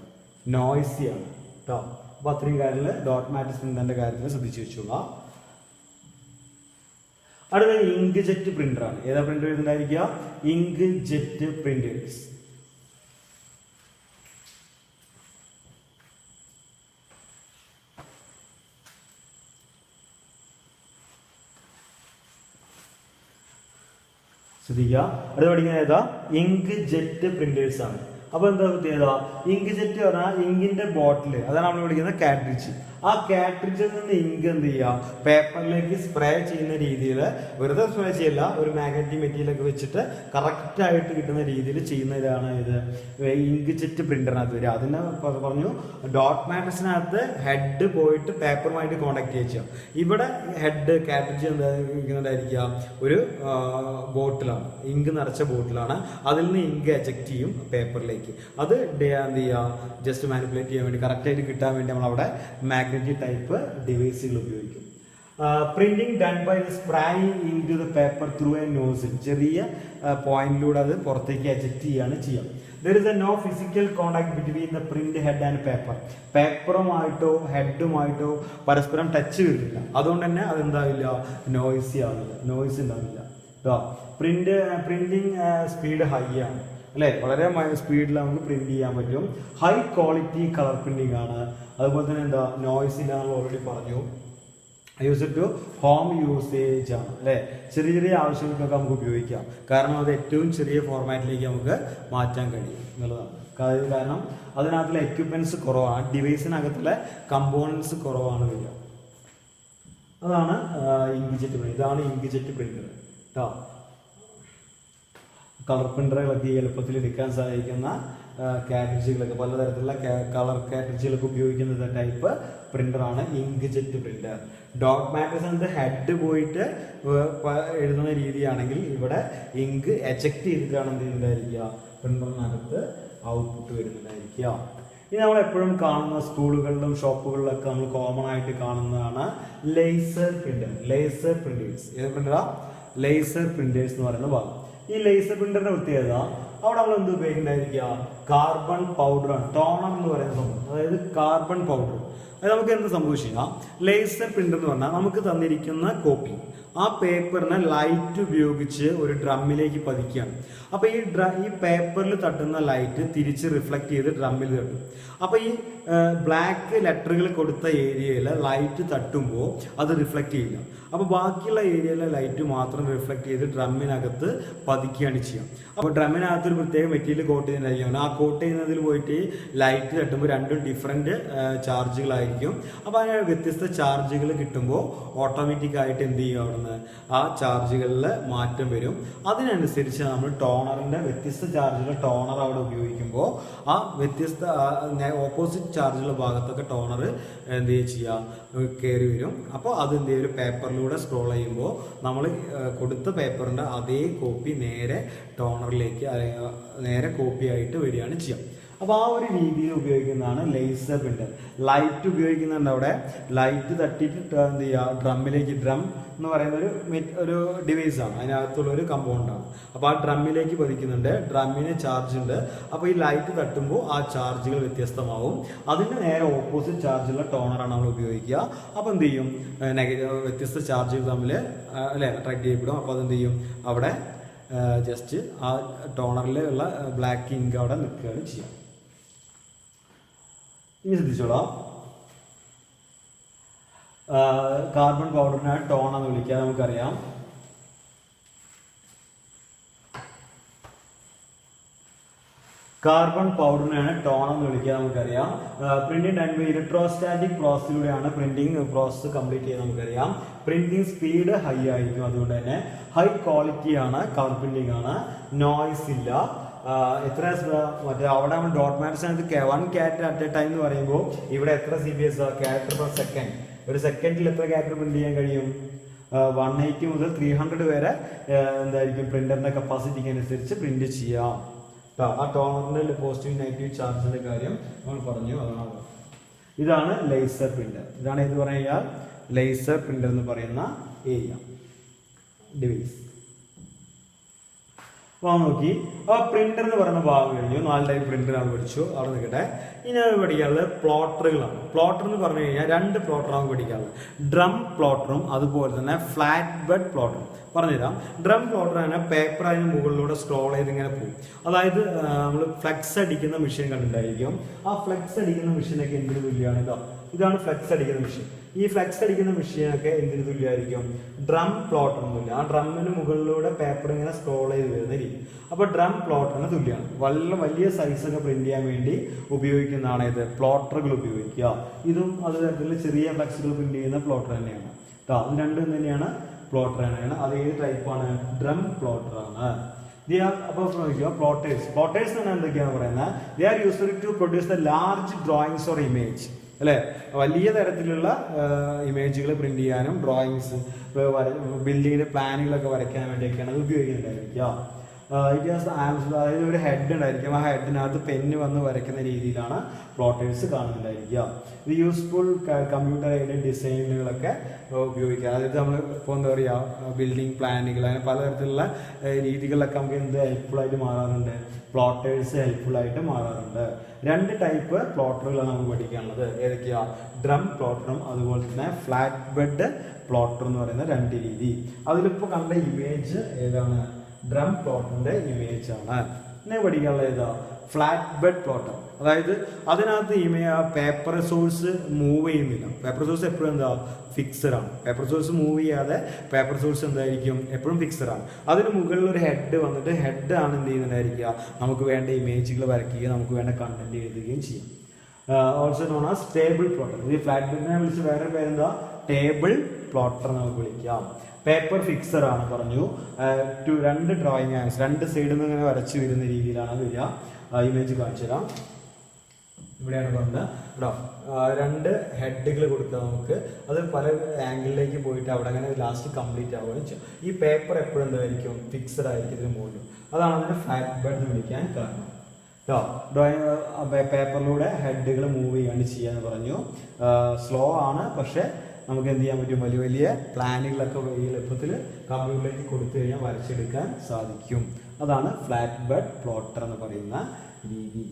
നോയ്സി ആണ് കേട്ടോ. അപ്പോൾ അത്രയും കാര്യങ്ങൾ ഡോട്ട് മാട്രിക്സ് പ്രിന്ററിന്റെ കാര്യത്തിൽ ശ്രദ്ധിച്ചു വെച്ചോളാം. അടുത്ത ഇങ്ക് ജെറ്റ് പ്രിന്റർ ആണ്. ഏതാ പ്രിന്റർ എഴുതുന്നുണ്ടായിരിക്കുക? Ink jet printers. ശ്രദ്ധിക്കുക, അടുത്ത പഠിക്കുന്നത് ഏതാ? ഇങ്ക് ജെറ്റ് പ്രിന്റേഴ്സ് ആണ്. അപ്പൊ എന്താ പ്രത്യേകത? ഇങ്ക് ജെറ്റ് പറഞ്ഞാൽ ഇങ്കിന്റെ ബോട്ടിൽ, അതാണ് നമ്മൾ വിളിക്കുന്നത് കാട്രിഡ്ജ്. ആ കാട്രിഡ്ജിൽ നിന്ന് ഇങ്ക് എന്ത് ചെയ്യുക, പേപ്പറിലേക്ക് സ്പ്രേ ചെയ്യുന്ന രീതിയിൽ, വെറുതെ സ്പ്രേ ചെയ്യില്ല, ഒരു മാഗ്നറ്റിക് മെറ്റീരിയലൊക്കെ വെച്ചിട്ട് കറക്റ്റ് ആയിട്ട് കിട്ടുന്ന രീതിയിൽ ചെയ്യുന്നതാണ് ഇത് ഇങ്ക് ജെറ്റ് പ്രിന്ററിനകത്ത് വരിക. അതിന് പറഞ്ഞു ഡോട്ട് മാട്രിക്സിനകത്ത് ഹെഡ് പോയിട്ട് പേപ്പറുമായിട്ട് കോണ്ടാക്ട് ചെയ്യാം. ഇവിടെ ഹെഡ് കാട്രിഡ്ജ് എന്തായിരിക്കുക, ഒരു ബോട്ടിലാണ്, ഇങ്ക് നിറച്ച ബോട്ടിലാണ്. അതിൽ നിന്ന് ഇങ്ക് എജക്ട് ചെയ്യും പേപ്പറിലേക്ക്. അത് എന്ത് ചെയ്യുക, ജസ്റ്റ് മാനിപ്പുലേറ്റ് ചെയ്യാൻ വേണ്ടി, കറക്റ്റായിട്ട് കിട്ടാൻ വേണ്ടി നമ്മൾ അവിടെ മാഗ്നറ്റിക് ടൈപ്പ് ഡിവൈസുകൾ ഉപയോഗിക്കും. Printing done by spraying in to the paper through a nozzle. ചെറിയ പോയിന്റിലൂടെ അത് പുറത്തേക്ക് എജക്ട് ചെയ്യുകയാണ് ചെയ്യുക. There is a no physical contact between the print head and paper. പേപ്പറുമായിട്ടോ ഹെഡുമായിട്ടോ പരസ്പരം ടച്ച് വരുന്നില്ല. അതുകൊണ്ട് തന്നെ അതെന്താവില്ല, നോയ്സി ആവില്ല, നോയ്സ് ഉണ്ടാവില്ല കേട്ടോ. പ്രിന്റിംഗ് സ്പീഡ് ഹൈ ആണ് അല്ലേ, വളരെ സ്പീഡിൽ നമുക്ക് പ്രിന്റ് ചെയ്യാൻ പറ്റും. ഹൈ ക്വാളിറ്റി കളർ പ്രിന്റിംഗ് ആണ്. അതുപോലെ തന്നെ എന്താ, നോയ്സ് ഇല്ലാന്ന് ഓൾറെഡി പറഞ്ഞു. യൂസ് ടു ഹോം യൂസേജ് ആണ് അല്ലേ, ചെറിയ ചെറിയ ആവശ്യങ്ങൾക്കൊക്കെ നമുക്ക് ഉപയോഗിക്കാം. കാരണം അത് ഏറ്റവും ചെറിയ ഫോർമാറ്റിലേക്ക് നമുക്ക് മാറ്റാൻ കഴിയും എന്നുള്ളതാണ്. കാരണം അതിനകത്തുള്ള എക്യുപ്മെന്റ്സ് കുറവാണ്, ഡിവൈസിനകത്തുള്ള കമ്പോണൻസ് കുറവാണ് വരിക. അതാണ് ഇങ്ക് ജെറ്റ് പ്രിന്റർ. ഇതാണ് ഇങ്ക് ജെറ്റ് പ്രിന്റർ കേട്ടോ. കളർ പ്രിന്ററുകളൊക്കെ എളുപ്പത്തിൽ എടുക്കാൻ സഹായിക്കുന്ന കാറ്ററിജുകളൊക്കെ, പലതരത്തിലുള്ള കളർ കാറ്ററിജുകളൊക്കെ ഉപയോഗിക്കുന്ന ടൈപ്പ് പ്രിന്ററാണ് ഇങ്ക് ജെറ്റ് പ്രിന്റർ. ഡോട്ട് മാട്രിക്സിനകത്ത് ഹെഡ് പോയിട്ട് എഴുതുന്ന രീതിയാണെങ്കിൽ ഇവിടെ ഇങ്ക് എജക്ട് ചെയ്തിട്ടാണ് എന്ത് ചെയ്യുന്നതായിരിക്കുക, പ്രിന്ററിനകത്ത് ഔട്ട്പുട്ട് വരുന്നതായിരിക്കുക. ഇനി നമ്മൾ എപ്പോഴും കാണുന്ന സ്കൂളുകളിലും ഷോപ്പുകളിലൊക്കെ നമ്മൾ കോമൺ ആയിട്ട് കാണുന്നതാണ് ലേസർ പ്രിന്റർ. Laser printers. ഏത് പ്രിന്ററാ? ലേസർ പ്രിന്റേഴ്സ് എന്ന് പറയുന്ന ഭാഗം. ഈ ലേസർ പ്രിന്ററിന്റെ പ്രത്യേകത, അവിടെ നമ്മൾ എന്ത് ഉപയോഗിക്കുന്നുണ്ടായിരിക്കുക, കാർബൺ പൗഡറാണ്, ടോണർ എന്ന് പറയുന്ന സംഭവം. അതായത് കാർബൺ പൗഡർ. അത് നമുക്ക് എന്ത് സംഭവിച്ചാൽ, ലേസർ പ്രിന്റർ എന്ന് പറഞ്ഞാൽ നമുക്ക് തന്നിരിക്കുന്ന കോപ്പി ആ പേപ്പറിനെ ലൈറ്റ് ഉപയോഗിച്ച് ഒരു ഡ്രമ്മിലേക്ക് പതിക്കുകയാണ്. അപ്പോൾ ഈ പേപ്പറിൽ തട്ടുന്ന ലൈറ്റ് തിരിച്ച് റിഫ്ലക്ട് ചെയ്ത് ഡ്രമ്മിൽ തട്ടും. അപ്പോൾ ഈ ബ്ലാക്ക് ലെറ്ററുകൾ കൊടുത്ത ഏരിയയിൽ ലൈറ്റ് തട്ടുമ്പോൾ അത് റിഫ്ലക്ട് ചെയ്യില്ല. അപ്പോൾ ബാക്കിയുള്ള ഏരിയയിലെ ലൈറ്റ് മാത്രം റിഫ്ലക്ട് ചെയ്ത് ഡ്രമ്മിനകത്ത് പതിക്കുകയാണ് ചെയ്യുക. അപ്പോൾ ഡ്രമ്മിനകത്ത് ഒരു പ്രത്യേക മെറ്റീരിയൽ കോട്ട് ചെയ്യുന്നതായിരിക്കും. ആ കോട്ട് ചെയ്യുന്നതിൽ പോയിട്ട് ലൈറ്റ് തട്ടുമ്പോൾ രണ്ടും ഡിഫറെൻറ്റ് ചാർജുകളായിരിക്കും. അപ്പോൾ അതിന് വ്യത്യസ്ത ചാർജുകൾ കിട്ടുമ്പോൾ ഓട്ടോമാറ്റിക്കായിട്ട് എന്ത് ചെയ്യും, അവിടുന്ന് ആ ചാർജുകളിൽ മാറ്റം വരും. അതിനനുസരിച്ച് നമ്മൾ ടോണറിൻ്റെ വ്യത്യസ്ത ചാർജുകൾ ടോണർ അവിടെ ഉപയോഗിക്കുമ്പോൾ ആ വ്യത്യസ്ത ഓപ്പോസിറ്റ് ചാർജുള്ള ഭാഗത്തൊക്കെ ടോണർ എന്ത് ചെയ്യുക, കയറി വരും. അപ്പോൾ അത് എന്ത് ചെയ്യും, ഒരു പേപ്പറിലൂടെ സ്ക്രോൾ ചെയ്യുമ്പോൾ നമ്മൾ കൊടുത്ത പേപ്പറിൻ്റെ അതേ കോപ്പി നേരെ ടോണറിലേക്ക് നേരെ കോപ്പി ആയിട്ട് വരികയാണ് ചെയ്യുക. അപ്പോൾ ആ ഒരു രീതിയിൽ ഉപയോഗിക്കുന്നതാണ് ലേസർ പ്രിന്റർ. ലൈറ്റ് ഉപയോഗിക്കുന്നുണ്ട് അവിടെ. ലൈറ്റ് തട്ടിയിട്ട് എന്ത് ചെയ്യുക, ഡ്രമ്മിലേക്ക്, ഡ്രം എന്ന് പറയുന്ന ഒരു ഡിവൈസാണ്, അതിനകത്തുള്ള ഒരു കമ്പൗണ്ടാണ്. അപ്പോൾ ആ ഡ്രമ്മിലേക്ക് പതിക്കുന്നുണ്ട്. ഡ്രമ്മിന് ചാർജ് ഉണ്ട്. അപ്പോൾ ഈ ലൈറ്റ് തട്ടുമ്പോൾ ആ ചാർജുകൾ വ്യത്യസ്തമാവും. അതിന് നേരെ ഓപ്പോസിറ്റ് ചാർജുള്ള ടോണറാണ് നമ്മൾ ഉപയോഗിക്കുക. അപ്പോൾ എന്ത് ചെയ്യും, വ്യത്യസ്ത ചാർജുകൾ തമ്മിൽ അല്ലെ അട്രാക്ട് ചെയ്യപ്പെടും. അപ്പോൾ അതെന്ത് ചെയ്യും, അവിടെ ജസ്റ്റ് ആ ടോണറിലുള്ള ബ്ലാക്ക് ഇങ്ക് അവിടെ നിൽക്കുകയാണ് ചെയ്യുക. ഇനി ശ്രദ്ധിച്ചോളാം, കാർബൺ പൗഡറിനെ ടോൺ എന്ന് വിളിക്കുക, നമുക്കറിയാം. കാർബൺ പൗഡറിനെയാണ് ടോൺ എന്ന് വിളിക്കുക, നമുക്കറിയാം. പ്രിന്റിംഗ് ഡൺ ബൈ ഇലക്ട്രോസ്റ്റാറ്റിക് പ്രോസസ്സിലൂടെയാണ് പ്രിന്റിംഗ് പ്രോസസ്സ് കംപ്ലീറ്റ് ചെയ്യുന്നത്, നമുക്കറിയാം. പ്രിന്റിംഗ് സ്പീഡ് ഹൈ ആയിരിക്കും. അതുകൊണ്ട് തന്നെ ഹൈ ക്വാളിറ്റി ആണ്, കളർ പ്രിന്റിംഗ് ആണ്, നോയ്സ് ഇല്ല. എത്ര മറ്റേ അവിടെ നമ്മൾ ഡോട്ട് മാട്രിക്സിനകത്ത് 1 ക്യാരക്ടർ അറ്റ് എ ടൈം എന്ന് പറയുമ്പോൾ ഇവിടെ എത്ര CBS ക്യാരക്ടർ പെർ സെക്കൻഡ്, ഒരു സെക്കൻഡിൽ എത്ര ക്യാരക്ടർ പ്രിന്റ് ചെയ്യാൻ കഴിയും? 180 മുതൽ 300 വരെ എന്തായിരിക്കും പ്രിന്ററിന്റെ കപ്പാസിറ്റിക്ക് അനുസരിച്ച് പ്രിന്റ് ചെയ്യാം. ആ ടോണറിന്റെ പോസിറ്റീവ് നെഗറ്റീവ് ചാർജിന്റെ കാര്യം നമ്മൾ പറഞ്ഞു. ഇതാണ് ലേസർ പ്രിന്റർ. ഇതാണ് ഇത് പറഞ്ഞാൽ ലേസർ പ്രിന്റർ എന്ന് പറയുന്ന ഏരിയ ഡിവൈസ്. അപ്പോൾ നോക്കി ആ പ്രിന്റർ എന്ന് പറയുന്ന ഭാഗം കഴിഞ്ഞു. 4 ടൈപ്പ് പ്രിന്റർ ആണ് പഠിച്ചു, അവിടെ നിൽക്കട്ടെ. ഇനി പഠിക്കാനുള്ളത് പ്ലോട്ടറുകളാണ്. പ്ലോട്ടർ എന്ന് പറഞ്ഞു കഴിഞ്ഞാൽ 2 പ്ലോട്ടറാണ് പഠിക്കാനുള്ളത്, ഡ്രം പ്ലോട്ടറും അതുപോലെ തന്നെ ഫ്ലാറ്റ് ബെഡ് പ്ലോട്ടറും. പറഞ്ഞുതരാം. ഡ്രം പ്ലോട്ടർ തന്നെ പേപ്പർ അതിന് മുകളിലൂടെ സ്ക്രോൾ ചെയ്ത് ഇങ്ങനെ പോകും. അതായത് നമ്മൾ ഫ്ലെക്സ് അടിക്കുന്ന മെഷീൻ കണ്ടിട്ടുണ്ടായിരിക്കും. ആ ഫ്ലെക്സ് അടിക്കുന്ന മെഷീനൊക്കെ എന്തിനു തുല്യമാണ്? ഇതാണ് ഫ്ലെക്സ് അടിക്കുന്ന മെഷീൻ. ഈ ഫ്ലെക്സ് അടിക്കുന്ന മെഷീനൊക്കെ എന്തിനു തുല്യമായിരിക്കും? ഡ്രം പ്ലോട്ടറിന്. ആ ഡ്രമ്മിന് മുകളിലൂടെ പേപ്പർ ഇങ്ങനെ സ്ക്രോൾ ചെയ്ത് വരുന്ന രീതി. അപ്പോൾ ഡ്രം പ്ലോട്ടറിന് തുല്യമാണ്. വലിയ സൈസൊക്കെ പ്രിന്റ് ചെയ്യാൻ വേണ്ടി ഉപയോഗിക്കുന്നതാണ് ഇത് പ്ലോട്ടറുകൾ ഉപയോഗിക്കുക. ഇതും അത് തരത്തിലുള്ള ചെറിയ ഫ്ലെക്സുകൾ പ്രിന്റ് ചെയ്യുന്ന പ്ലോട്ടർ തന്നെയാണ് കേട്ടോ. അത് രണ്ടും തന്നെയാണ് പ്ലോട്ടർ തന്നെയാണ്. അത് ഏത് ടൈപ്പാണ്? ഡ്രം പ്ലോട്ടറാണ്. അപ്പോൾ പ്ലോട്ടേഴ്സ് എന്ന് എന്തൊക്കെയാണ് പറയുന്നത്? They are used to produce the large drawings or image, അല്ലേ? വലിയ തരത്തിലുള്ള ഇമേജുകൾ പ്രിന്റ് ചെയ്യാനും ഡ്രോയിങ്സ്, ബിൽഡിങ്ങിന്റെ പ്ലാനുകളൊക്കെ വരയ്ക്കാൻ വേണ്ടിയൊക്കെയാണ് അത് ഉപയോഗിക്കുന്നുണ്ടായിരിക്കുക. അതായത് ഒരു ഹെഡ് ഉണ്ടായിരിക്കും. ആ ഹെഡിനകത്ത് പെന്ന് വന്ന് വരയ്ക്കുന്ന രീതിയിലാണ് പ്ലോട്ടേഴ്സ് കാണുന്നുണ്ടായിരിക്കുക. ഇത് യൂസ്ഫുൾ കമ്പ്യൂട്ടർ എയ്ഡഡ് ഡിസൈനുകളൊക്കെ ഉപയോഗിക്കുക. അതായത് നമ്മൾ ഇപ്പോൾ എന്താ പറയുക, ബിൽഡിംഗ് പ്ലാനുകൾ അങ്ങനെ പലതരത്തിലുള്ള രീതികളിലൊക്കെ നമുക്ക് എന്ത് ഹെൽപ്ഫുള്ളായിട്ട് മാറാറുണ്ട്? പ്ലോട്ടേഴ്സ് ഹെൽപ്ഫുള്ളായിട്ട് മാറാറുണ്ട്. 2 ടൈപ്പ് പ്ലോട്ടറുകളാണ് നമുക്ക് പഠിക്കാനുള്ളത്. ഏതൊക്കെയാണ്? ഡ്രം പ്ലോട്ടറും അതുപോലെ തന്നെ ഫ്ലാറ്റ് ബെഡ് പ്ലോട്ടർ എന്ന് പറയുന്ന 2 രീതി. അതിലിപ്പോൾ കണ്ട ഇമേജ് ഏതാണ്? ഡ്രം പ്ലോട്ടറിന്റെ ഇമേജ് ആണ്. പിന്നെ പഠിക്കാനുള്ള ഏതാ? Flat bed plotter. അതായത് അതിനകത്ത് പേപ്പർ സോഴ്സ് മൂവ് ചെയ്യുന്നില്ല. പേപ്പർ സോഴ്സ് എപ്പോഴും എന്താ? ഫിക്സഡ് ആണ്. പേപ്പർ സോഴ്സ് മൂവ് ചെയ്യാതെ പേപ്പർ സോഴ്സ് എന്തായിരിക്കും? എപ്പോഴും ഫിക്സഡ് ആണ്. അതിന് മുകളിൽ ഒരു ഹെഡ് വന്നിട്ട് ഹെഡ് ആണ് എന്ത് ചെയ്യുന്നുണ്ടായിരിക്കുക? നമുക്ക് വേണ്ട ഇമേജുകൾ വരയ്ക്കുകയും നമുക്ക് വേണ്ട കണ്ടന്റ് എഴുതുകയും ചെയ്യും. Also known as table plotter. ഈ ഫ്ലാറ്റ് ബെഡിനെ വിളിച്ച് വേറെ പേരെന്താ? ടേബിൾ പ്ലോട്ടർ നമുക്ക് വിളിക്കാം. പേപ്പർ ഫിക്സർ ആണ് പറഞ്ഞു. 2 ഡ്രോയിങ് ആൻസ് 2 സൈഡിൽ നിന്ന് ഇങ്ങനെ വരച്ച് വരുന്ന രീതിയിലാണ് വരിക. ഇമേജ് കാണിച്ചു തരാം. ഇവിടെയാണ് പറഞ്ഞത് കേട്ടോ. 2 ഹെഡുകൾ കൊടുക്കുക നമുക്ക്. അത് പല ആംഗിളിലേക്ക് പോയിട്ട് അവിടെ അങ്ങനെ ലാസ്റ്റ് കംപ്ലീറ്റ് ആവുകയും ചെയ്യും. ഈ പേപ്പർ എപ്പോഴും എന്തായിരിക്കും? ഫിക്സഡ് ആയിരിക്കും ഇതിന് മുകളിൽ. അതാണ് അതിന്റെ ഫ്ലാറ്റ് ബെഡ് എന്ന് വിളിക്കാൻ കാരണം കേട്ടോ. പേപ്പറിലൂടെ ഹെഡുകൾ മൂവ് ചെയ്യാണ്ട് ചെയ്യാന്ന് പറഞ്ഞു. സ്ലോ ആണ്, പക്ഷെ നമുക്ക് എന്ത് ചെയ്യാൻ പറ്റും? വലിയ പ്ലാനുകളൊക്കെ വലിയ എളുപ്പത്തിൽ കമ്പ്യൂട്ടറിലേക്ക് കൊടുത്തു കഴിഞ്ഞാൽ വരച്ചെടുക്കാൻ സാധിക്കും. അതാണ് ഫ്ലാറ്റ് ബെഡ് പ്ലോട്ടർ എന്ന് പറയുന്ന രീതി.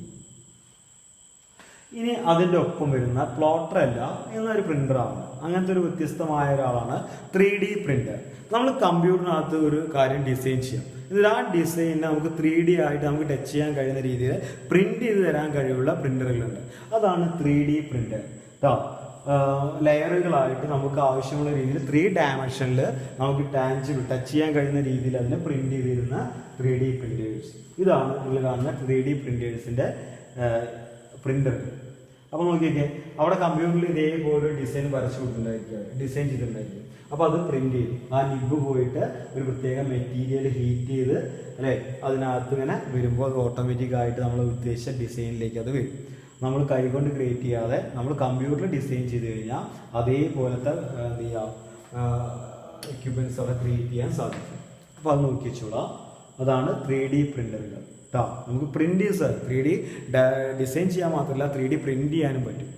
ഇനി അതിൻ്റെ ഒപ്പം വരുന്ന പ്ലോട്ടർ അല്ല എന്നൊരു പ്രിന്ററാണ്. അങ്ങനത്തെ ഒരു വ്യത്യസ്തമായ ഒരാളാണ് 3D പ്രിന്റർ. നമ്മൾ കമ്പ്യൂട്ടറിനകത്ത് ഒരു കാര്യം ഡിസൈൻ ചെയ്യാം. ഇതിൽ ആ ഡിസൈനിനെ നമുക്ക് 3D ആയിട്ട് നമുക്ക് ടച്ച് ചെയ്യാൻ കഴിയുന്ന രീതിയിൽ പ്രിന്റ് ചെയ്ത് തരാൻ കഴിവുള്ള പ്രിന്ററുകളുണ്ട്. അതാണ് 3D പ്രിന്റർ കേട്ടോ. ലെയറുകളായിട്ട് നമുക്ക് ആവശ്യമുള്ള രീതിയിൽ 3 ഡയമെൻഷനിൽ നമുക്ക് ടച്ച് ചെയ്യാൻ കഴിയുന്ന രീതിയിൽ അതിനെ പ്രിന്റ് ചെയ്തിരുന്ന 3D പ്രിന്റേഴ്സ്. ഇതാണ് നിങ്ങൾ കാണുന്ന 3D പ്രിന്റേഴ്സിന്റെ പ്രിന്റർ. അപ്പോൾ നോക്കിയൊക്കെ അവിടെ കമ്പ്യൂട്ടറിൽ ഇതേപോലെ ഡിസൈൻ വരച്ചു ഡിസൈൻ ചെയ്തിട്ടുണ്ടായിരിക്കും. അപ്പോൾ അത് പ്രിന്റ് ചെയ്യും. ആ നിബ് പോയിട്ട് ഒരു പ്രത്യേക മെറ്റീരിയൽ ഹീറ്റ് ചെയ്ത് അല്ലേ അതിനകത്ത് ഇങ്ങനെ വരുമ്പോൾ അത് ഓട്ടോമാറ്റിക് ആയിട്ട് നമ്മൾ ഉദ്ദേശിച്ച ഡിസൈനിലേക്ക് അത് വരും. നമ്മൾ കൈകൊണ്ട് ക്രിയേറ്റ് ചെയ്യാതെ നമ്മൾ കമ്പ്യൂട്ടറിൽ ഡിസൈൻ ചെയ്ത് കഴിഞ്ഞാൽ അതേപോലത്തെ എന്ത് ചെയ്യാം എക്യുപ്മെന്റ്സ് അവിടെ ക്രിയേറ്റ് ചെയ്യാൻ സാധിക്കും. അപ്പോൾ അത് നോക്കി വെച്ചോളാം. അതാണ് 3D പ്രിന്ററുകൾ കേട്ടോ. നമുക്ക് പ്രിന്റ് ചെയ്ത് 3D ഡിസൈൻ ചെയ്യാൻ മാത്രമല്ല 3D പ്രിന്റ് ചെയ്യാനും പറ്റും.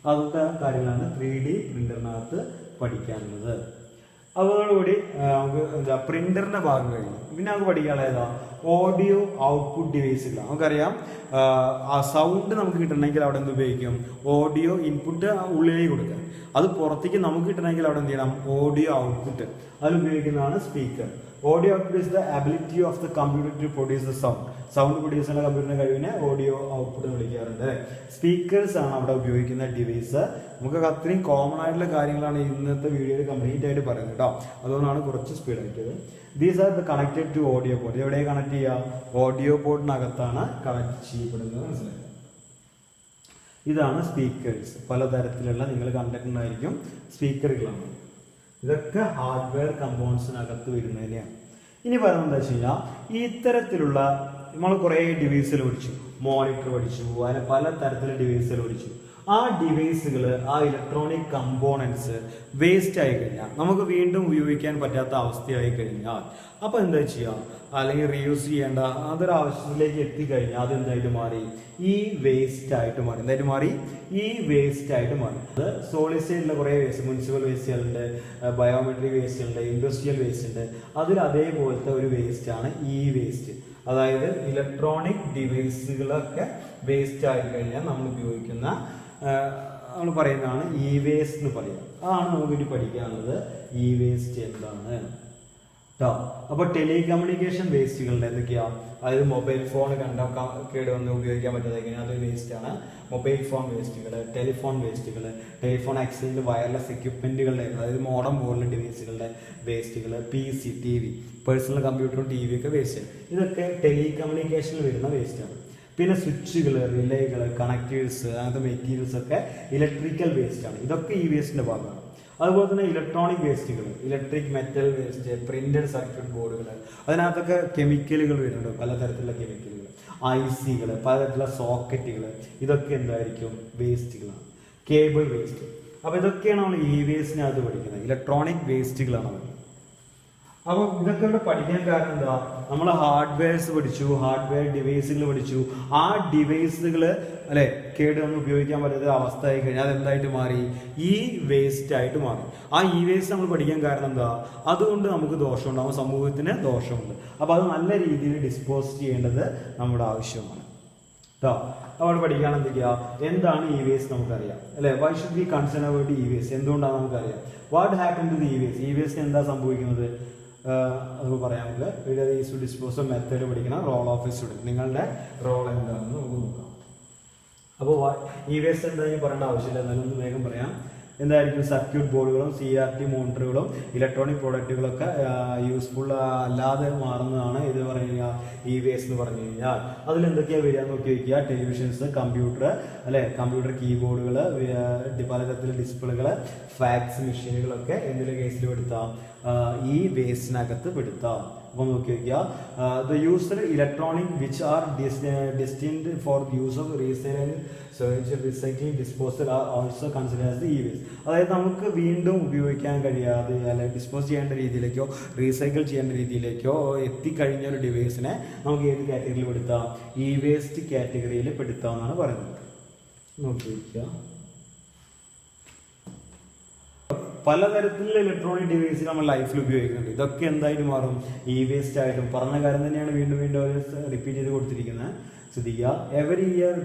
അതൊക്കെ കാര്യങ്ങളാണ് 3D പ്രിന്ററിനകത്ത് പഠിക്കാനുള്ളത്. അതോടുകൂടി നമുക്ക് എന്താ പ്രിന്ററിന്റെ ഭാഗം കഴിഞ്ഞു. പിന്നെ നമുക്ക് പഠിക്കാനുള്ള ഏതാ? ഓഡിയോ ഔട്ട്പുട്ട് ഡിവൈസുകൾ. നമുക്കറിയാം ആ സൗണ്ട് നമുക്ക് കിട്ടണമെങ്കിൽ അവിടെ എന്ത് ഉപയോഗിക്കും? ഓഡിയോ ഇൻപുട്ട് ഉള്ളിലേക്ക് കൊടുക്കുക. അത് പുറത്തേക്ക് നമുക്ക് കിട്ടണമെങ്കിൽ അവിടെ എന്ത് ചെയ്യണം? Audio output. അതിൽ ഉപയോഗിക്കുന്നതാണ് speaker. Audio output is the ability of the computer to produce the sound. Sound produce ചെയ്യുന്ന കമ്പ്യൂട്ടറിന്റെ കഴിവിനെ ഓഡിയോ ഔട്ട്പുട്ട് എന്ന് വിളിക്കാറുണ്ട്. സ്പീക്കേഴ്സ് ആണ് അവിടെ ഉപയോഗിക്കുന്ന ഡിവൈസ്. നമുക്ക് അത്രയും കോമൺ ആയിട്ടുള്ള കാര്യങ്ങളാണ് ഇന്നത്തെ വീഡിയോയിൽ കംപ്ലീറ്റ് ആയിട്ട് പറയുന്നത് കേട്ടോ. അതുകൊണ്ടാണ് കുറച്ച് സ്പീഡ് ആക്കിയത്. These are the connected to audio port. എവിടെ കണക്ട് ചെയ്യുക? ഓഡിയോ പോർട്ടിനകത്താണ് കണക്ട് ചെയ്യപ്പെടുന്നത്. മനസ്സിലാക്കുക. ഇതാണ് സ്പീക്കേഴ്സ്. പലതരത്തിലുള്ള നിങ്ങൾ കണ്ടിട്ടുണ്ടായിരിക്കും സ്പീക്കറുകളാണ്. ഇതൊക്കെ ഹാർഡ്വെയർ കമ്പോണൻസിനകത്ത് വരുന്നതിനെയാണ്. ഇനി പറയുന്നത് എന്താ വെച്ച് കഴിഞ്ഞാൽ ഈ ഇത്തരത്തിലുള്ള നമ്മൾ കുറേ ഡിവൈസുകൾ പഠിച്ചു. മോണിറ്റർ പഠിച്ചു, അതിന് പല തരത്തിലുള്ള ഡിവൈസുകൾ പഠിച്ചു. ആ ഡിവൈസുകൾ, ആ ഇലക്ട്രോണിക് കമ്പോണൻസ് വേസ്റ്റ് ആയി കഴിഞ്ഞാൽ, നമുക്ക് വീണ്ടും ഉപയോഗിക്കാൻ പറ്റാത്ത അവസ്ഥയായി കഴിഞ്ഞാൽ, അപ്പോൾ എന്താ ചെയ്യുക? അല്ലെങ്കിൽ റീയൂസ് ചെയ്യേണ്ട അതൊരു ആവശ്യത്തിലേക്ക് എത്തിക്കഴിഞ്ഞാൽ അതെന്തായിട്ട് മാറി? ഈ വേസ്റ്റ് ആയിട്ട് മാറി. എന്തായിട്ട് മാറി? ഈ വേസ്റ്റ് ആയിട്ട് മാറി. അത് സോളിഡ് സ്റ്റേറ്റിലെ കുറേ വേസ്റ്റ്, മുനിസിപ്പൽ വേസ്റ്റുകളുണ്ട്, ബയോമെട്രിക് വേസ്റ്റ് ഉണ്ട്, ഇൻഡസ്ട്രിയൽ വേസ്റ്റ് ഉണ്ട്. അതിൽ അതേപോലത്തെ ഒരു വേസ്റ്റ് ആണ് ഈ വേസ്റ്റ്. അതായത് ഇലക്ട്രോണിക് ഡിവൈസുകളൊക്കെ വേസ്റ്റ് ആയി കഴിഞ്ഞാൽ നമ്മൾ ഉപയോഗിക്കുന്ന, നമ്മൾ പറയുന്നതാണ് ഇ വേസ്റ്റ് എന്ന് പറയുന്നത്. അതാണ് നമുക്കിനി പഠിക്കാനുള്ളത്. ഇ വേസ്റ്റ് എന്താണ് കേട്ടോ. അപ്പോൾ ടെലികമ്മ്യൂണിക്കേഷൻ വേസ്റ്റുകളുടെ എന്തൊക്കെയാണ്? അതായത് മൊബൈൽ ഫോൺ കേടുവന്ന് ഉപയോഗിക്കാൻ പറ്റാതെ കഴിഞ്ഞാൽ അത് വേസ്റ്റ് ആണ്. മൊബൈൽ ഫോൺ വേസ്റ്റുകൾ, ടെലിഫോൺ വേസ്റ്റുകൾ, ടെലിഫോൺ എക്സ്ചേഞ്ച് വയർലെസ് എക്യുപ്മെന്റുകളുടെ, അതായത് മോഡം പോലുള്ള ഡിവൈസുകളുടെ വേസ്റ്റുകൾ, PC, TV, പേഴ്സണൽ കമ്പ്യൂട്ടറും TV ഒക്കെ വേസ്റ്റ്. ഇതൊക്കെ ടെലികമ്മ്യൂണിക്കേഷനിൽ വരുന്ന വേസ്റ്റാണ്. പിന്നെ സ്വിച്ചുകൾ, റിലേകൾ, കണക്റ്റേഴ്സ്, അങ്ങനത്തെ മെറ്റീരിയൽസ് ഒക്കെ ഇലക്ട്രിക്കൽ വേസ്റ്റ് ആണ്. ഇതൊക്കെ ഈ വേസ്റ്റിന്റെ ഭാഗമാണ്. അതുപോലെ തന്നെ ഇലക്ട്രോണിക് വേസ്റ്റുകൾ, electric metal waste, printed circuit ബോർഡുകൾ, അതിനകത്തൊക്കെ കെമിക്കലുകൾ വരുന്നുണ്ട്, പലതരത്തിലുള്ള കെമിക്കലുകൾ, IC-കൾ, പലതരത്തിലുള്ള സോക്കറ്റുകൾ, ഇതൊക്കെ എന്തായിരിക്കും? വേസ്റ്റുകളാണ്. Cable waste. അപ്പോൾ ഇതൊക്കെയാണ് നമ്മൾ ഈ വേസ്റ്റിനകത്ത് പഠിക്കുന്നത്. ഇലക്ട്രോണിക് വേസ്റ്റുകളാണ് അത്. അപ്പോൾ ഇതൊക്കെ ഇവിടെ പഠിക്കാൻ കാരണം എന്താ? നമ്മൾ ഹാർഡ്വെയർസ് പഠിച്ചു, ഹാർഡ്വെയർ ഡിവൈസുകൾ പഠിച്ചു. ആ ഡിവൈസുകൾ അല്ലെ കേടുവന്ന് ഉപയോഗിക്കാൻ പറ്റാത്ത അവസ്ഥ ആയി കഴിഞ്ഞാൽ അതെന്തായിട്ട് മാറി? ഈ വേസ്റ്റ് ആയിട്ട് മാറി. ആ ഈ വേസ്റ്റ് നമ്മൾ പഠിക്കാൻ കാരണം എന്താ? അതുകൊണ്ട് നമുക്ക് ദോഷമുണ്ടാവും, സമൂഹത്തിന് ദോഷമുണ്ട്. അപ്പോൾ അത് നല്ല രീതിയിൽ ഡിസ്പോസ് ചെയ്യേണ്ടത് നമ്മുടെ ആവശ്യമാണ് കേട്ടോ. അവിടെ പഠിക്കാൻ എന്തൊക്കെയാ? എന്താണ് ഇ വേസ്റ്റ് നമുക്കറിയാം അല്ലെ. Why should be concern about e waste? എന്തുകൊണ്ടാണ് നമുക്കറിയാം. What happen to the e waste? E waste എന്താ സംഭവിക്കുന്നത്? അത് പറയാം. നമുക്ക് ഡിസ്പോസൽ മെത്തേഡ് പഠിക്കണം. റോൾ ഓഫ് എ സ്റ്റുഡൻറ്, നിങ്ങളുടെ റോൾ എന്താണെന്ന് നമുക്ക് നോക്കാം. അപ്പോൾ ഇ വേസ്റ്റ് എന്തായാലും പറയേണ്ട ആവശ്യമില്ല, എന്നാലും ഒന്ന് വേഗം പറയാം. എന്തായിരിക്കും? സർക്യൂട്ട് ബോർഡുകളും CRT മോണിറ്ററുകളും ഇലക്ട്രോണിക് പ്രോഡക്റ്റുകളൊക്കെ യൂസ്ഫുൾ അല്ലാതെ മാറുന്നതാണ് ഇത് പറയുക ഇ വേസ്റ്റ് എന്ന് പറഞ്ഞു കഴിഞ്ഞാൽ. അതിലെന്തൊക്കെയാണ് വരിക നോക്കി വയ്ക്കുക. ടെലിവിഷൻസ്, കമ്പ്യൂട്ടർ അല്ലെ, കമ്പ്യൂട്ടർ കീബോർഡുകൾ, പലതരത്തിലുള്ള ഡിസ്പ്ലേകൾ, ഫാക്സ് മെഷീനുകളൊക്കെ എന്തിൻ്റെ കേസിൽ പെടുത്താം? ഈ വേസ്റ്റിനകത്ത് പെടുത്താം. അപ്പോൾ നോക്കി വയ്ക്കുക. The user electronic which are destined for use of recycling disposal are also consider as the e waste. അതായത് നമുക്ക് വീണ്ടും ഉപയോഗിക്കാൻ കഴിയാതെ അല്ലെങ്കിൽ ഡിസ്പോസ് ചെയ്യേണ്ട രീതിയിലേക്കോ റീസൈക്കിൾ ചെയ്യേണ്ട രീതിയിലേക്കോ എത്തിക്കഴിഞ്ഞ ഒരു ഡിവൈസിനെ നമുക്ക് ഏത് കാറ്റഗറിയിൽ പെടുത്താം? ഇ വേസ്റ്റ് കാറ്റഗറിയിൽ പെടുത്താം എന്നാണ് പറയുന്നത്. നോക്കി വയ്ക്കുക. പലതരത്തിലുള്ള ഇലക്ട്രോണിക് ഡിവൈസ് നമ്മൾ ലൈഫിൽ ഉപയോഗിക്കുന്നുണ്ട്. ഇതൊക്കെ എന്തായിട്ട് മാറും? ഇ വേസ്റ്റ് ആയിട്ടും. പറഞ്ഞ കാര്യം തന്നെയാണ് വീണ്ടും വീണ്ടും റിപ്പീറ്റ് ചെയ്ത് കൊടുത്തിരിക്കുന്നത്. ശ്രദ്ധിക്കുക. എവറി ഇയർ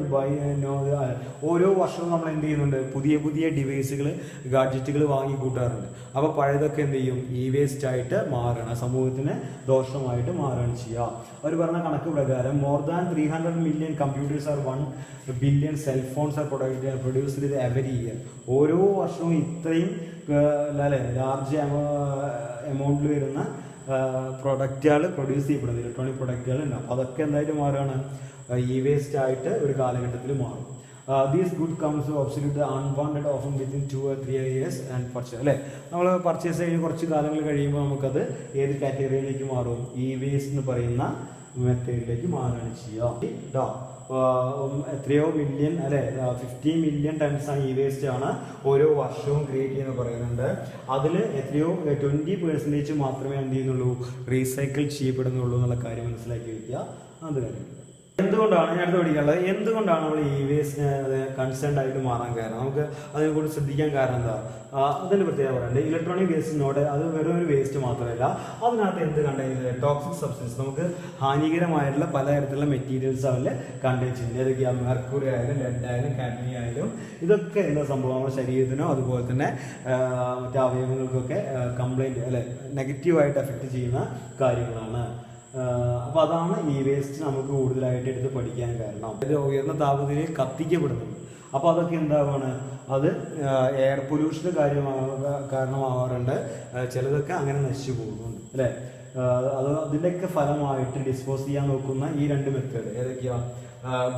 ഓരോ വർഷവും നമ്മൾ എന്ത് ചെയ്യുന്നുണ്ട്? പുതിയ പുതിയ ഡിവൈസുകൾ, ഗാഡ്ജറ്റുകൾ വാങ്ങി കൂട്ടാറുണ്ട്. അപ്പോൾ പഴയതൊക്കെ എന്ത് ചെയ്യും? ഇ വേസ്റ്റ് ആയിട്ട് മാറണം, സമൂഹത്തിന് ദോഷമായിട്ട് മാറുകയാണ് ചെയ്യുക. അവർ പറഞ്ഞ കണക്ക് പ്രകാരം more than 300 million computers are 1 billion cell phones are produced every year. ഓരോ വർഷവും ഇത്രയും അല്ലെ ലാർജ് എമൗണ്ടിൽ വരുന്ന പ്രൊഡക്റ്റുകൾ പ്രൊഡ്യൂസ് ചെയ്യപ്പെടുന്നത്, ഇലക്ട്രോണിക് പ്രൊഡക്റ്റുകൾ ഉണ്ട്. അപ്പോൾ അതൊക്കെ എന്തായിട്ട് മാറുകയാണ്? ഇ വേസ്റ്റ് ആയിട്ട് ഒരു കാലഘട്ടത്തിൽ മാറും. These good comes obsolete unwanted often within 2 or 3 years and purchase അല്ലേ. നമ്മൾ പർച്ചേസ് കഴിഞ്ഞ് കുറച്ച് കാലങ്ങൾ കഴിയുമ്പോൾ നമുക്കത് ഏത് കാറ്റഗറിയിലേക്ക് മാറും? ഇ വേസ്റ്റ് എന്ന് പറയുന്ന മെത്തേഡിലേക്ക് മാറുകയാണ് ചെയ്യുക. എത്രയോ മില്യൺ അല്ലെ 50 മില്യൺ ടൺസ് ആണ് ഇ വേസ്റ്റ് ആണ് ഓരോ വർഷവും ക്രിയേറ്റ് ചെയ്യുന്നത് പറയുന്നുണ്ട്. അതിൽ എത്രയോ 20% മാത്രമേ എന്ത് ചെയ്യുന്നുള്ളൂ? റീസൈക്കിൾ ചെയ്യപ്പെടുന്നുള്ളൂ എന്നുള്ള കാര്യം മനസ്സിലാക്കി വയ്ക്കുക. അത് കാര്യം എന്തുകൊണ്ടാണ് ഞാൻ അടുത്ത് പഠിക്കാനുള്ളത്? എന്തുകൊണ്ടാണ് നമ്മൾ ഇ വേസ്റ്റിന് കൺസേൺഡ് ആയിട്ട് മാറാൻ കാരണം? നമുക്ക് അതിനെക്കുറിച്ച് ശ്രദ്ധിക്കാൻ കാരണം എന്താ? അതിൻ്റെ പ്രത്യേകത പറയുന്നത് ഇലക്ട്രോണിക് വേസ്റ്റിനോട് അത് വെറും ഒരു വേസ്റ്റ് മാത്രമല്ല, അതിനകത്ത് എന്ത് കണ്ടെയ്ൻ ടോക്സിക് സബ്സ്റ്റൻസ്, നമുക്ക് ഹാനികരമായിട്ടുള്ള പലതരത്തിലുള്ള മെറ്റീരിയൽസ് അതിൽ കണ്ടെയ്ൻ ചെയ്യുന്നത്. ഏതൊക്കെയാണ്? മെർക്കുറി ആയാലും, ലെഡ് ആയാലും, കാഡ്മിയം ആയാലും, ഇതൊക്കെ എന്താ സംഭവം? നമ്മുടെ ശരീരത്തിനോ അതുപോലെ തന്നെ മറ്റു അവയവങ്ങൾക്കൊക്കെ കംപ്ലൈൻറ്റ് അല്ലെ നെഗറ്റീവായിട്ട് എഫക്റ്റ് ചെയ്യുന്ന കാര്യങ്ങളാണ്. അപ്പോൾ അതാണ് ഇ വേസ്റ്റ് നമുക്ക് കൂടുതലായിട്ട് എടുത്ത് പഠിക്കാൻ കാരണം. ഇത് ഉയർന്ന താപനിലയിൽ കത്തിക്കപ്പെടുന്നുണ്ട്. അപ്പോൾ അതൊക്കെ എന്താവാണ്? അത് എയർ പൊല്യൂഷന് കാരണമാവാറുണ്ട്. ചിലതൊക്കെ അങ്ങനെ നശിച്ചു പോകുന്നുണ്ട് അല്ലേ. അതിൻ്റെയൊക്കെ ഫലമായിട്ട് ഡിസ്പോസ് ചെയ്യാൻ നോക്കുന്ന ഈ 2 മെത്തേഡ് ഏതൊക്കെയാണ്?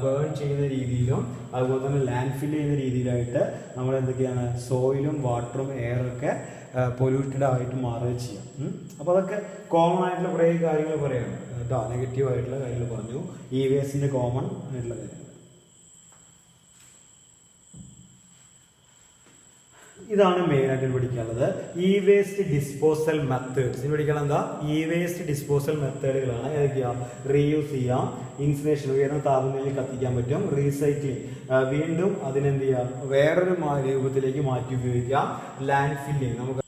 ബേൺ ചെയ്യുന്ന രീതിയിലും അതുപോലെ തന്നെ ലാൻഡ് ഫിൽ ചെയ്യുന്ന രീതിയിലായിട്ട് നമ്മൾ എന്തൊക്കെയാണ്? സോയിലും വാട്ടറും എയറൊക്കെ പൊല്യൂട്ടഡ് ആയിട്ട് മാറുകയും ചെയ്യാം. അപ്പോൾ അതൊക്കെ കോമൺ ആയിട്ടുള്ള കുറേ കാര്യങ്ങൾ പറയാണ് കേട്ടോ. നെഗറ്റീവ് ആയിട്ടുള്ള കാര്യങ്ങൾ പറഞ്ഞു. ഇ വേസ്റ്റിൻ്റെ കോമൺ ആയിട്ടുള്ള കാര്യങ്ങൾ. ഇതാണ് മെയിനായിട്ട് പഠിക്കാനുള്ളത്. E waste disposal methods. ഇനി പഠിക്കണം എന്താ? ഇ വേസ്റ്റ് ഡിസ്പോസൽ മെത്തേഡുകളാണ്. ഏതൊക്കെയാ? റീയൂസ് ചെയ്യാം, ഇൻസിനറേഷൻ ഉയർന്ന താപനിലയിൽ കത്തിക്കാൻ പറ്റും, റീസൈക്ലിംഗ് വീണ്ടും അതിനെന്ത് ചെയ്യാം, വേറൊരു രൂപത്തിലേക്ക് മാറ്റി ഉപയോഗിക്കാം, ലാൻഡ് ഫില്ലിംഗ്. നമുക്ക്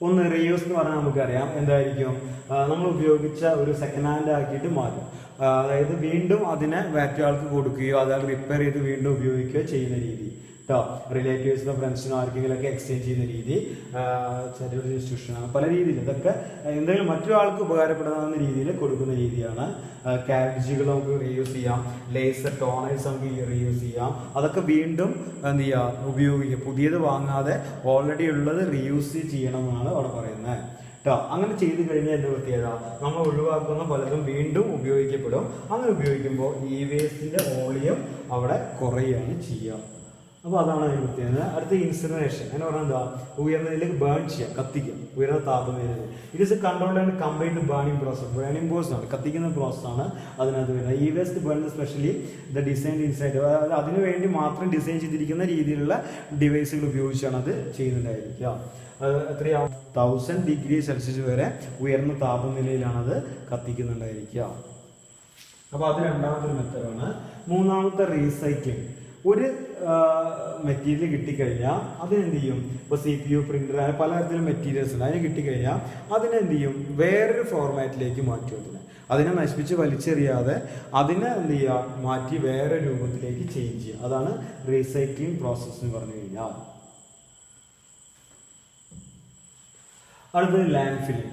ഒന്ന് റീയൂസ് എന്ന് പറഞ്ഞാൽ നമുക്കറിയാം എന്തായിരിക്കും, നമ്മൾ ഉപയോഗിച്ച ഒരു സെക്കൻഡ് ഹാൻഡ് ആക്കിയിട്ട് മാറ്റും. അതായത് വീണ്ടും അതിനെ മറ്റൊരാൾക്ക് കൊടുക്കുകയോ അതായത് റിപ്പയർ ചെയ്ത് വീണ്ടും ഉപയോഗിക്കുകയോ ചെയ്യുന്ന രീതി കേട്ടോ. റിലേറ്റീവ്സിനോ ഫ്രണ്ട്സിനോ ആർക്കെങ്കിലൊക്കെ എക്സ്ചേഞ്ച് ചെയ്യുന്ന രീതി, ചെറിയൊരു ഇൻസ്റ്റിറ്റ്യൂഷനാണ്. പല രീതിയിൽ ഇതൊക്കെ എന്തെങ്കിലും മറ്റൊരാൾക്ക് ഉപകാരപ്പെടുന്ന രീതിയിൽ കൊടുക്കുന്ന രീതിയാണ്. കാബേജുകൾ നമുക്ക് റീയൂസ് ചെയ്യാം, ലേസർ ടോണേഴ്സ് നമുക്ക് റീയൂസ് ചെയ്യാം. അതൊക്കെ വീണ്ടും എന്ത് ചെയ്യുക, ഉപയോഗിക്കുക. പുതിയത് വാങ്ങാതെ ഓൾറെഡി ഉള്ളത് റീയൂസ് ചെയ്യണം എന്നാണ് അവിടെ പറയുന്നത് കേട്ടോ. അങ്ങനെ ചെയ്ത് കഴിഞ്ഞാൽ എൻ്റെ പ്രത്യേകത, നമ്മൾ ഒഴിവാക്കുന്ന പലതും വീണ്ടും ഉപയോഗിക്കപ്പെടും. അങ്ങനെ ഉപയോഗിക്കുമ്പോൾ ഈ വേസ്റ്റിൻ്റെ വോളിയം അവിടെ കുറയുകയാണ് ചെയ്യുക. അപ്പോൾ അതാണ് അതിന് പ്രത്യേകത. അടുത്ത ഇൻസിനറേഷൻ എന്ന് പറഞ്ഞാൽ എന്താ? ഉയർന്നതിലേക്ക് ബേൺ ചെയ്യാം, കത്തിക്കാം, ഉയർന്ന താപനിലയിൽ. It is a controlled and combined burning process. Burning process ആണ്, കത്തിക്കുന്ന പ്രോസസ്സാണ് അതിനകത്ത് വരുന്നത്. ഈ waste burn specially the design inside, അതായത് അതിനു വേണ്ടി മാത്രം ഡിസൈൻ ചെയ്തിരിക്കുന്ന രീതിയിലുള്ള ഡിവൈസുകൾ ഉപയോഗിച്ചാണ് അത് ചെയ്യുന്നുണ്ടായിരിക്കുക. എത്രയാവും? 1000 ഡിഗ്രി സെൽഷ്യസ് വരെ ഉയർന്ന താപനിലയിലാണത് കത്തിക്കുന്നുണ്ടായിരിക്കുക. അപ്പോൾ അത് രണ്ടാമത്തെ ഒരു മെത്തേഡാണ്. മൂന്നാമത്തെ റീസൈക്ലിംഗ്. ഒരു മെറ്റീരിയൽ കിട്ടിക്കഴിഞ്ഞാൽ അതിനെന്ത് ചെയ്യും? ഇപ്പോൾ CPU, പ്രിന്റർ, പലതരത്തിലും മെറ്റീരിയൽസ് ഉണ്ട്. അതിന് കിട്ടിക്കഴിഞ്ഞാൽ അതിനെന്ത് ചെയ്യും? വേറൊരു ഫോർമാറ്റിലേക്ക് മാറ്റും. അതിനെ നശിപ്പിച്ച് വലിച്ചെറിയാതെ അതിനെ എന്ത് ചെയ്യുക? മാറ്റി വേറെ രൂപത്തിലേക്ക് ചേഞ്ച് ചെയ്യുക. അതാണ് റീസൈക്ലിംഗ് പ്രോസസ്സ് എന്ന് പറഞ്ഞു കഴിഞ്ഞാൽ. അടുത്തത് land filling.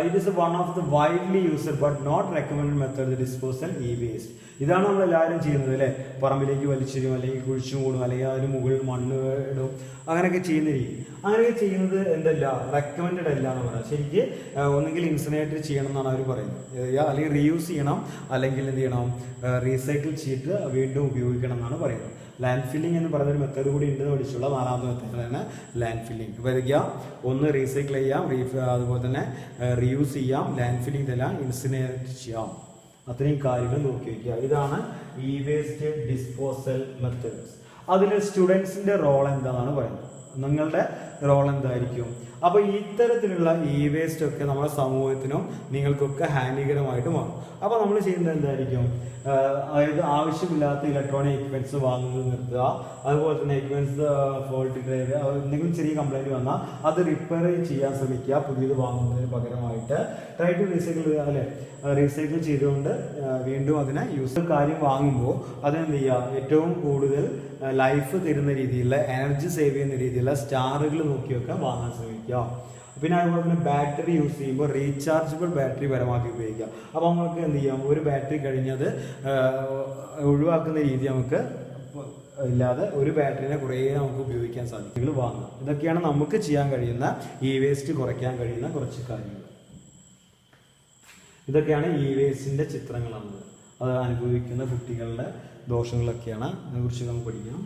It is one of the widely used but not recommend method disposal e waste. ഇതാണ് നമ്മൾ എല്ലാവരും ചെയ്യുന്നത് അല്ലേ? പറമ്പിലേക്ക് വലിച്ചെറിയും, അല്ലെങ്കിൽ കുഴിച്ചു മൂടും, അല്ലെങ്കിൽ അതിന് മുകളിൽ മണ്ണ് ഇടും, അങ്ങനെയൊക്കെ ചെയ്യുന്ന രീതി. അങ്ങനെയൊക്കെ ചെയ്യുന്നത് എന്തല്ല, റെക്കമെൻഡഡ് അല്ല എന്ന് പറയാം. ശരിക്ക് ഒന്നുകിൽ ഇൻസിനറേറ്റ് ചെയ്യണം എന്നാണ് അവർ പറയുന്നത്, അല്ലെങ്കിൽ റീയൂസ് ചെയ്യണം, അല്ലെങ്കിൽ എന്ത് ചെയ്യണം, റീസൈക്കിൾ ചെയ്തിട്ട് വീണ്ടും ഉപയോഗിക്കണം എന്നാണ് പറയുന്നത്. ലാൻഡ് ഫില്ലിംഗ് എന്ന് പറയുന്നൊരു മെത്തേഡ് കൂടി ഉണ്ടെന്ന് പഠിച്ചുള്ള നാലാമത്തെ മെത്തേഡാണ് ലാൻഡ് ഫില്ലിംഗ്. അപ്പോൾ ഏതൊക്കെയാ? ഒന്ന് റീസൈക്കിൾ ചെയ്യാം, അതുപോലെ തന്നെ റീയൂസ് ചെയ്യാം, ലാൻഡ് ഫില്ലിംഗ് ഇതെല്ലാം ഇൻസിനറേറ്റ് ചെയ്യാം. അത്രയും കാര്യങ്ങൾ നോക്കി വയ്ക്കുക. ഇതാണ് ഇ വേസ്റ്റ് ഡിസ്പോസൽ മെത്തേഡ്സ്. അതിൽ സ്റ്റുഡൻസിൻ്റെ റോൾ എന്താണെന്നാണ് പറയുന്നത്. നിങ്ങളുടെ റോൾ എന്തായിരിക്കും? അപ്പോൾ ഇത്തരത്തിലുള്ള ഇ വേസ്റ്റ് ഒക്കെ നമ്മുടെ സമൂഹത്തിനും നിങ്ങൾക്കൊക്കെ ഹാനികരമായിട്ട് മാറും. അപ്പോൾ നമ്മൾ ചെയ്യുന്നത് എന്തായിരിക്കും? അതായത് ആവശ്യമില്ലാത്ത ഇലക്ട്രോണിക് എക്യുപ്മെന്റ്സ് വാങ്ങുന്നത് നിർത്തുക. അതുപോലെ തന്നെ എക്യുപ്മെന്റ്സ് ഫോൾട്ട് ഡ്രൈവ് എന്തെങ്കിലും ചെറിയ കംപ്ലൈൻറ്റ് വന്നാൽ അത് റിപ്പയർ ചെയ്യാൻ ശ്രമിക്കുക. പുതിയത് വാങ്ങുന്നതിന് പകരമായിട്ട് ട്രൈ ടു റീസൈക്കിൾ, അല്ലെ, റീസൈക്കിൾ ചെയ്തുകൊണ്ട് വീണ്ടും അതിനെ യൂസ് കാര്യം വാങ്ങുമ്പോൾ അതിനെന്ത് ചെയ്യുക? ഏറ്റവും കൂടുതൽ ലൈഫ് തരുന്ന രീതിയിലുള്ള, എനർജി സേവ് ചെയ്യുന്ന രീതിയിലുള്ള സ്റ്റാറുകൾ നോക്കിയൊക്കെ വാങ്ങാൻ ശ്രമിക്കുക. പിന്നെ അതുപോലെ തന്നെ ബാറ്ററി യൂസ് ചെയ്യുമ്പോൾ റീചാർജബിൾ ബാറ്ററി പരമാക്കി ഉപയോഗിക്കുക. അപ്പോൾ നമുക്ക് എന്ത് ചെയ്യാം? ഒരു ബാറ്ററി കഴിഞ്ഞത് ഒഴിവാക്കുന്ന രീതി നമുക്ക് ഇല്ലാതെ ഒരു ബാറ്ററിനെ കുറേ നമുക്ക് ഉപയോഗിക്കാൻ സാധിക്കും. വാങ്ങുക. ഇതൊക്കെയാണ് നമുക്ക് ചെയ്യാൻ കഴിയുന്ന ഇ വേസ്റ്റ് കുറയ്ക്കാൻ കഴിയുന്ന കുറച്ച് കാര്യങ്ങൾ. ഇതൊക്കെയാണ് ഇ വേസ്റ്റിൻ്റെ ചിത്രങ്ങളാണ്. അത് അനുഭവിക്കുന്ന കുട്ടികളുടെ ദോഷങ്ങളൊക്കെയാണ്. അതിനെക്കുറിച്ച് നമുക്ക് പഠിക്കാം.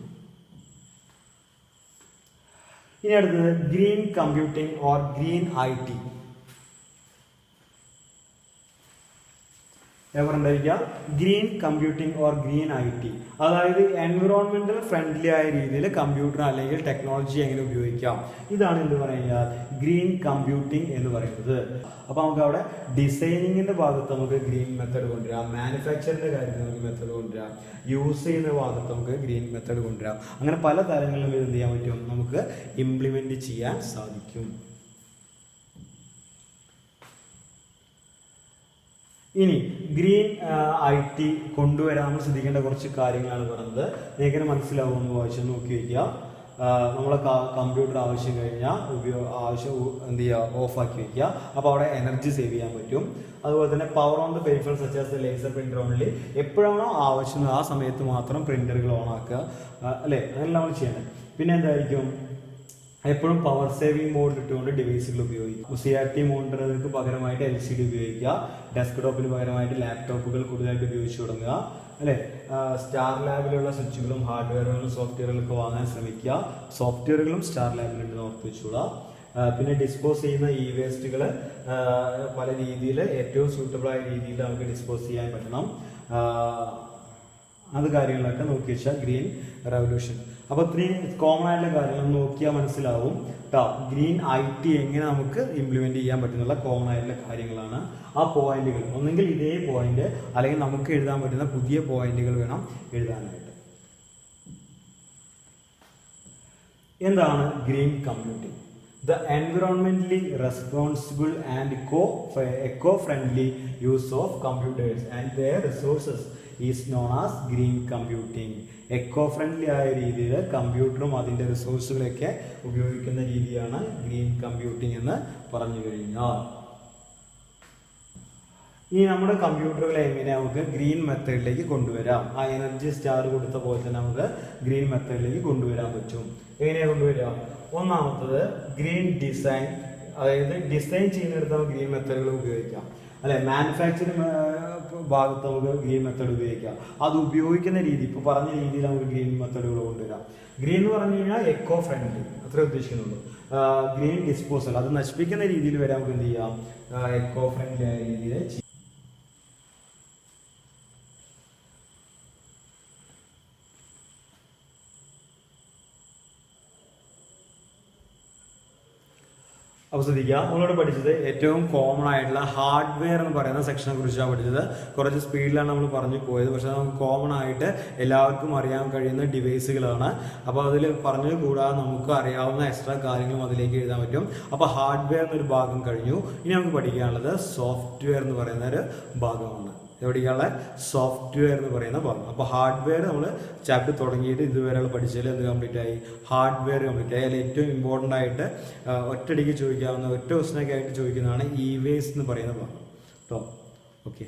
ഇനി അടുത്തത് green computing or green IT. എവരുണ്ടായിരിക്കുക? Green computing or green IT. അതായത് എൻവിറോൺമെന്റൽ ഫ്രണ്ട്ലി ആയ രീതിയിൽ കമ്പ്യൂട്ടർ അല്ലെങ്കിൽ ടെക്നോളജി എങ്ങനെ ഉപയോഗിക്കാം, ഇതാണ് എന്ത് പറയുക? ഗ്രീൻ കമ്പ്യൂട്ടിംഗ് എന്ന് പറയുന്നത്. അപ്പോൾ നമുക്ക് അവിടെ ഡിസൈനിങ്ങിന്റെ ഭാഗത്ത് നമുക്ക് ഗ്രീൻ മെത്തേഡ് കൊണ്ടുവരാം, മാനുഫാക്ചറിന്റെ കാര്യത്തിൽ നമുക്ക് മെത്തേഡ് കൊണ്ടുവരാം, യൂസ് ചെയ്യുന്ന ഭാഗത്ത് നമുക്ക് ഗ്രീൻ മെത്തേഡ് കൊണ്ടുവരാം. അങ്ങനെ പല തരങ്ങളിലും ഇത് എന്ത് ചെയ്യാൻ പറ്റും? നമുക്ക് ഇംപ്ലിമെന്റ് ചെയ്യാൻ സാധിക്കും. ഇനി ഗ്രീൻ IT കൊണ്ടുവരാൻ നമ്മൾ ശ്രദ്ധിക്കേണ്ട കുറച്ച് കാര്യങ്ങളാണ് പറയുന്നത്. നിങ്ങൾക്ക് മനസ്സിലാവുമെന്ന് വായിച്ച് നോക്കി വയ്ക്കുക. നമ്മളെ കമ്പ്യൂട്ടർ ആവശ്യം കഴിഞ്ഞാൽ ആവശ്യം എന്ത് ചെയ്യുക? ഓഫാക്കി വയ്ക്കുക. അപ്പോൾ അവിടെ എനർജി സേവ് ചെയ്യാൻ പറ്റും. അതുപോലെ തന്നെ power on the peripheral such as the laser printer only. എപ്പോഴാണോ ആവശ്യം ആ സമയത്ത് മാത്രം പ്രിന്ററുകൾ ഓൺ ആക്കുക, അല്ലേ? അതെല്ലാം നമ്മൾ ചെയ്യണം. പിന്നെ എന്തായിരിക്കും? എപ്പോഴും പവർ സേവിങ് മോഡ് ഇട്ടുകൊണ്ട് ഡിവൈസുകൾ ഉപയോഗിക്കും. CRT മോണിറ്ററുകൾക്ക് പകരമായിട്ട് LCD ഉപയോഗിക്കുക. ഡെസ്ക്ടോപ്പിന് പകരമായിട്ട് ലാപ്ടോപ്പുകൾ കൂടുതലായിട്ട് ഉപയോഗിച്ച് തുടങ്ങുക, അല്ലേ? സ്റ്റാർ ലാബിലുള്ള സ്വിച്ചുകളും ഹാർഡ്വെയറുകളും സോഫ്റ്റ്വെയറുകളൊക്കെ വാങ്ങാൻ ശ്രമിക്കുക. സോഫ്റ്റ്വെയറുകളും സ്റ്റാർ ലാബിലുണ്ടെന്ന് ഓർത്ത് വെച്ചോളാം. പിന്നെ ഡിസ്പോസ് ചെയ്യുന്ന ഇ വേസ്റ്റുകൾ പല രീതിയിൽ ഏറ്റവും സൂട്ടബിൾ ആയ രീതിയിൽ നമുക്ക് ഡിസ്പോസ് ചെയ്യാൻ പറ്റണം. അത് കാര്യങ്ങളൊക്കെ നോക്കി വെച്ചാൽ ഗ്രീൻ റെവല്യൂഷൻ. അപ്പോൾ ഇത്രയും കോമൺ ആയിട്ടുള്ള കാര്യങ്ങൾ നോക്കിയാൽ മനസ്സിലാവും കേട്ടോ. ഗ്രീൻ IT എങ്ങനെ നമുക്ക് ഇംപ്ലിമെന്റ് ചെയ്യാൻ പറ്റുന്നുള്ള കോമൺ ആയിട്ടുള്ള കാര്യങ്ങളാണ്. ആ പോയിന്റുകൾ ഒന്നെങ്കിൽ ഇതേ പോയിന്റ് അല്ലെങ്കിൽ നമുക്ക് എഴുതാൻ പറ്റുന്ന പുതിയ പോയിന്റുകൾ വേണം എഴുതാനായിട്ട്. എന്താണ് green computing? The environmentally responsible and eco-friendly use of computers and their resources is known as green computing. Echo-friendly ആയ രീതിയിൽ കമ്പ്യൂട്ടറും അതിൻ്റെ റിസോഴ്സുകളൊക്കെ ഉപയോഗിക്കുന്ന രീതിയാണ് ഗ്രീൻ കമ്പ്യൂട്ടിംഗ് എന്ന് പറഞ്ഞു കഴിഞ്ഞാൽ. ഈ നമ്മുടെ കമ്പ്യൂട്ടറുകളെ എങ്ങനെ നമുക്ക് ഗ്രീൻ മെത്തേഡിലേക്ക് കൊണ്ടുവരാം? ആ എനർജി സ്റ്റാർ കൊടുത്ത പോലെ തന്നെ നമുക്ക് ഗ്രീൻ മെത്തേഡിലേക്ക് കൊണ്ടുവരാൻ പറ്റും. എങ്ങനെയാണ് കൊണ്ടുവരാം? ഒന്നാമത്തത് ഗ്രീൻ ഡിസൈൻ, അതായത് ഡിസൈൻ ചെയ്യുന്നിടത്ത് നമുക്ക് ഗ്രീൻ മെത്തേഡുകൾ ഉപയോഗിക്കാം അല്ലെ. മാനുഫാക്ചറിങ് ഭാഗത്ത് നമുക്ക് ഗ്രീൻ മെത്തേഡ് ഉപയോഗിക്കാം. അത് ഉപയോഗിക്കുന്ന രീതി ഇപ്പോൾ പറഞ്ഞ രീതിയിൽ നമുക്ക് ഗ്രീൻ മെത്തേഡുകൾ കൊണ്ടുവരാം. ഗ്രീൻ എന്ന് പറഞ്ഞു കഴിഞ്ഞാൽ എക്കോ ഫ്രണ്ട്ലി, അത്രേ ഉദ്ദേശിക്കുന്നുള്ളൂ. ഗ്രീൻ ഡിസ്പോസൽ, അത് നശിപ്പിക്കുന്ന രീതിയിൽ വരെ നമുക്ക് എന്ത് ചെയ്യാം, എക്കോ ഫ്രണ്ട്ലി ആയ രീതിയിൽ. അപ്പോൾ ശ്രദ്ധിക്കുക, നമ്മളോട് പഠിച്ചത് ഏറ്റവും കോമൺ ആയിട്ടുള്ള ഹാർഡ്വെയർ എന്ന് പറയുന്ന സെക്ഷനെ കുറിച്ചാണ് പഠിച്ചത്. കുറച്ച് സ്പീഡിലാണ് നമ്മൾ പറഞ്ഞു പോയത്, പക്ഷേ നമുക്ക് കോമൺ ആയിട്ട് എല്ലാവർക്കും അറിയാൻ കഴിയുന്ന ഡിവൈസുകളാണ്. അപ്പോൾ അതിൽ പറഞ്ഞത് കൂടാതെ നമുക്ക് അറിയാവുന്ന എക്സ്ട്രാ കാര്യങ്ങളും അതിലേക്ക് എഴുതാൻ പറ്റും. അപ്പോൾ ഹാർഡ്വെയർ എന്നൊരു ഭാഗം കഴിഞ്ഞു. ഇനി നമുക്ക് പഠിക്കാനുള്ളത് സോഫ്റ്റ്വെയർ എന്ന് പറയുന്ന ഒരു ഭാഗമാണ്. എവിടെയുള്ള സോഫ്റ്റ്വെയർ എന്ന് പറയുന്ന ഭാഗം. അപ്പോൾ ഹാർഡ്വെയർ നമ്മൾ ചാപ്റ്റർ തുടങ്ങിയിട്ട് ഇതുവരെയുള്ള പഠിച്ചതിൽ എന്ത് കംപ്ലീറ്റ് ആയി? ഹാർഡ്വെയർ കംപ്ലീറ്റ് ആയി. അതിൽ ഏറ്റവും ഇമ്പോർട്ടൻ്റ് ആയിട്ട് ഒറ്റയടിക്ക് ചോദിക്കാവുന്ന ഒറ്റ ക്വസ്റ്റനൊക്കെ ആയിട്ട് ചോദിക്കുന്നതാണ് ഇ വേസ് എന്ന് പറയുന്ന ഭാഗം കേട്ടോ. ഓക്കെ.